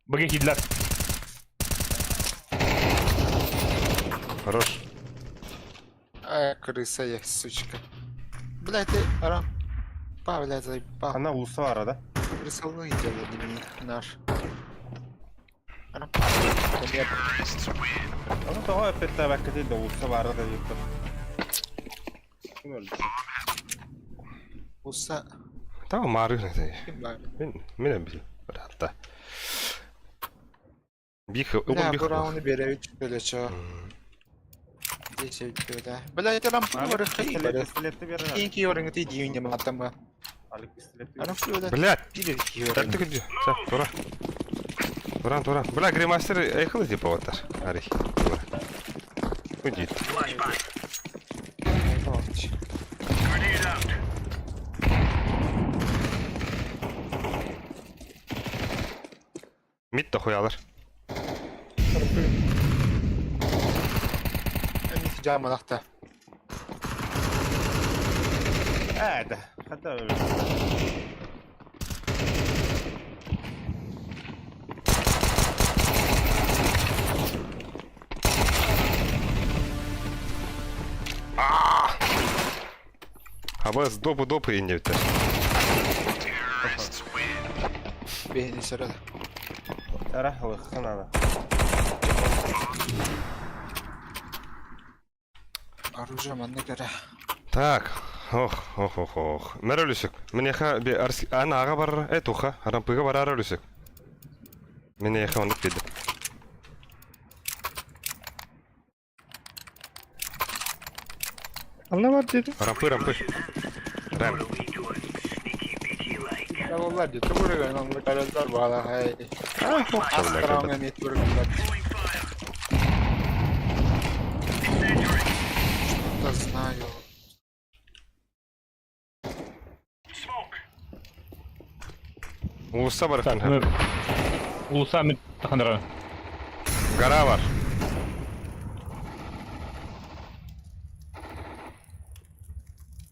Бага кидла. Хорош. Ай, крыса я, сучка. Блядь, ты арам. Па, блядь, заебал. Ana ulusu var arada. Крысовый дело дневник наш. Арам. Нет. Ama daha hep tebekki değil de ulusu var arada yıktım. Kim öldü? Usa. Tamam marık ne? Kim var? Мен бил. Братта. Бих, Бля, оба бих. bu roundu bere 3 böyle çağ. Здесь böyle. Бля, это рампы var, хай. Pistoletli bir yer. İyi ki yorunu değil düğünde matamı. Alik pistoletli. Арам böyle. Блядь, Bir iki yorunu. тәтті күнде. Са, тура. Тура. Бля, гримастер айқылы деп аватар. Арих. Тура. Үдейді. Мид да қоялар. En cam alakta. Hadi. Hadi öyle. Абаз допы индевтер. Beyni sırada. Erahlı kanada. Оружие манна göre. Так. Ох. Мәрөлүсік. Мен яха бе ана аға бар. Туха. Рампыға бар арөлүсік. Мен яха онып деді. Al ne var dedi? Рампы. Ram. Yalanlar diyor. Tabura gönlümde kararlar bağlı. Hay. Ох, Astram emet vurgunlar. Что-то знаю. Улуса бар. Так, мы улусами тахандра. Гора бар.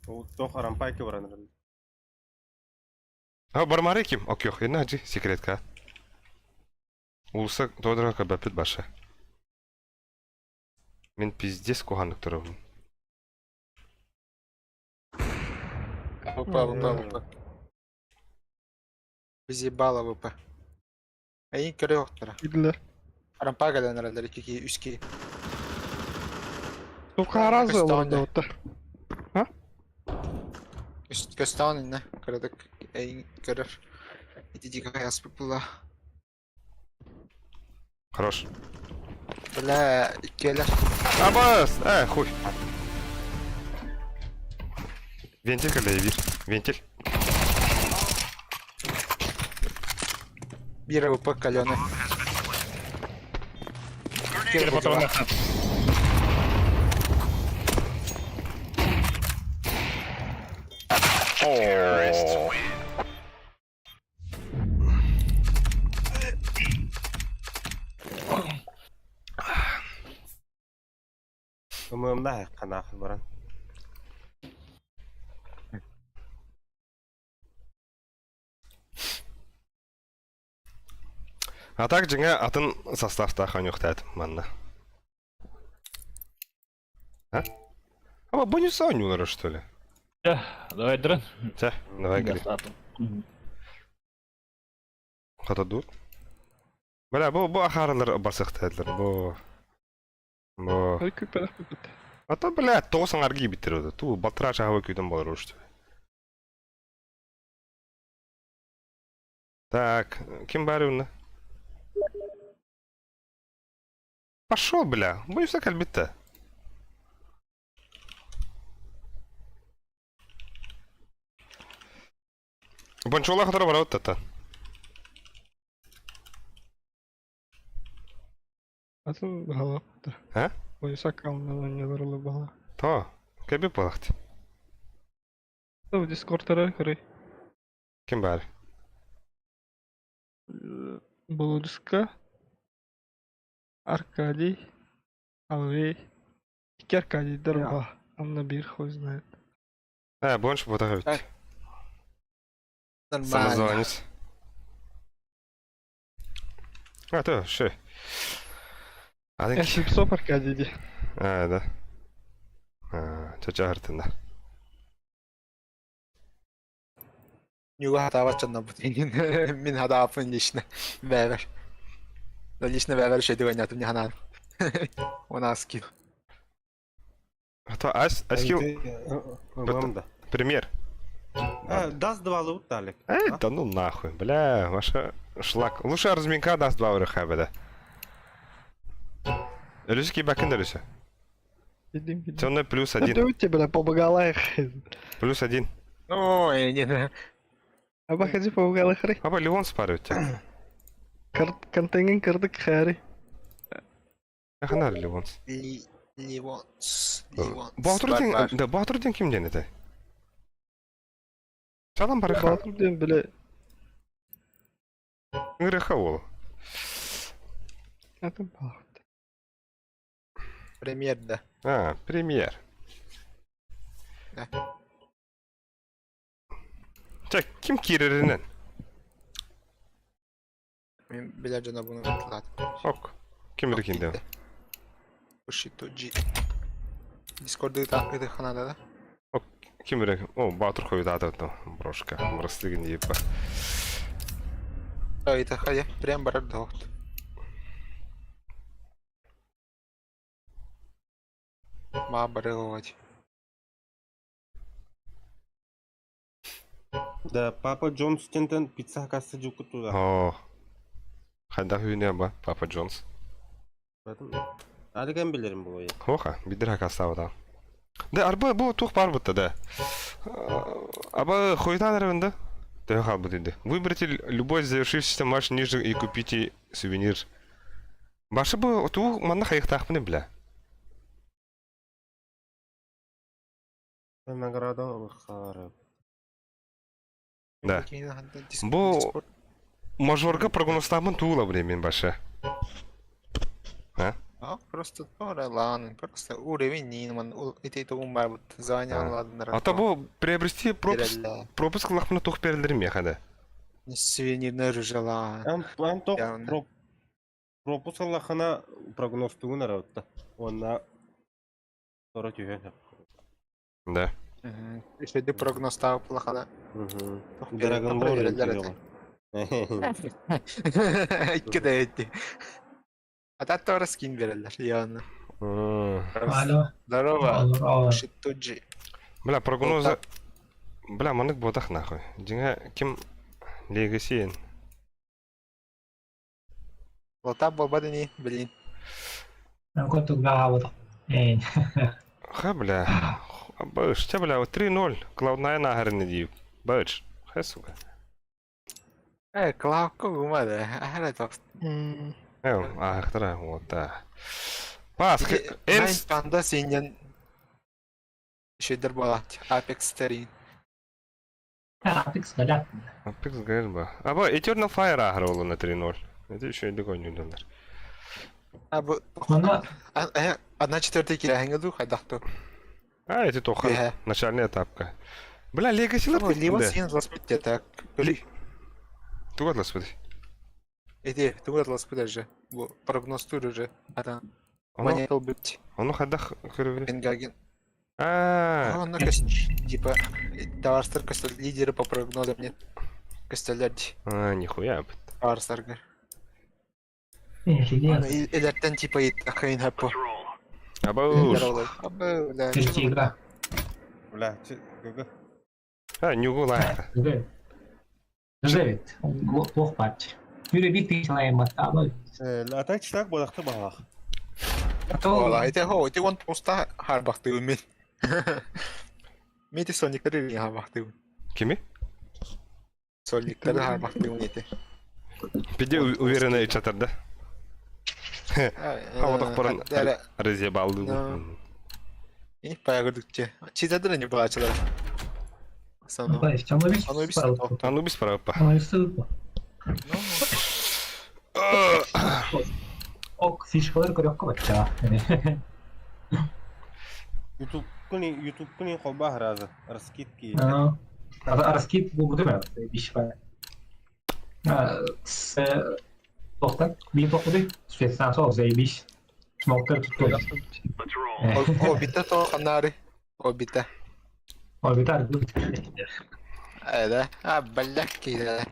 O doch rampayki var anırım. Бармары ким? Окёх. Эна жи секретка. Улуса тодра кабапет баша. Мен пиздец куханнык тұрым. Опа. Bizi bağla vapa. Ayın kere yoktur. Gidiler. Rampa gelen herhalde 2 3 2. Sokağa razı Kaç olurdu tane? orada. Üst gösterin ne? Kırdık. Ayın kırır. İtici kayas pula. Хорош. Bla ikkeler. Абаз! Хуй. Вентиль когда я вижу. Вентиль. Bir vapa kalene. Кире патрон яхтан. Oo. Ömürümde kanakıl baran. А так жаңа атын составта ханюхтат манна. А? А бонус анюлары что ли? Да, давай дрон. Тя, давай гори. Хата дур. Бля, бу ахарлар басыктадлар. Бу. Ой, көпелек көпет. Ата бля, тосын арги битерди. Ту балтыра чагы көйдөн болор ушту. Так, ким бар уна? Пошел, бля. Боюсь, кальбита. Бончула хатара бара оттата. Атын бала. А? Oysak kalmadan yaralı bala. То, кеби балахт. В Дискорд'lara karı. Ким бар? Булудиска. Аркадий. Алвей. İki Arkadiy'ler Ya. var. Onunla bir хуй знает. Бонч фотографит. Так. Нормально. Самозванец. То, ши. Я Сипсоп Аркадий'di. Да. Чача хартында. Юга хатават на бутинин. Мин хадафын лично. Бэвэр. Да лично бэвэр шеди ойнату не ханан. У нас скилл. То аскил Ömürümde. премьер. Даст два лут далек. Да ну нахуй, бля, ваша шлак. Лучше разминка даст 2 врыха беда. Люсики бакин Люся. Dedim ki. Темный плюс Ne 1. dövütte böyle побагалаях. Плюс 1. Ой, не. Ama hadi побагалаях. Аба Ливон спарывает тебя. Контенген kırdık xari. Аханар Ливон. Ливонс. Батырден кимден это? Салам барыха. Батыр diyorum böyle. Ngырыха ол. Atın bak. Премьерда. Премьер. Да. Так, ким киреринен? Мен билер жана буну кылат. Ок. Ким рекинде? Ушито G. Дискорды такыды ханада да. Ким рек? О, Батыр коюд ататты. Брошка. Мырыстыгын дейп ба. Это хая. Прям барар дохт. Ма барыловать. Да, папа Джонс тентен пицца касса жукутуда. О. Хайда хүйне ба, Папа Джонс. Адыган билерим bu oyun. Хоха, бидер хакастабыда. Да, арба бу тух бар бутта да. Аба хойтанарында. Да хал бутиде. Выберите любой завершившийся матч ниже и купите сувенир. Башы бу ту манна хайхтахмыны бля. Награда хары. Да. Бу мажорга прогностамын тула бремен башы. Просто лан, просто уровень нинман, это умар вот занял ладно. Ата бу приобрести пропуск лахмына тух берилдирим я хада. Сувенирный рыжала. Ам ток Явно. пропуск Аллахана прогностугун аратта. Онна sonra tüyene. Да. Еще ты прогноз ставил плохо, да? Dragon Ball это. Куда эти? А та тоже скин берелер, явно. Здорово. Шито G. Бля, прогнозы... Бля, манык ботах нахуй. Динга ким легасиен. Лота бабада не, блин. Ха, бля. Бэш, те, бля, 3-0. Cloud9 нахарен иди. Бэш. Хэ, сука. Клавку гумада. Ахара токс. Ахтара, вот, да. Pas, en Nine Panda senin şeydir bu alat. Apex Terrain. Artık sıcak. Apex galiba. Ama Eternal Fire ahır oğluna 3-0. Ne de şöyle oynuyorlar. Ha bu Bana одна четвертая киля хэнгэдүү хайдахтуу. А, это тохан. Ага. Начальная этапка. Бля, легасилар Ну, либо да. син ласпит так. Тугат господи. Эти, тугат ласпит же. Bu прогноз туры же. Ата. Оно, Манетал быть. оно хадах хөрөвле. Пенгаген. А, Он типа товарстар костель лидеры по прогнозам нет. Костелярди. нихуя. Товарстарга. iyi. Илертен типа и хайн хапо. Абауш. Абы, да. Тигра. Бля, гыгы. А, нюгула. Evet. Evet. Бог пать. Yürü bir pişlayım hatta ama. Атак читак балақты бағақ. Ола, это хо, это он просто харбахты умен. Мети сониктары не харбахты. Кими? Сониктары харбахты умен эти. Пиде уверенный чатарда. Хавадах баран Да, разъебалды. Да. и поягодукче. Чизадыры не бачылар. Основном. Bak işte ama bir Ama bir sıra. sıra. А ну без права. Ama bir sıra. Ok fişkaları kırık kapat ya. YouTube кuni қобба разы. Раскидки. Раскид bu değil mi? Bir şey var. Toktan bir tokladı. Süreçten sonra zeybiş. Smoke'ları tuttu. Обита то ханари. Обита. O bir tane bu. Да. А, бляки, да.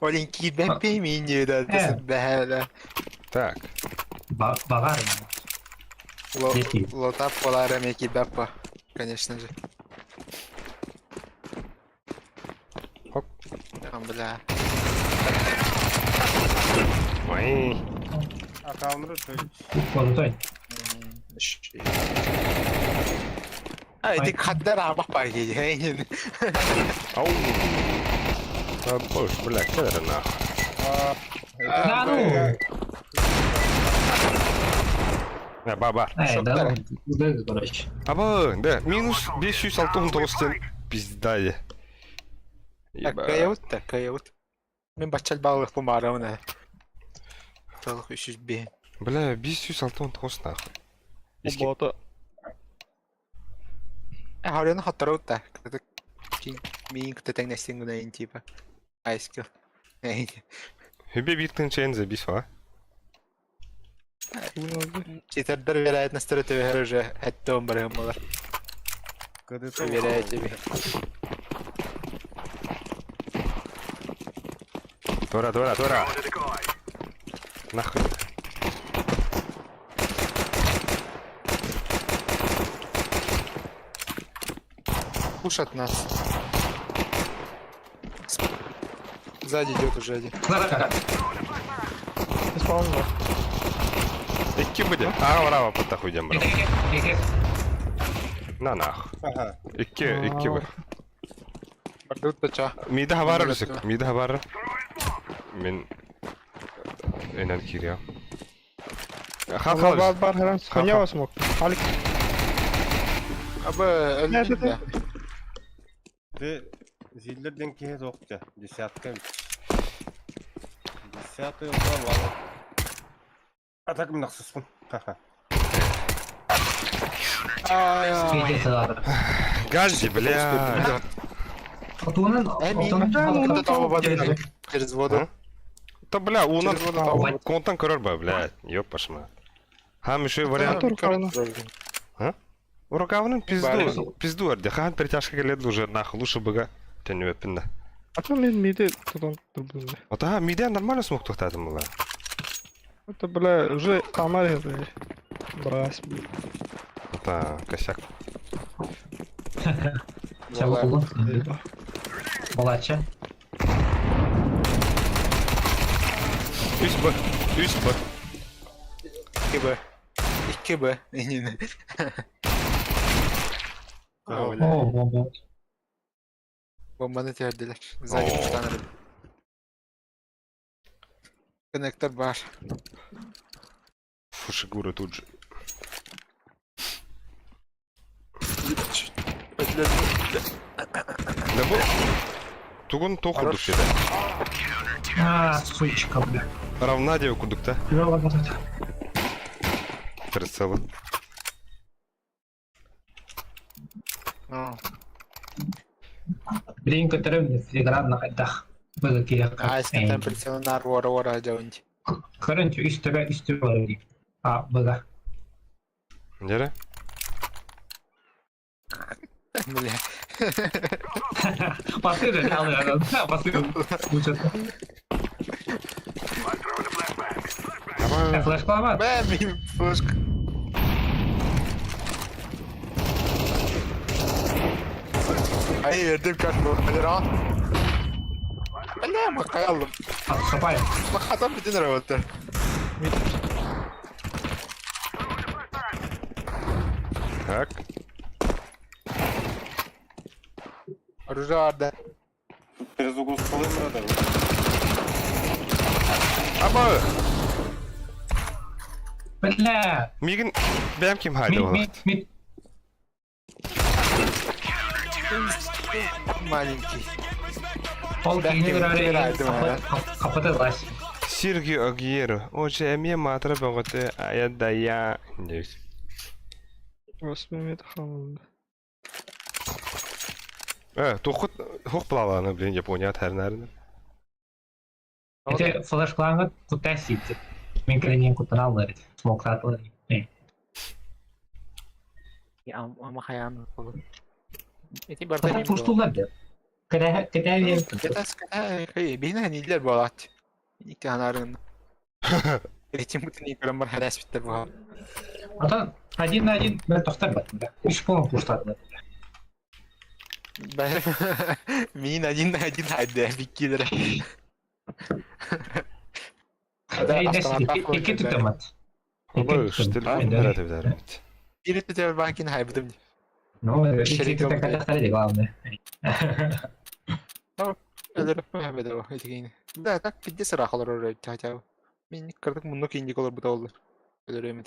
Оленький бэмпи мини, да, да. Так. Bağar yani. Yeki. Лота полара меки бэпа. Конечно же. Хоп. Бля. Ой. Акалмыры сөйлейші. Konuday. А, эти хаддар абах паги. Ау. А, бош, бля, кедер нахуй. Баба. Да, bu da barış. Аба, да, минус 569 пизда е. Такая вот. Мен бачал балых помарауна. Талх üşüş be. Бля, 569 нахуй. Бота. Харин хатараута. Мин ктетен нестингуна типа. Айскил. Хебе биттен чейн забис, а? Читердер вероятно стройте вехер уже хэттон барымалар. Кыдыты Вероятно тебе. Тора. Нахуй. Пушат нас. Сзади идет уже один. Исполнил. İki bu de. Aa bravo pata koyacağım bravo. Na nah. Aha. İki bu. Бардут тача. Mide haber rüsük. Mide haber. Min. Ener kiriyor. Бар бар харам. Ханява смог. Алик. Абы өлдүн да. Ты зиллерден кеhe зоқча. Десятка. Десятый угол. Атак мына қысыспын. Ха-ха. Gece sığardı. Гази, бля. Otuğunun Это того воды через воду. Да бля, у нас Через воду. контан корор ба, блядь. Ёпашма. Хам еще вариант. Урагавнын пизду арде. Хан притяжка келеді уже нахуй лучше быга. Тен өпінді. А то мен миде тудон дублинде. Ота миден нормально смог тоқтадым бұла. Это, бля, уже камер, бля. Брась, бля. Ота косяк. Çabuk olun. Balaçça. Üst bak. 2Б. 2Б. Oo bomba. Bombanı terdiler. Sзади Oo. uçtanırım. Konektör var. Фушигура тут же. Да бо... Тугун току душеда. Сучка, бля. Равна деу кудукта. Ёла, вот. Прицелы. Блин, который филигран на хатах. Было киряк. Айскин температура вора жауынчы. Короче, истега варили. Было. Дере? Бля. Посыльный, да, посыльный. Флешка var. Ben bir fışk. Ay verdim kaçma. Hadi rahat. Ben kayalım. Kapaya. Bak adam bütün rahatlar. Так. Оружие vardı. Через угол скалы надо. Ama Бля. Мигин бәм ким haydi o vakit. Мид. Маленький. Ол кейіне Бәкем, капыда лаш. Сирги Агьеро. Оче әмие матыра бәғыты аяддая. Дейс. 8 метр қалды. Тоқыт хоқ плаваны блин Япония тәрнәрін. Эти флешклаңға құттай сетті. Мен кірінен құттын алыр. Смоктатылыр. Ama hayal olur. Eti Құттай barda пуштулар деп. Кәдәй верді. Кытай, бейна нилер болат. İlk anarın. Etim bütün ilk var heres bitti bu. Atan один на один ben тоқтар баттым да. 3 полон пуштадылар. Ben min один на один haydi bir lira. Ey нәсіл, екі түтімат. Оба үштіл оператив дәрімет. Bir de bankin haybidim. Ну, iki түтім кәдәқтары главное. Öyle yapmaya da o etkini. Da tak bir de sıra kalır oraya çağçağ. Min kırdık bunu kinci olur bu da olur. Öyle mi?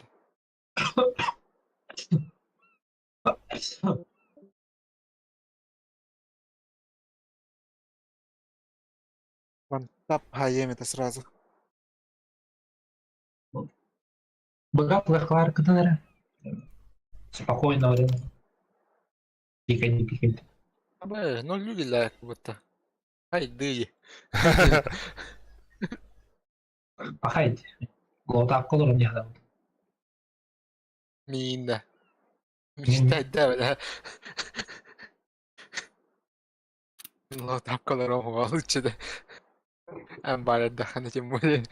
Вон тап хаем это сразу. Бага флешклар кытынары. Спокойно время. Пикать. Абе, ну люди ля как будто. Ай, дыи. Ахайд. Лотап колор не адам. Минда. Мечтать, да, бля. Ну, тап колором лучше, да. Амбар отдохнуть тем более.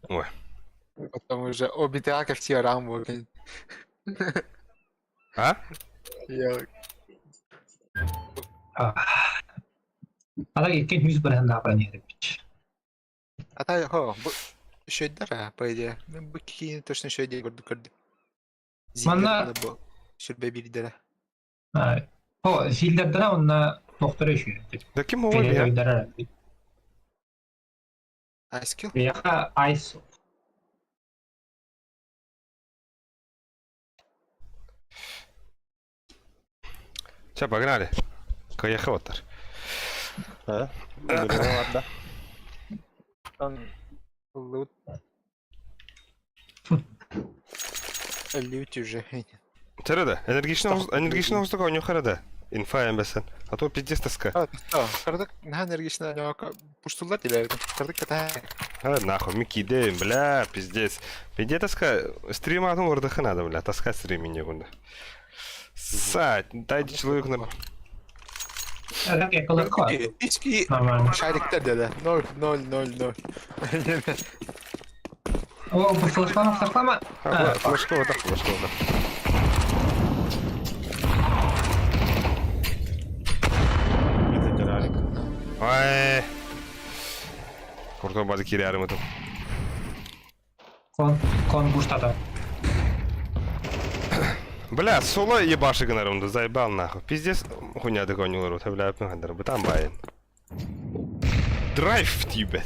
Ой. Потом уже обитака все рамбо. А? Я... Ада кеткен 100 бірін дапырын едіпіч. Ата, bu şeyler ha, по идее. Ben bu kişiyi точно şey diye gördüm. Manna- bu. Şurbe bir lidere. О, филдердера онна тоқтыры үші. Да ким ова бия? Айскил? Бияқа айс. Ча, погнали. Каяхаватар. Ha? Öyle var da. Loot. 53 уже. Тереда, энергичный уздық ойнау қарады. Инфа ембесен. А то пиздец таска. Kırdık. Ne enerjisine ne bak. Puştular dilerdim. Kırdık kata. Нахуй, мы кидаем, бля, пиздец. Пиздец таска. Стрим атом ордыхы надо, бля. Таска стриме не гунда. Сать, дайте человек на... Ада якалар кvar. İçki Normal. şaylıkta dedi. 0. О, bu flashlama. Флешка вода, флешка вода. Это терарик. Ай. Куртон базы кири арымытым. Кон буштада. Бля, соло ебаши гынарымды, заебал нахуй. Пиздец, хуйня догонил рот, бля, пингандыр, бытам байын. Драйв в тебе.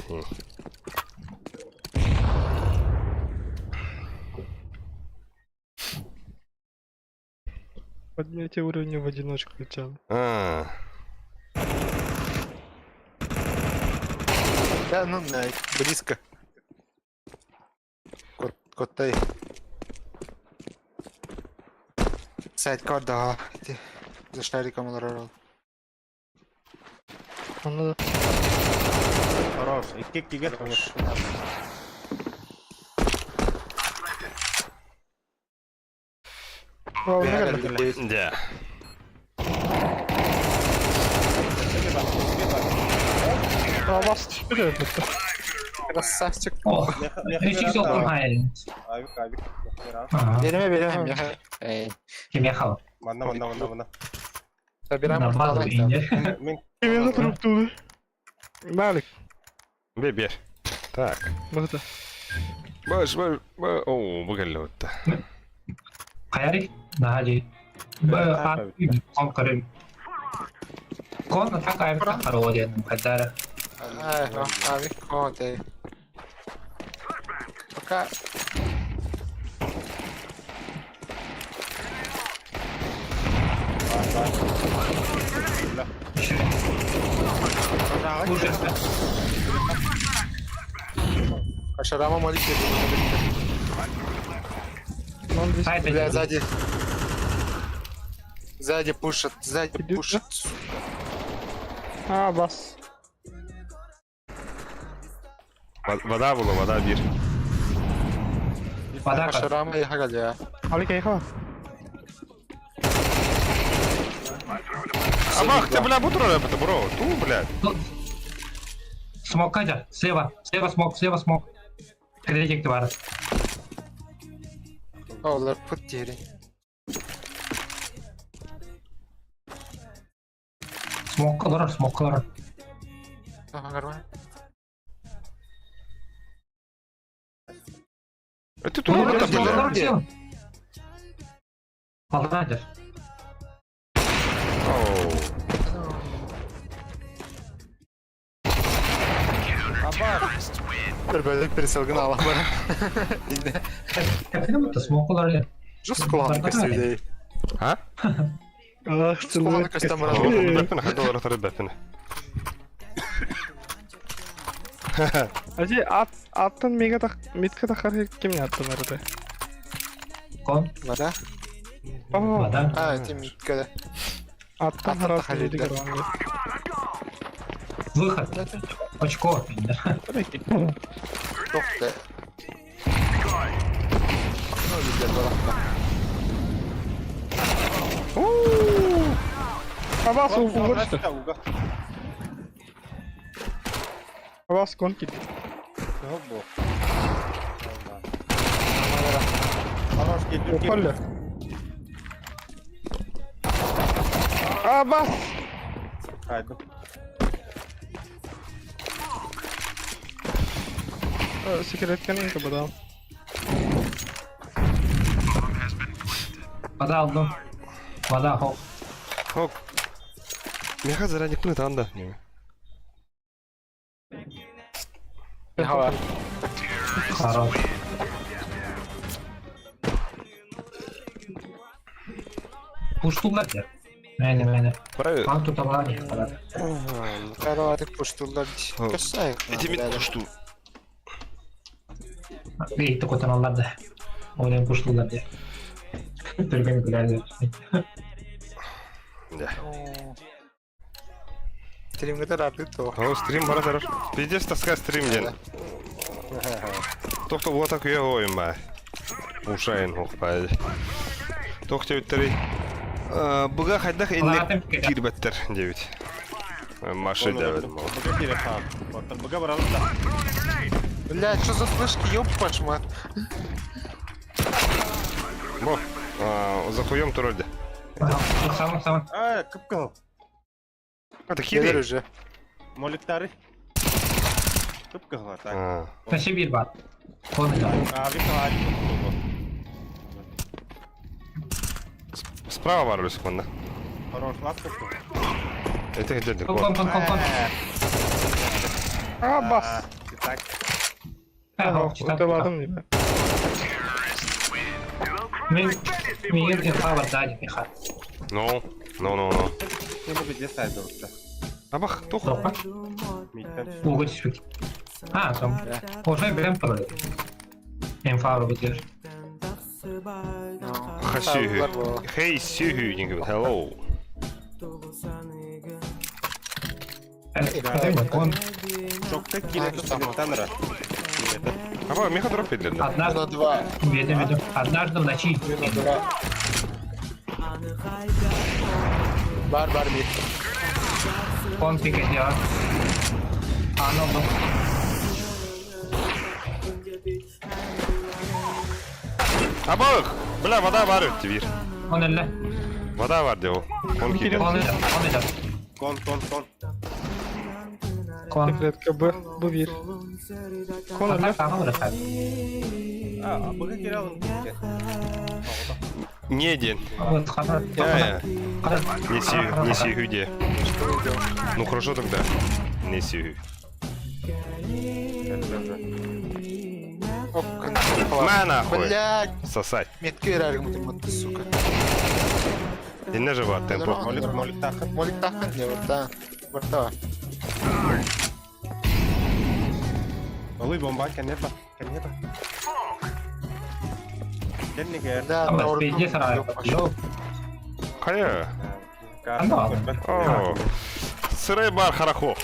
Поднятие уровня в одиночку начало. А, Да, ну, близко. Коттай. Сайт кода. За шариком урарал. Anladım. Хорош. 2-2'ге тыңыш. Aa, ne kadar? да. Aa, bastı. Bir de yaptı. Красавчик. О, Речик Золтан Хайрин. Айвик. Берем я. Эй, Kim yakal? Манда. собираем На базу портал. ince. Мен Kimine durup durdu. Malik. Бер. Так. Burada. Баш. О, бugelle võtta. Kayari. Nahaji. Kon karim. Kon tak air tak karo dia kadar. Ай, ави, коте. Пока. Уже. Ашарама молик. Lan biz Haydi. Бля, сзади. Сзади пушат, сзади Идут, пушат. Aa bas. Вода була, вода bir. Pada kar. Ашарама ехали, а. Malik ayıka. А бах, ты, бля, бутеры это, бро. Ту, блядь. Смок aja. Слева смок. Кредитик var. Олар путери. Смок kalır. Ага, нормально. Это ту, это, блядь. Kaldır. Оу. Bir bölük bir salgın alan bana. Yine. Hepsini mi? Smok kalır ya. Just kulağını kaçtı А? Ah Kulağını kaçtı О, bana. бәпіні, қайда олар тарай бәпіні. Acı attın midka takar kim yaptın arada? Kon. Вода? Aa Pada. А, это митка. attın Attın harap takalidi. yedik herhalde. Выход. Очко. Tabii ki. Çok da. Ну, güzel bırakma. Abas uğur işte. Уга. Abas kon git. Hoppo. Хорош, geliyor. Hoppala. Abas. Haydi. Sikretken in kapadan. Pada aldım. Pada hop. Хоп. Мен қазір әнекпіні таңда. Ne hava? Хорош. Puştular ya. Aynen. Бара, Kan tutalar ya. Karavatı puşturlar. Ha. Kösay. этимит құшту. Beyitli kotanallar da. Oynayan puştular diye. Türkmen gülerdi. Stream kadar artık da o. О, стрим бара тарар. Пиздец таска стрим ден. Тоқта бұл атақ үйе ойын ба. Ушайын оқпайды. Тоқта өттері. Бұға қайдақ еннек кирбеттер, дебет. Машы дәведім. Buga direkt tamam. Buga vuralım da. Бля, что за слышки, ёб пошмат. Бо, за хуем турольде. Саман. Kıpkıl. Это Gelir хири. уже. Molikleri. Kıpkıl var. Tak. Taşı bir var. Konuda. Abi kağıt kıpkıl. Справа бар үлесік мұнда. Хорош, laf kıpkıl. Это где-то. Kon. Abas. Tak. Utamadım değil mi? Min yerden hava dadi bir hat. No. Yine bir cesaydı olsa. Абах, тух. Топа. Midden. Угол чуть. А, там. Уже берем пароль. Инфару битер. Хасюхü. Hey sühü gibi. Hello. Он Çok da kilit tutanır. Аба, меха дроп edilir. однажды... На 2. Ведем. Однажды в ночи. На 2. Бар мид. Он пикает дело. Оно... Абах! Бля, вода var bir. Он или... Вода var diyor. 12 idi. Он идет. Kon. Кон. Секретка Б. Bu bir. Kon Одна öyle. сама вырастает. Aa, bunu geri alın. Не день. Вот, хата. Я. Не сюхü diye. Ну хорошо тогда. Не сюхü. На нахуй. Блядь. Сосать. Метки верарим этим, сука. Dinle живот, темпо. Molik takın. Молик тахын не вот, да. Вот да. Oluy bomba kendine bak. Kendine gel. Да, Ama на уровне. везде сарай. Yok. Kaya. Anda. О. Сырай бар харахо.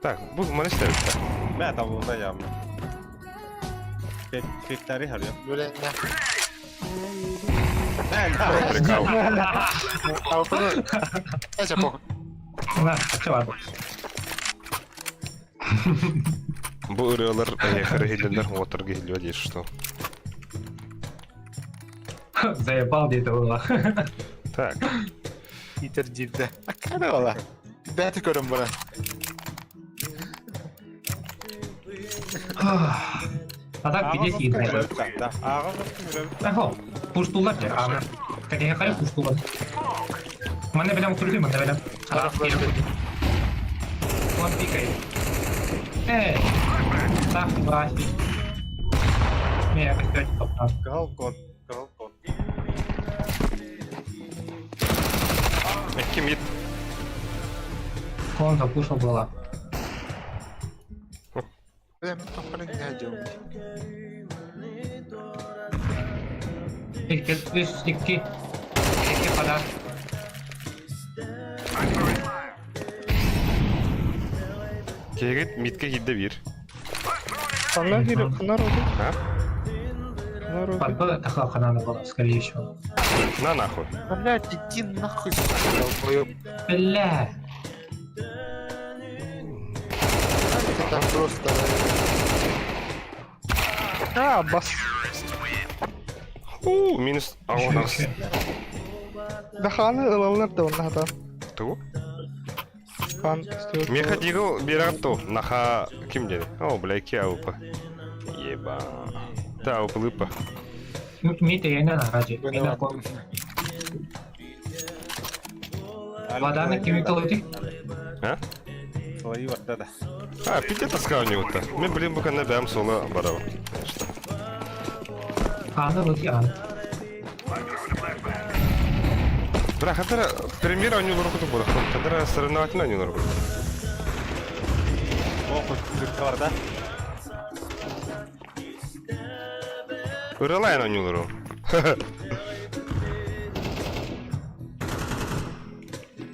Так, bu manış da bitti. Ben tavuğunda yağmur. Fekleri arıyor. Böyle ne? Прикал. А вот это похуй. Ulan kaçı var bu? Bu ırıyorlar ayakkabı hilirler oturgu hiliyor diye что. Заебал dedi ulan. Так. Питер Дивде. А kada ola? Ben tıkıyorum buna. Adam bir de sihir veriyor. Ağa bakın. Tahu, puştular ya abi. Kayak kaya puştular. Mana bilang turun mana bilang. Salah dia. One pick eh. Tak berhasil. Ni aku dah stop. Galkon. Kim yet? Kon da push bola. Ben kafanı ne diyorum? İki pada. Kegit mitke hidde bir. Kanlar geliyor. Kanlar oldu. Ha? Kanlar oldu. Pada tak kanan bola скорее всего. На нахуй. Блядь, иди нахуй, долбоёб. Бля. Ты там просто... Ha bas. Minus ağonas. Daha ne alanlar da onlar da. Tuğ? Kan istiyor. Меха дигл бирапто. Наха kim dedi? O блайки ауpa. Еба. Да, ауpa лыпа. Мите я не ради. Поняла. Vadana chemical uti. Ha? Olayı orada da. Ha, pide таскал него-то. Мен, блин, пока не бям соло барава. Anda uti anda. Бра, хатара премьера у него руку было. Хатара соревновательно у него руку. O kuşluk var da. Ыралайн у него руку.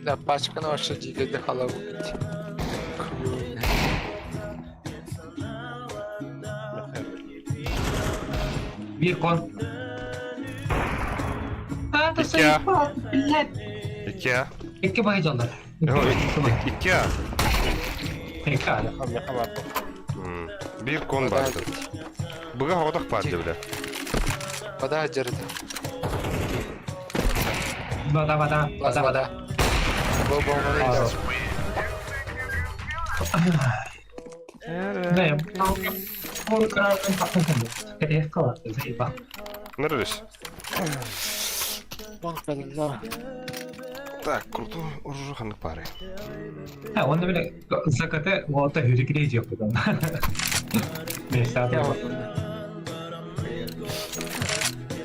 Да, пачканы вообще дигелде халаву бит. Bir kon. Anda İki sen ya. блядь. İki. İki bayıldılar. İki. İki ala. Yaka var. Bir kon vardı. Bıga hodak vardı bile. Вода одержит. Vada. Бомба умрет. Ne? Bu kararın takımında. Kereye kalır. Zeyba. Neredesin? Бомба. Так, крутой уружаханlık bari. Ha onda bile zakate volta hürriyet yapıyor. Neyse abi.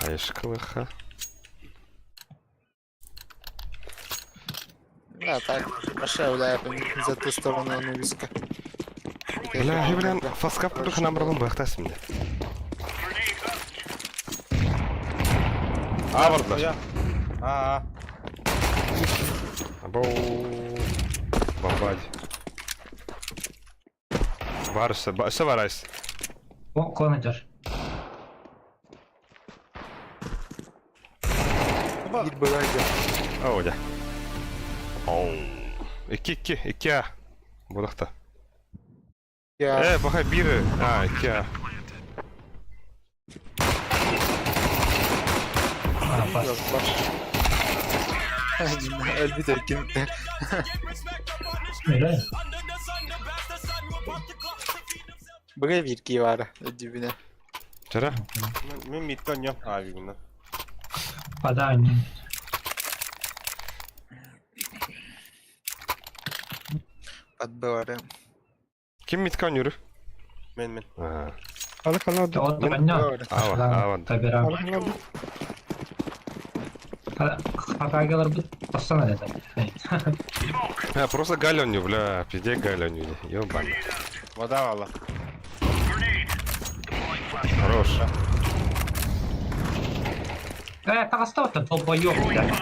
Хайшкалыха. Да, так, Баша уляпым за ту сторону Анубиска. Бля, блин, фаскап тут набрал бахтас мне. Аварда. Я. Абоу. Бабадь. Барса, все варайс. О, конатер. Git bagajda. Оудя. Оу. Iki. Будахта. Ya Бахай биры. Iki. Pas. yok bak. Elbette kim. Öyle. Buraya bir ki var dibine. Жара. Мен mid'de oynuyorum abi bundan. Падание. Подборы. Ким миткан yürü? Men. Alık alık. Вот понятно. Аван. Табира. Alık alık. Хакагелар бит постоянно это. Просто галеню, бля, пизде галеню. Ёбан. Вода valla. Хорош. Кагастав-то долбоёб, блядь.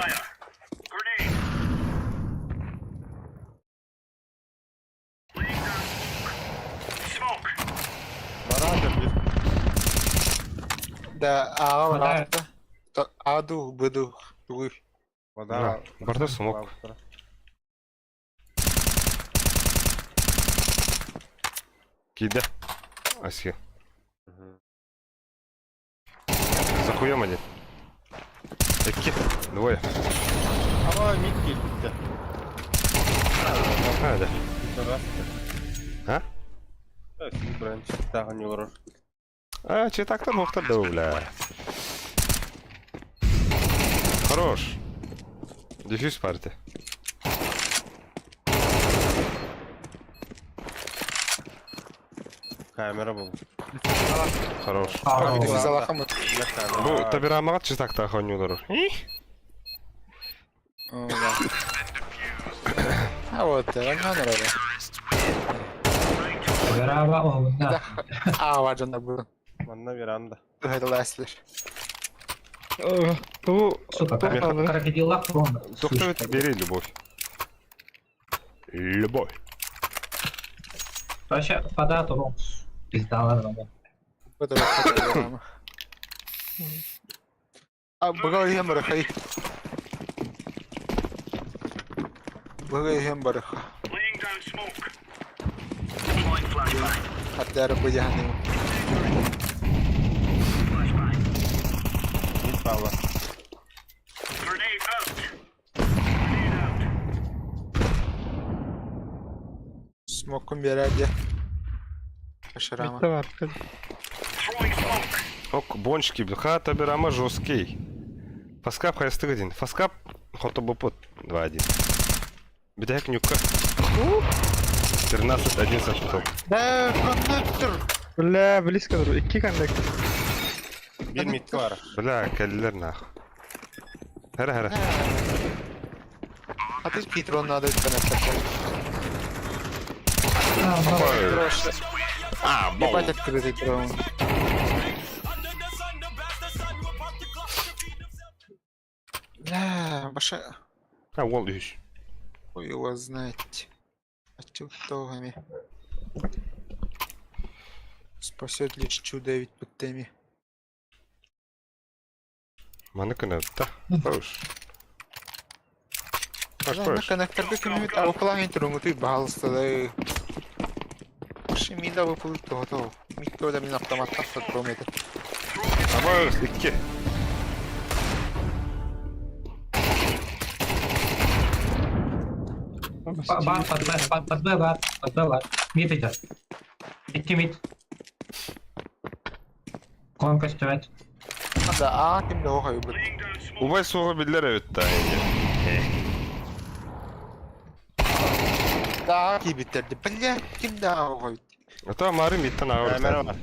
Bana atıyor bir. Da ağa var Вода. altta. Adu budu. Duy. Вода Да, var. борта смог. Кида. Аси. Захуем один. Iki. Двое. Ama mid kill bitti. Hadi. Sonra. Ha? Evet, branch daha не vurur. Че так-то мог-то да, бля. Хорош. Дефьюз парти. Kamera bul. Хорош. Ау. Biz Allah'a mı? Bu tabi ramagat че так-то охотнюю. Да. А вот, он orada. Табира, о, Da да. ağa var canında bu. Bana bir anda. Hadi lasler. Bu Сука, крокодил лахрон. Доктор, бери любовь. Любовь. Вообще, пода, то ну, пиздала, да. Bu da bakıyor ama. Abi buraya hem bırakayım. Buraya hem bırak. Hatta araba cehennemi. Mid valla. Smoke'un bir yerde. Başarama. bitti var. Ок, бончики, бля, таби рама жесткий. Фаскап хайстык один. Фаскап хото бопот 2-1. Бедяк нюка. 13-1 сашток. Da konnektör. Bля, близко dur. 2 connector. Bir mid var. Бля, келлер нах. Хера. А ты Питрон надо коннектор. Проще. Ебать открытый трон. Бля, Баша. Вол düşüş. Хуй его знать. А чё тогами? Спасет лишь чудо ведь под теми. Маныкына, да. Хош. На коннекторга кимит авклагин трон ты балста да. Шимида выплыл то. Микто да мин автоматта сатромет. Ama 2. Под Б, мид идет. Идти мид. Конка стевать. Да, а ким да охай бут. Убай soğabilirler evet daha iyi. Да, ки битерди. Бля, ким да охай. Ata marım bitten ağır. Kamera var.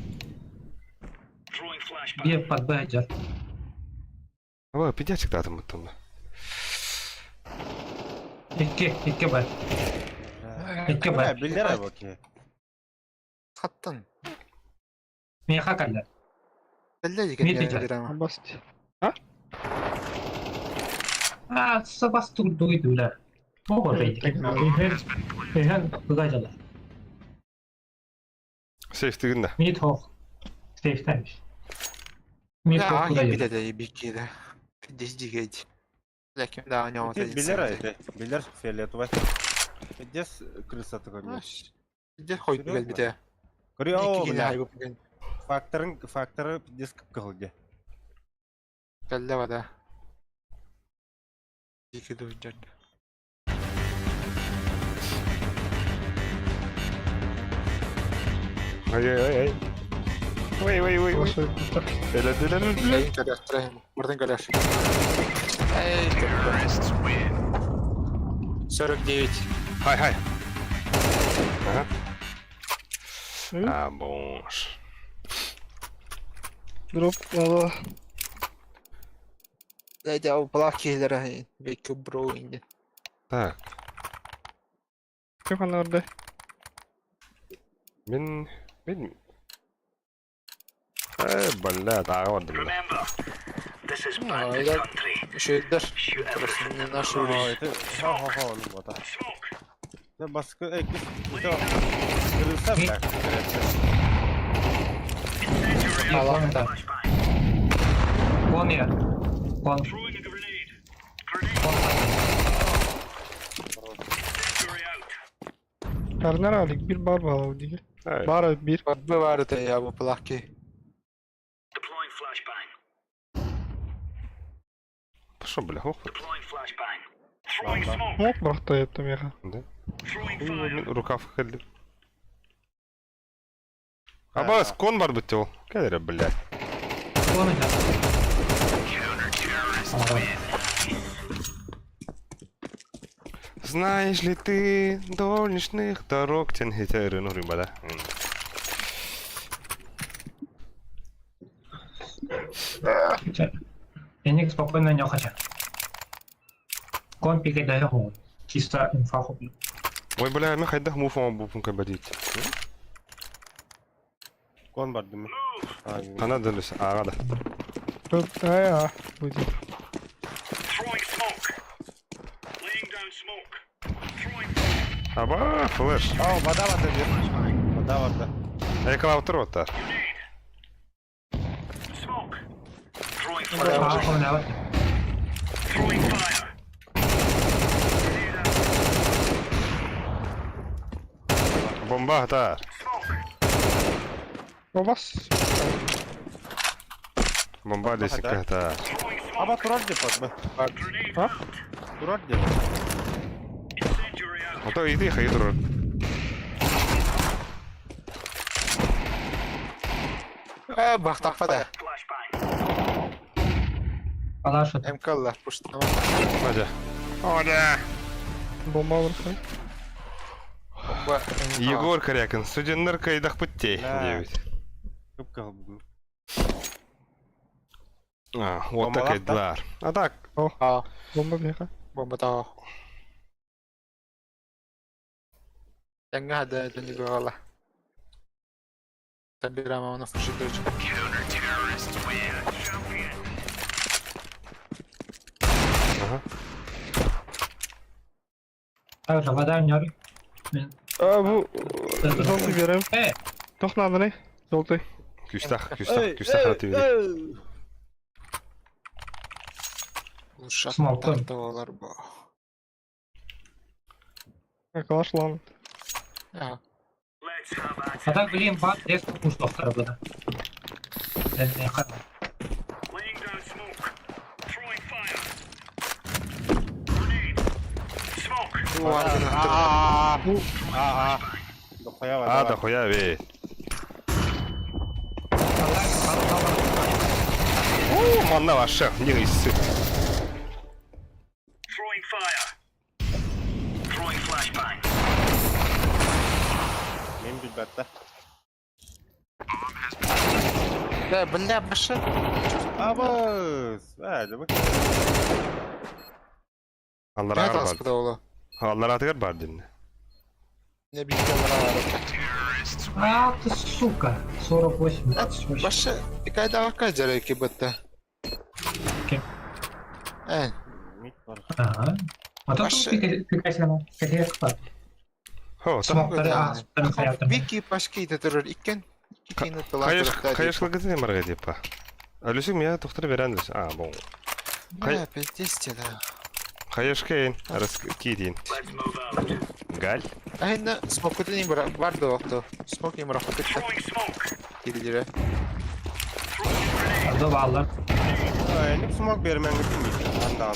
Бьет под Б идет. Aba pidya çıktı atım mutlu. İki var. İki var. Bildiler bakayım. Hattın. Niye hakaller? Belli diken Mid yani diyecek. bir ama. Basit. Sabah duydu bile. O oradaydı. Ehen kızaycalar. Safety günde. Mid hawk. Safe'teymiş. Mid Ya hawk iyi bir kızaycalar. de bir kere. Dizi geydi. Lakin daha ne oldu? Bilir aydı. Bilir fiyatı var. Gideceğiz kırısatı koyuyor. Bir de koydu gel bir de. Görüyor o İki yine bile. haybu bugün. Faktörü gideceğiz kıpkıldı. Belli var da. İki duyacak. Ay. Vay. Boş ver. Helal. Şeyin kadar. Buradan kadar. Hey. Sörük değil. Hay. Aha. Hı? Ah, boş. Drop valla. Neydi o blokiyelere belki bro indi. Tak. Yok hani orada. Ben balla dağa vardım ben. Ya öyle şeyler. Burasının nasıl Ha bir eti. Ha oğlum o da. Ne baskı eklis. Kırılsa bile. alanda. One here. One. Karnar aldık bir bar bağlı değil. Evet. Bar bir. Bu vardı ya bu bloki. Pошел, бля, хоп. Hop bıraktı yaptım ya. Да. Рукав ходил. Абас, кон бар бит ол. Кәдер, блядь. One here. Знаешь ли ты дольничных дорог тянгитеры, ну, рыба, да? Феникс спокойно не хотя. Кон пикает даже ход. Чисто инфа хоп. Ой, бля, мен хайда муфам бупун кабадит. Kon var değil mi? Aynen. Ana dönüş, ağa da. Dur ya. Bu değil. Aba, flash. Aa vada vardı bir. Vada vardı. Ekla otur otar. Aa, ne var? Bomba atar. O bas. Bomba desik atar. atar. Ama turar cepot be. Ha? Turar cepot. O da iyiydi, hayır durur. Bak takfa da. Flash at. Emkalla. Puştu. Hadi. Hadi. Bomba vursun. Bomba. Егор Корякин, студенттер кайдах путей. Да. 9. Kıpkıl. А, вот так Bombalar и длар. А так, Aa. Bomba bir yaka. Bomba da. Tengah ada dan juga kalah. Tadi ramah mana fushi tuh. Ага. Также вода не ори. Aa bu. Zoltay vereyim. Tok nadı ne? Zoltay. Küstah atıyor. Uşak Smoke'tan. tahtalar bu. Yakalaş lan. Ya. А так, блин, бат, лес пусто второго. Не хат. Bu var benim Aa. Dokuya vada А, var. да хуя вей. О, манна ваша, не исы. Benim bilbette. Ya bunda başı. Abız. Hadi bak. Allah Ne agar taskıda bar. oğlu? Allah agar bar dinle. Ne bilgisayarlara var. Ах ты, сука. 48, 28. Başka birkaç daha kaç lira ki bitti? Kim? Evet. Mid var. Ага. А то Ваше- пикайсана. Какие спад. Ho, ta. Смоктары, спадын саяптым. Вики başka ite durur iken. İkini tulan Каяшкылы кызы марга депа. Алюсик меня тухтыры беренлес. А, bon. Ne pezdes ya da. Каяшкейн, арас кидин. Галь. Aynı smoke'u deneyim bırak. Vardı o. Smoke yiyeyim bırak. Gidilire. Orada bağlar. Aylık smoke vermen gitmeyecek. Andan.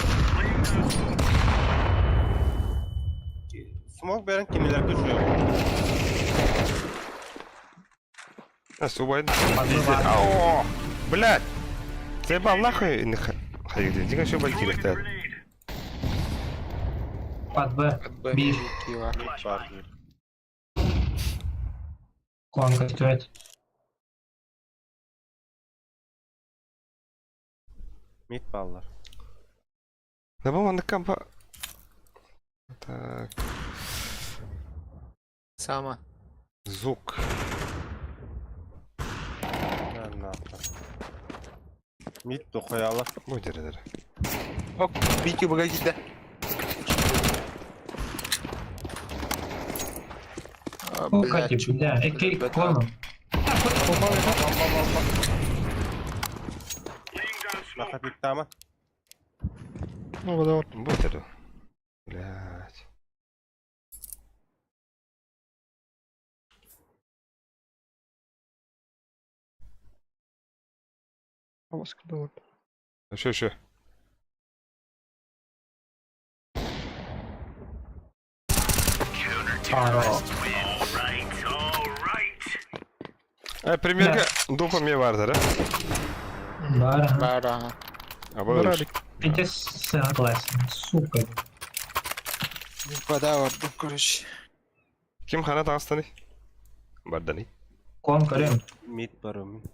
Smoke veren kimiler düşüyor. Субай. Ау! Блядь! Заебал нахуй ходить. Дига еще бальки летят. Под Б. Böyle Bir. iki var. Mid var diyor. Конка стоит. Mid ballar. Да бомба на кампа. Так. Sama. Звук. Ne yaptın? Mid de koyalım. Bu dereleri. Hop. Viki bırak gitti. Конка типа, да. Экей кону. Bak bitti ama. Ну, вот. Bu dere. Блядь. Маска, вот. Еще. Aro. Примерка дупа мне вардер, Бар. Var aha. а? Або Бралик. Я согласен. Сука. Bada var bu kuruş. Kim хана тағыстаны? Барданы. Кон көрем. Mid var o mid.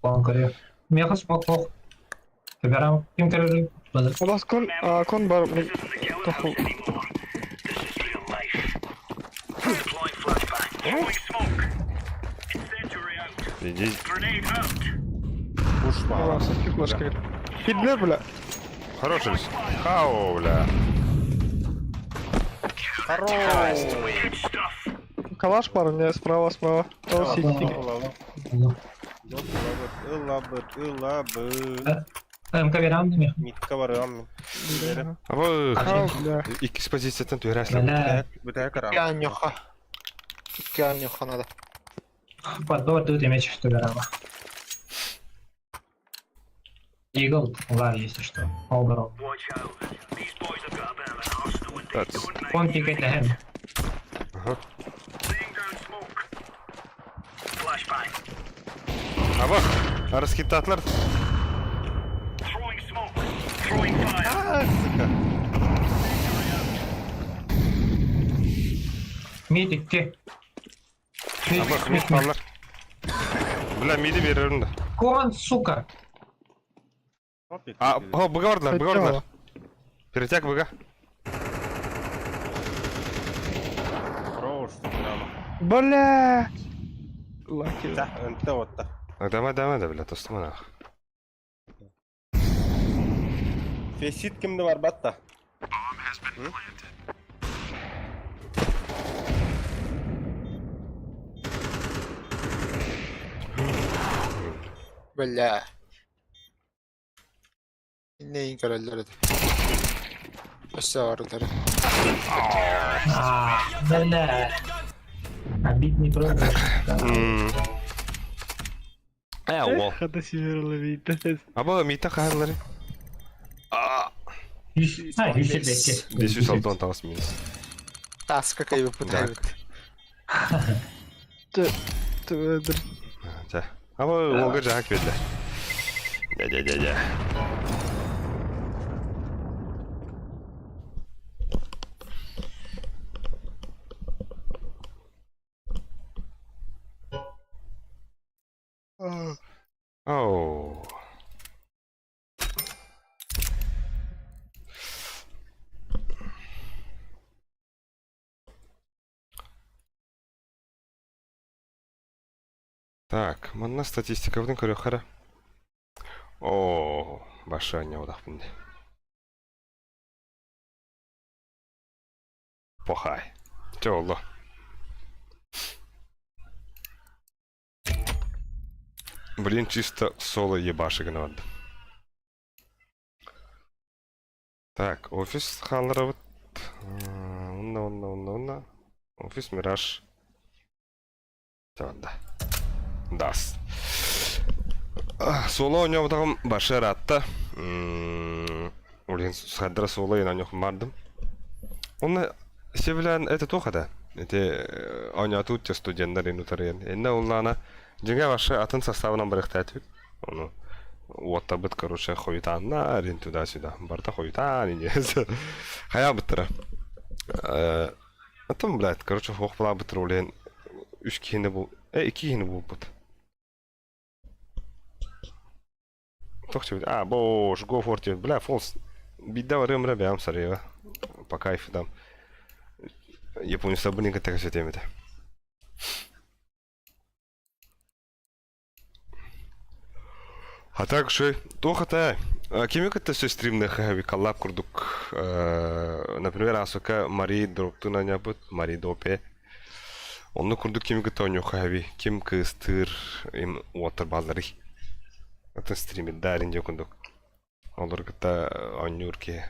Кон көрем. Меха смог пох. Тегарам. Ким көрем. Базар. خلاص كون بار تخو Иди. Kuş var. خلاص كيف مشكلة كيدلر بلا Хороший. Хау, бля. калаш пара мне справа О, сиди. Ilabır. МК верам деме. Mid'e varıyorum. Або Хау, бля. икки позициядан төрәсләр. Бля. Bir tek kıram. İki an yok ha. İki an yok hanada. Под Б тут имеешь что верама. Игл var если что. Оборот. Он пикает на хем. Або раскитатлар. Мид икки. Або мид баллар. Бля, миди берерим да. Кон, сука. А, о, быга бардылар. Перетяк быга. Хорош. Бля. Лаки. Tah, önte otta. Дама, да, бля, тостума нах. Fesit kimde var batta? Bella. Neyin kararları da. Aşağı var orada. Бля. Обид не пробуешь. Эу. Хада север ловить. Або мита харлары. Висит икки. Десюс алтон тағыс минус. Task'a kaybı bu Так. devlet. За. Або олга жаак бедлер. Дя. Оу. Так, манна статистика бутын көрөк кара. О, башы anya одак бунде. Похай. Чоло. Блин, чисто соло ебашыгына барды. Так, офис халлары вот. Унна. Офис Мираж. Да. Дас. Соло у него там башы ратта. Блин, схадра соло я на них мардым. Он севлян это тоха да. Это аня тут те студенттер инутарен. Энне уллана жеңе башы атын составынан биректетип. Ону вот бит, короче, хойтанна, рин туда-сюда. Барта хойтан, инес. Хая битра. Атом, блядь, короче, хохпла битра улен. 3 кийини бул. 2 кийини болбут. Тохчу. Бош, go for it. Бля, фолс. Бидда рымра бям сарева. По кайфу там. Япония сабыненько так все темета. А так что, тохата, кемиката все стримных хави коллаб курдук, например, асока Мари дропту на нябут, Мари допе. Он курдук кемиката у него хави, кем кыстыр им уотер базари. Это стримит дарин дё курдук. Олар ката анюрки.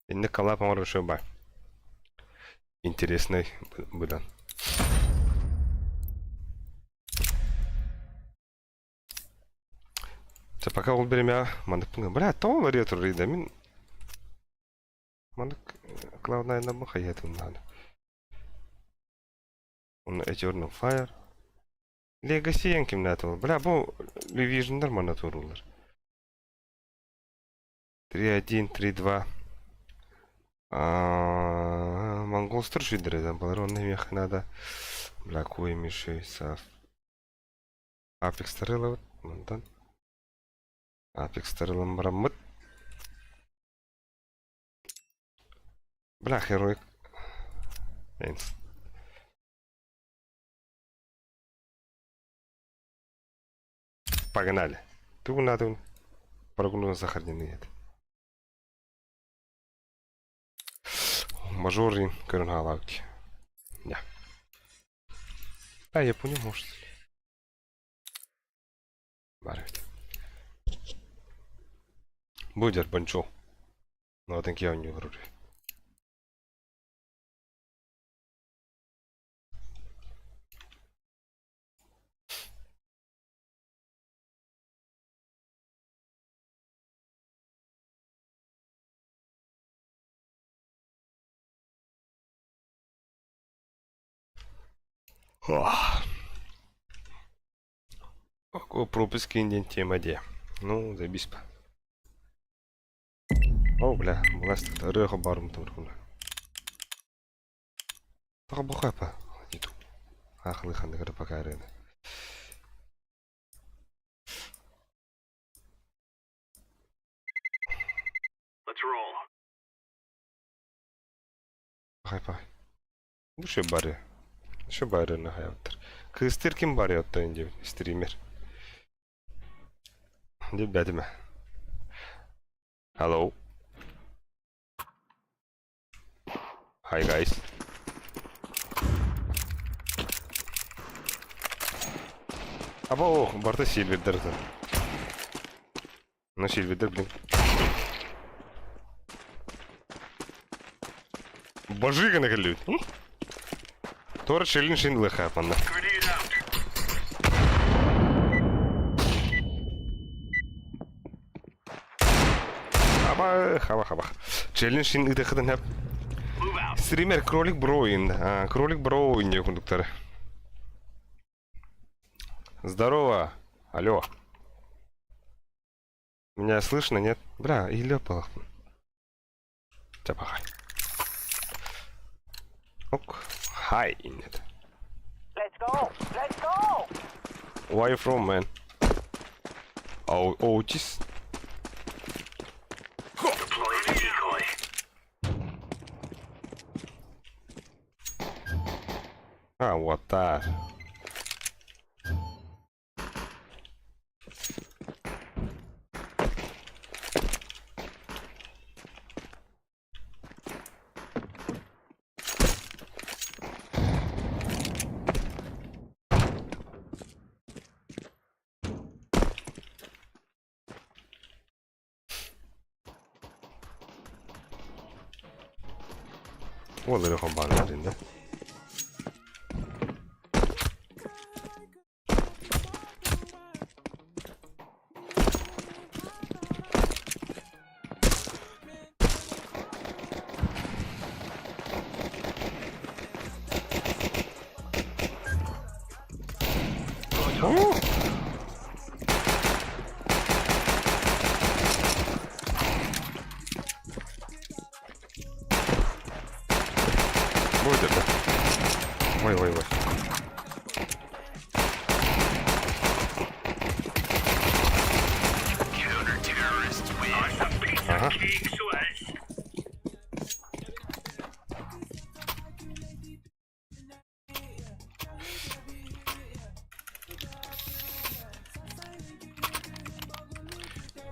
Инне коллаб амар что ба. Интересный было. За пока ол береме мандык пунга. Бля, то ретро рида мин. Мандык Cloud9 на махаятын надо. Он Eternal Fire. Legacy янким нато. Бля, бо Revision нормально турулар. 3-1, 3-2. Монгол Старшидер там балеронный мех надо. Бля, куй миши сав. Апекс Тарелла вот. Апекс Тарелла мрамот. Бля, Heroic. Эйнс. Погнали. Ты надо прогуну захарненный это. Мажорин Кырнгалавки. Да. Я понял, может. Барвит. Будет банчо. Но так я не вроде. Какой пропуск инден тема де. Ну, забись па. О, бля, власть рыха барум там рухуна. Таха бухай па. Нету. Ахлы хандыгара пока арена. Пахай пахай. Bu şey bari. Şu bari ne hayattır. Kıstır kim bari yattı önce streamer. Değil bedi mi? Hello. Hi guys. Abo, barda silverdir. Ну silverdir блин. Божига наколють. Тор челлендж шин лиха панна. Хаба. Челлендж шин ыдахадан хап. Стример Кролик Броин. Кролик Броин, не кондуктор. Здорово. Алло. Меня слышно, нет? Бля, и лёпал. Тяпахай. Ок. Hi, Inet. Let's go! Where are you from, man? Oh, just. What that? Olur kompanlarında. Будет это. Ой. Ага.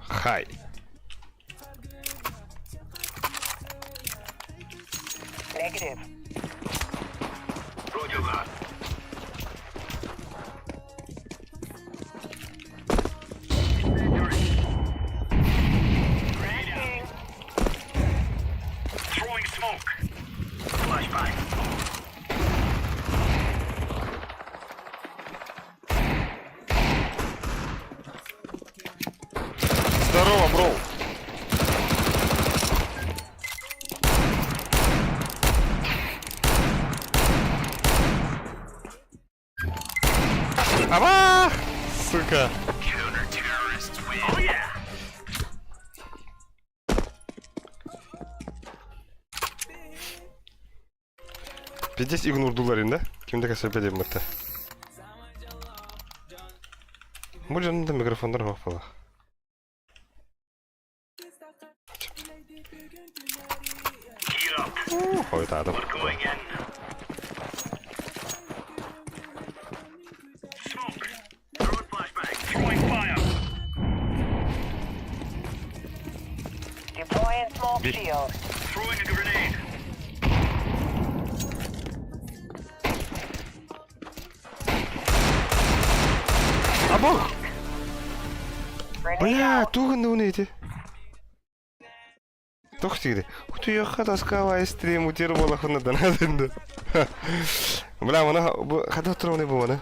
Хай. Здорово, бро. Ава! Сука. Пиздец игнурдулар инде. Кимде кесепе деп мыкты. Бул жанында микрофондар бар бала. Ой, тадым. Deploying smoke Big. shield. Throwing a grenade. Або! Grenade Бля, out. туган унети. Тохтиде. Хто яха таскава стрим утер бола хона данадында. Бля, мана хада троне бу мана.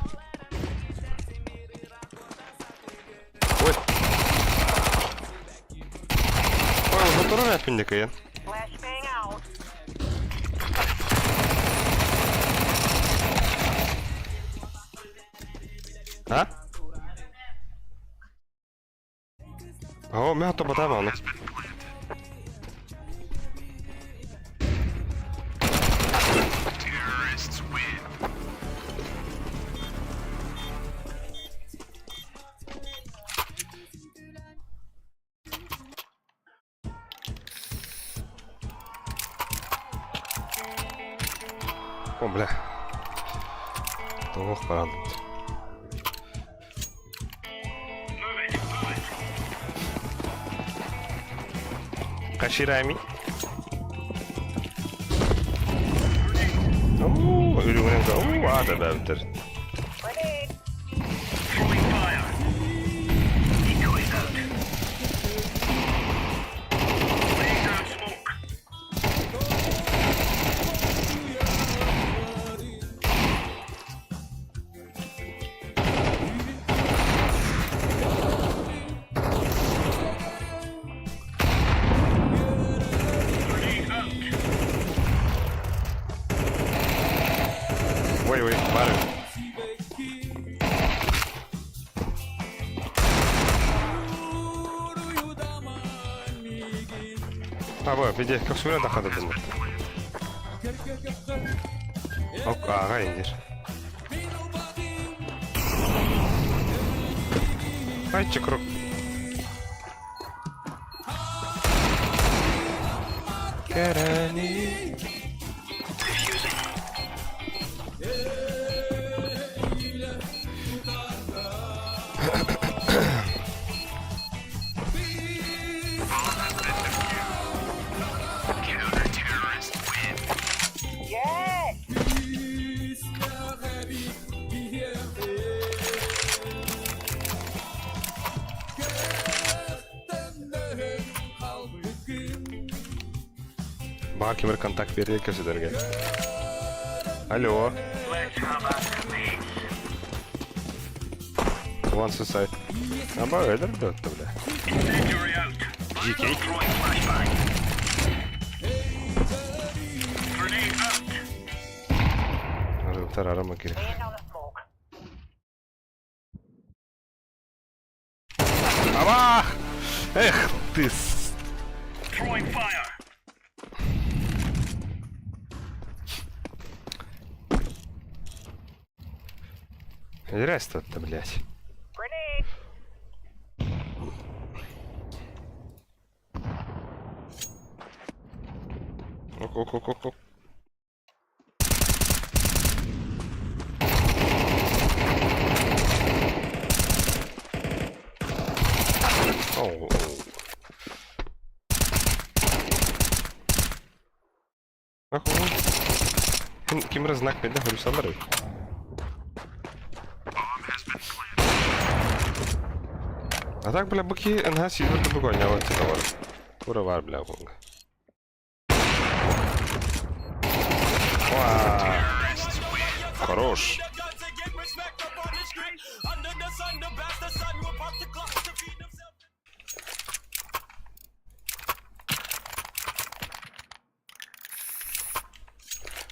Ой. Ой, моторон япинде каян. Flashbang out. А? О, мята батама аны. О, бля. Ох, парад. Каширами. О, ürünün de. O, ada bevdir. Grenade. Throwing fire. Decoys out. Laying down smoke. Grenade out. Ой, пары. Або, биде как сүрен тахады бизде. Ок, ага индир. Айтчы круг. Керани. Yes. Bağır kimler kontak veriyor köşelerge. Alo. One suicide. Ama öyle mi döktü bile? GK. Arıtlar arama girip. Laying down the smoke. Ama! Ты Здрасте тут-то, блядь. Grenade. Ок. Оу. Ким знак видно, говорю, собрать. А так, бля, быки НГ сидят на буквально, а вот цикавар. Уровар, бля, бунга. Вау. Хорош.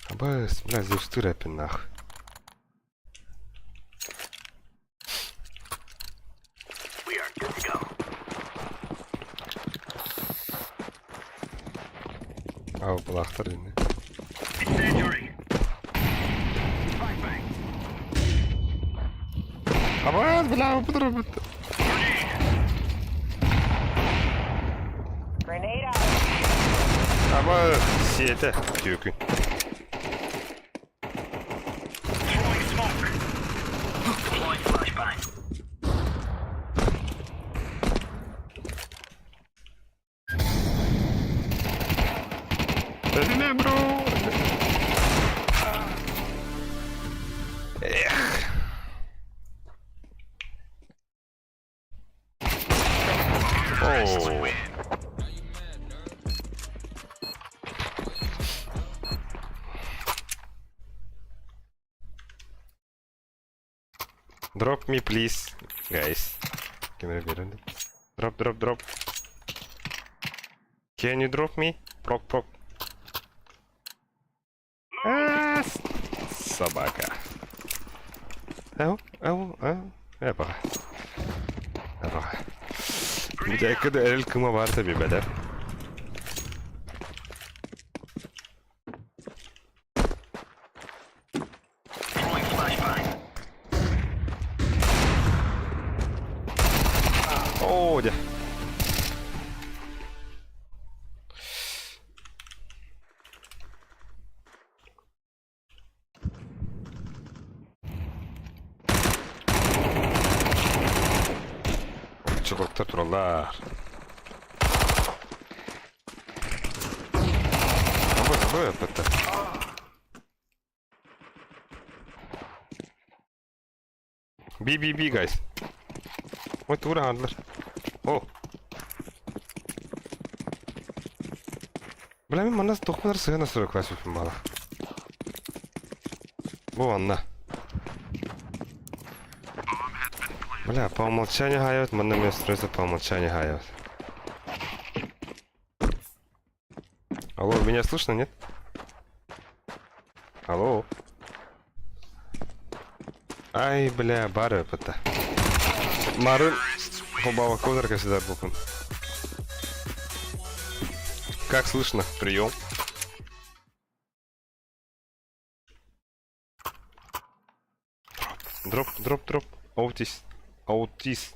Абас, бля, здесь что рэпин, нахуй. Ау, балахтар инде. Абас, бля, бутыр. Grenade out. Абас, сете, тюкүн. Ölme bro. Oh. Drop me please, guys. Drop. Can you drop me? Proc. Собака. Ау. Эпа. متأكد ان الكلمة بارتة ببدر. اوه ده. Çubukta turlar. Bu yapıttı. B guys. Вот ура handler. О. Бля, мен манас тохмадар сыга насыры класс өпін бала. Бұл анна. Бля, по умолчанию хайот, мана мне устроится по умолчанию хайот. Алло, меня слышно, нет? Алло. Ай, бля, бары опыта. Марын. Хубава козырка сюда буквы. Как слышно? Прием. Дроп. Аутис.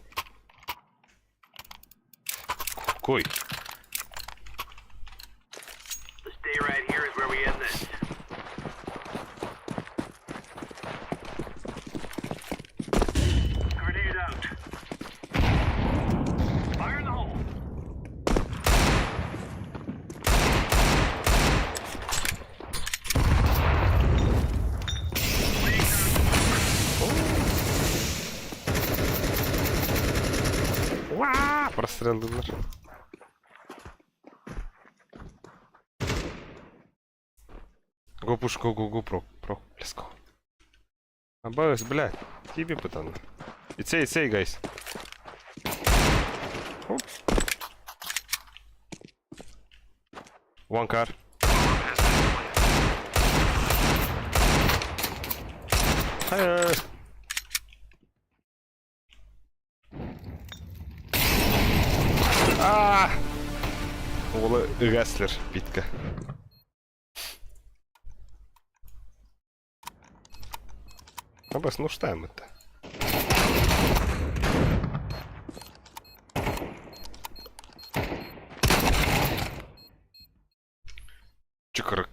Кой. Прострелдылар. Go push, go, pro. Let's go. Абас, блядь, тебе пацан. It's A, guys. Оп. One car. Hayır. Oğlu ıgaslar, bitka. Абас, ну что это? Чикрык.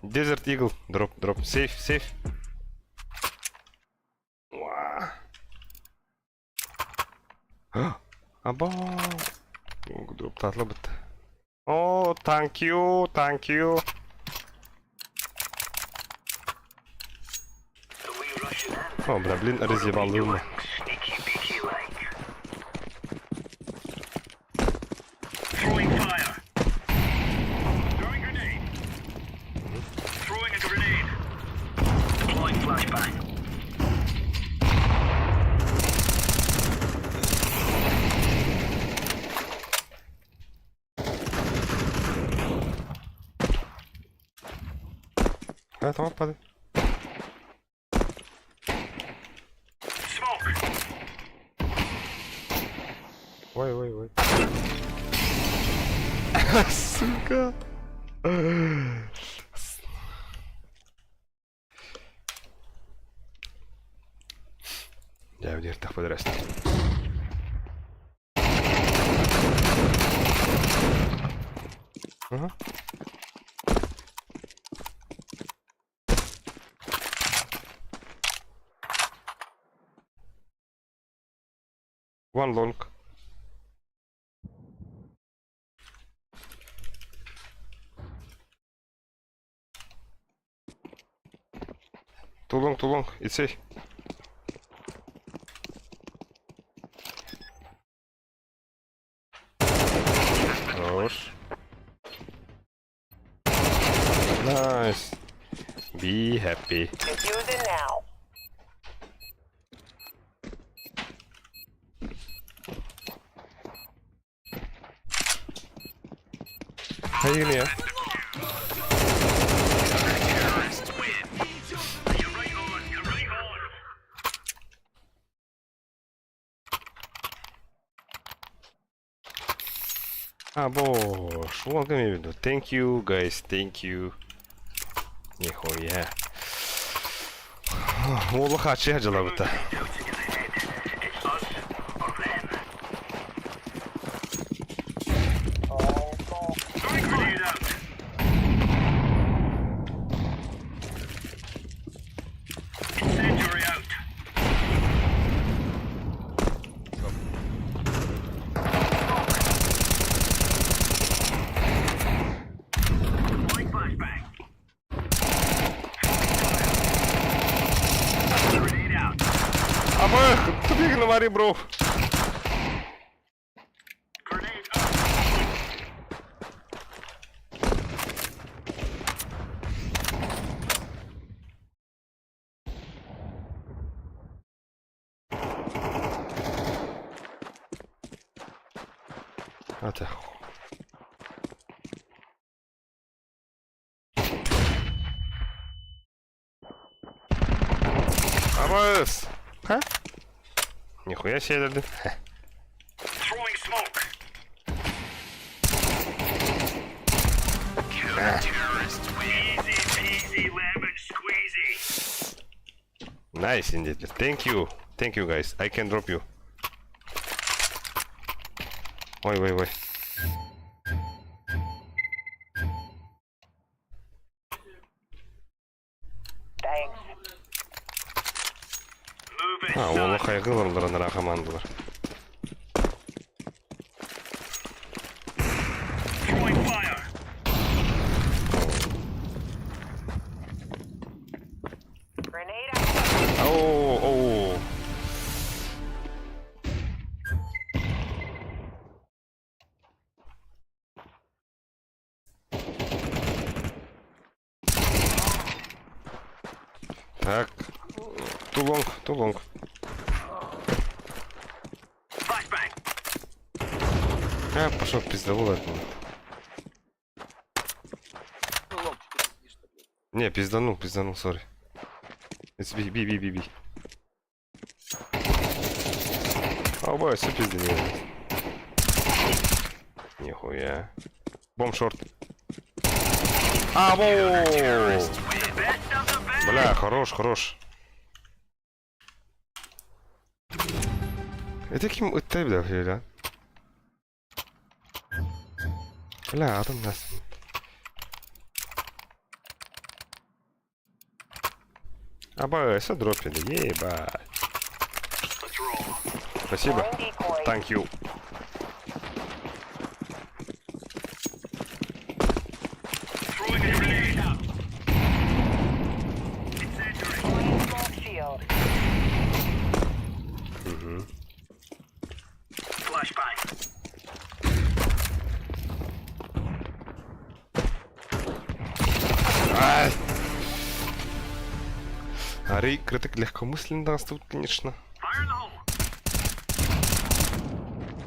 Desert Eagle, drop, safe. Aba. Drop tatlı bitti. Oh, thank you. Oh, bля, блин, разъебал ума. Tamam, hadi. Ой. Сука. Я в дверь так подрасту. Ага. One long. Too long. It's A. Хорош. Nice. Be happy. Defuse it now. Hayır ya. Бош, вот я имею в виду. Thank you, guys, thank you. Нихуя. Олы хачи жалабыта. Ты беги на варе, бро. А ты. Абас! Ха? Нихуя себе, да? Nice indeed. Thank you, guys. I can drop you. Ой. Thanks. Оны қайғыларылар ана командалар. Так. Too long. Пошел пиздовул от него. Не, пизданул, сори. Би. Обои, все пиздали. Нихуя. Бомб шорт. Бля, хорош. Это кем это, бля? Бля, там нас. Обои, все дропили, ебать. Спасибо. Throwing decoys. Thank you. Deploying smoke shield. Ай! Арей, критик легкомысленно нас тут, конечно.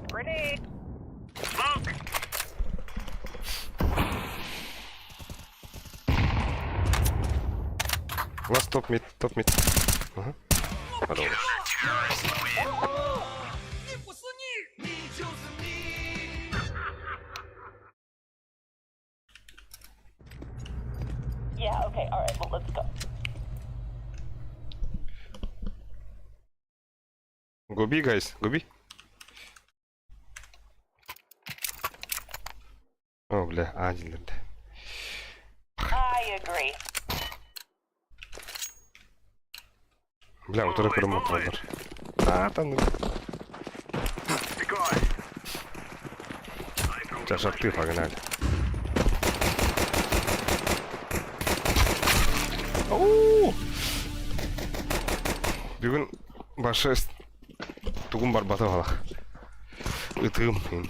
Grenade. Ласт топ-мид. Ага. Хорош. Yeah, okay, alright, well, let's go. Губи, гайс, губи. О, бля, один. I agree. Бля, вот это перемотал. Там. Сейчас шарты погнали. Бүгін башы тугун барбаты қалақ. Үтігім мен.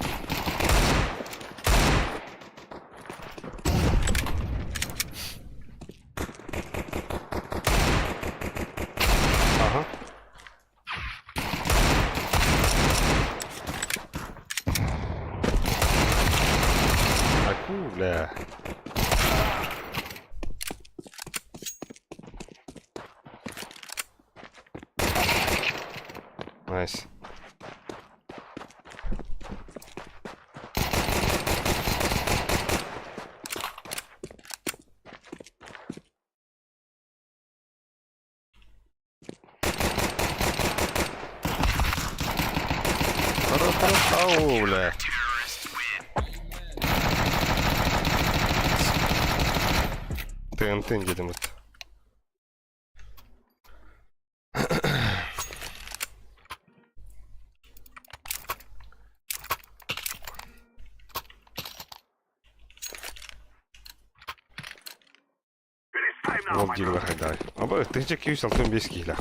Ага. Аку, бля. Найс. Ау, бля. ТНТ где-то вот. Вот дилла хайдай. Аба, ты же кьюс алтын бес киля.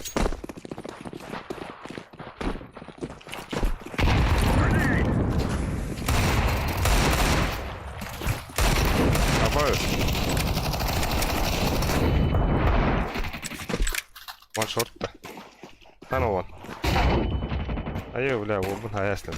Аба. One shot. Тана one. Ае, бля, обын хаяслен.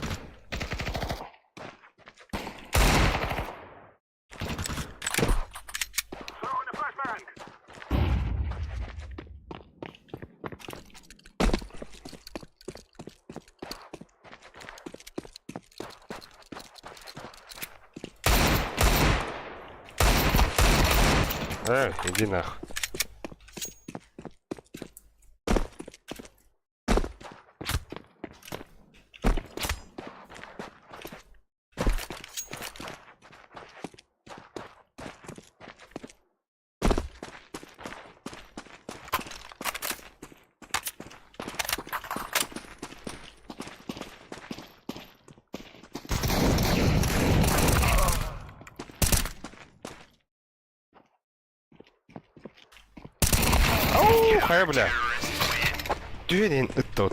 Иди нахуй. Хай, бля. Дюрин это.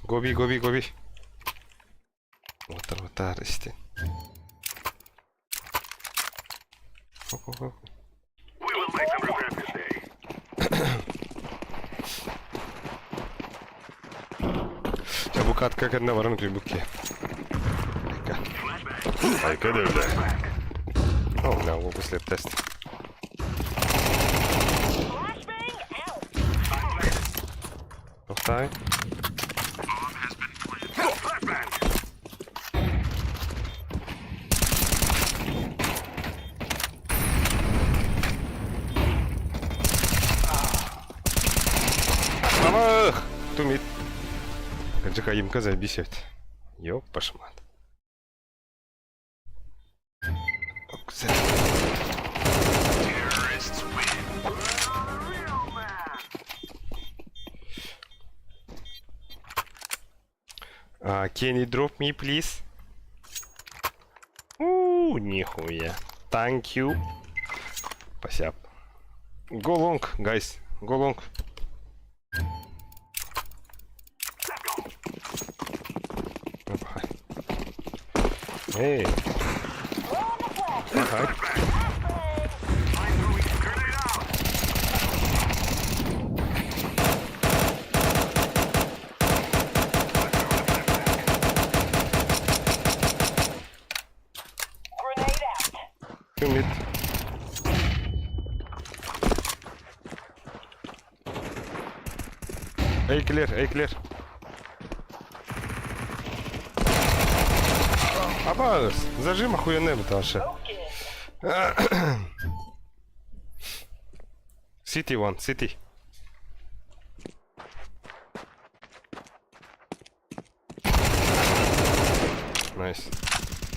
Гоби. Старости. Ох-ох-ох. Ya bu kat kakadına varın ki bu ki. Ayka da öyle. Oh no, bu slip test. Oktay. Мама! Тумит. Джека имка забисит. Ёп, пошмат. Can you drop me, please? Нихуя. Thank you. Спасибо. Go long, guys. Go long. Hey. Hi. Grenade out. 2 mid. A clear, A clear. Абас, зажим охуенный вообще. City one, city. Nice.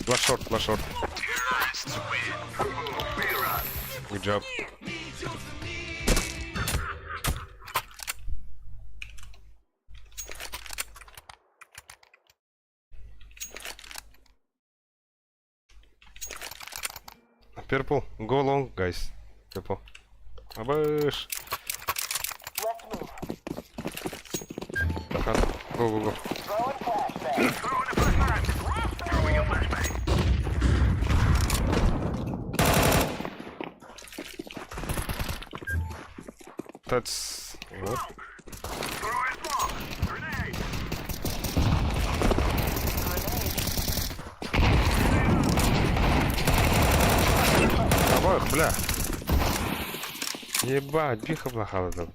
Last short, last short. Good job. Purple, go long, guys. Purple. Абаш. Let's move. Go, go, go. Throwing flashbang. That's... What? Обоих, бля. Ебать, биха плохо тут.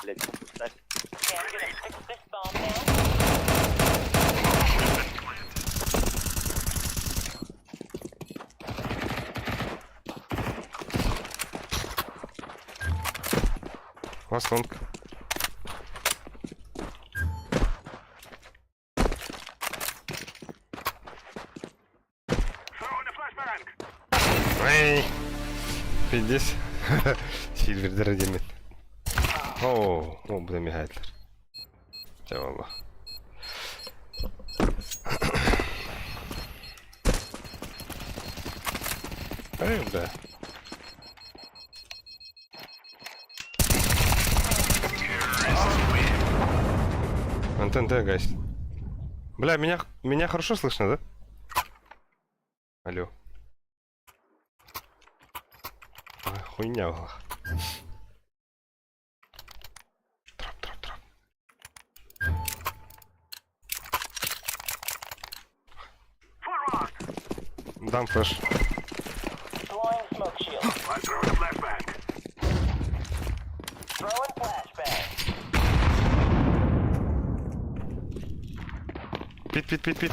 Okay, I'm gonna fix this bomb now. Last long. Эй! 50. Silver'de redemin. Bu da Mihail'ler. Eyvallah. Öyle. Антон, да, гайс. Бля, меня хорошо слышно, да? Алло. Ой, хуйня была. Трап. Дам флеш. Throwing smoke shield. Throwing flashbang. Пит.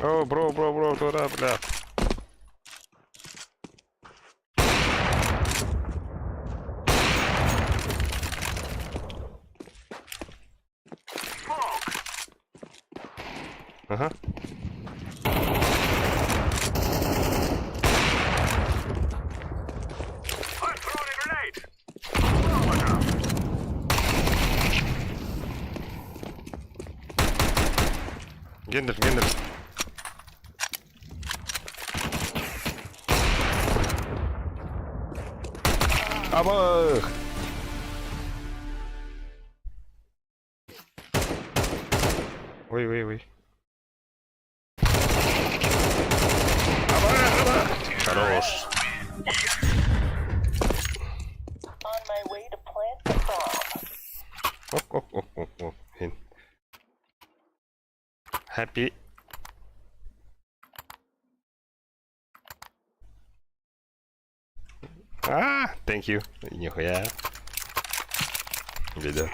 О, бро, туда, бля. Ага. Гендер, гендер. Абах! Ой, ой, ой. Абах, абах! Хорош. On my way to plant the bomb. Ок, ок, ок, ок, ок. Happy. Thank you. Нихуя. Видео.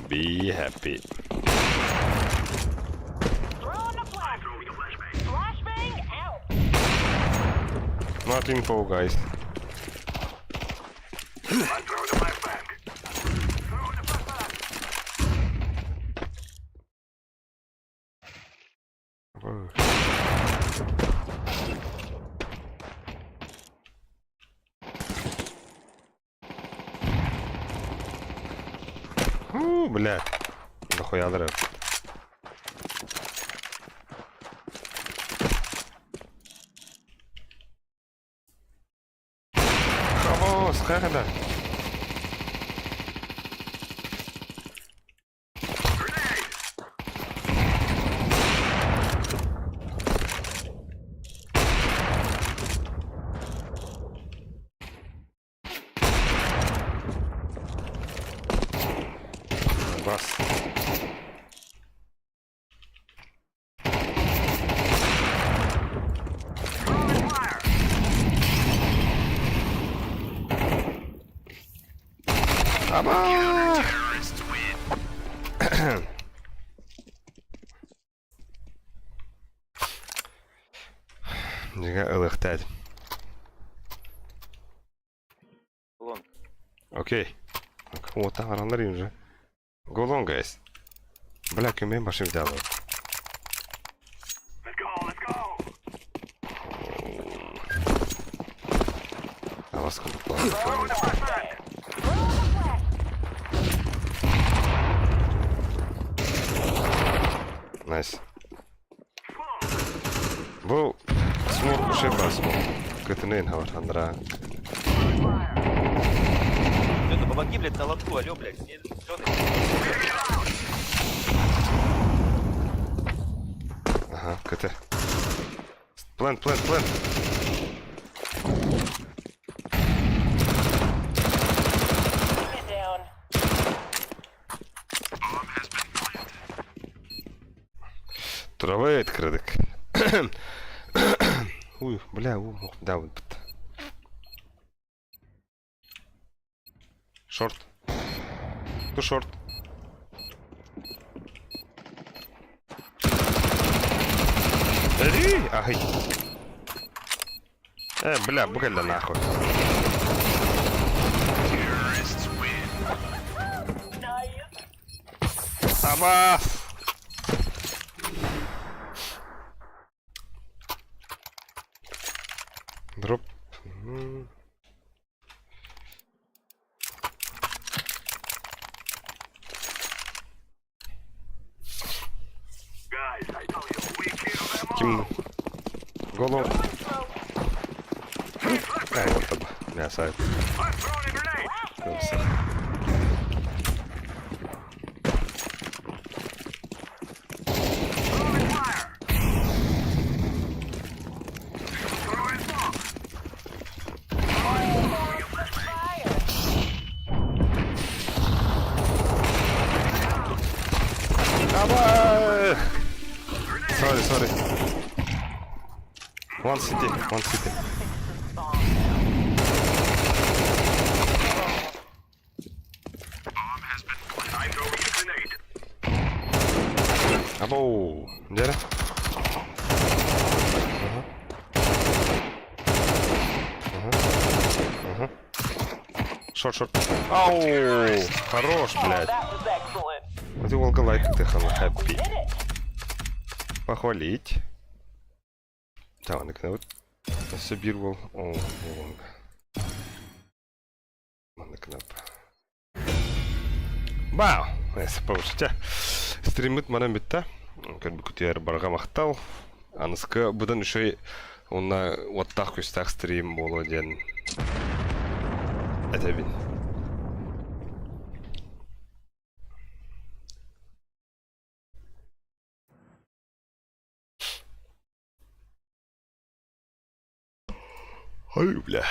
Be happy. Throwing a flash. Flashbang out. Not info, guys. Блядь. Нахуя драйв. Хавос, когда? Бас. Аба! Нифига ылыхтать. Окей. Вот там раннер уже. Go long, guys. Бля, кюме машин взял. А вас как Найс. Бу, смог уже басму. Катанин хавар, Андра. Это помоги, блядь, на лотку, алё, блядь. Что ты? Ага, КТ. Плент, плент, плент. Get down. Травает кредик. Уй, бля, да, вот. Шорт. Ту шорт. Ай. Бля, буквально нахуй. Аба! Дроп. Ким. Голову. Вот там. Мясо. Давай! Sorry. One city. Абоу, где? Ага. Шорт. Ау, хорош, блядь. That was excellent. Вот и волга лайк, ты хэппи. Похвалить. Да, он вот. Собирал. О, волга. Манекнап. Бау! Neyse, получите. Стримит манан битта. Кырбы күтер барға мақтал. Аныскы бұдан үшей онна оттақ көстақ стрим болу ден. Әтәбін. Ой, бля.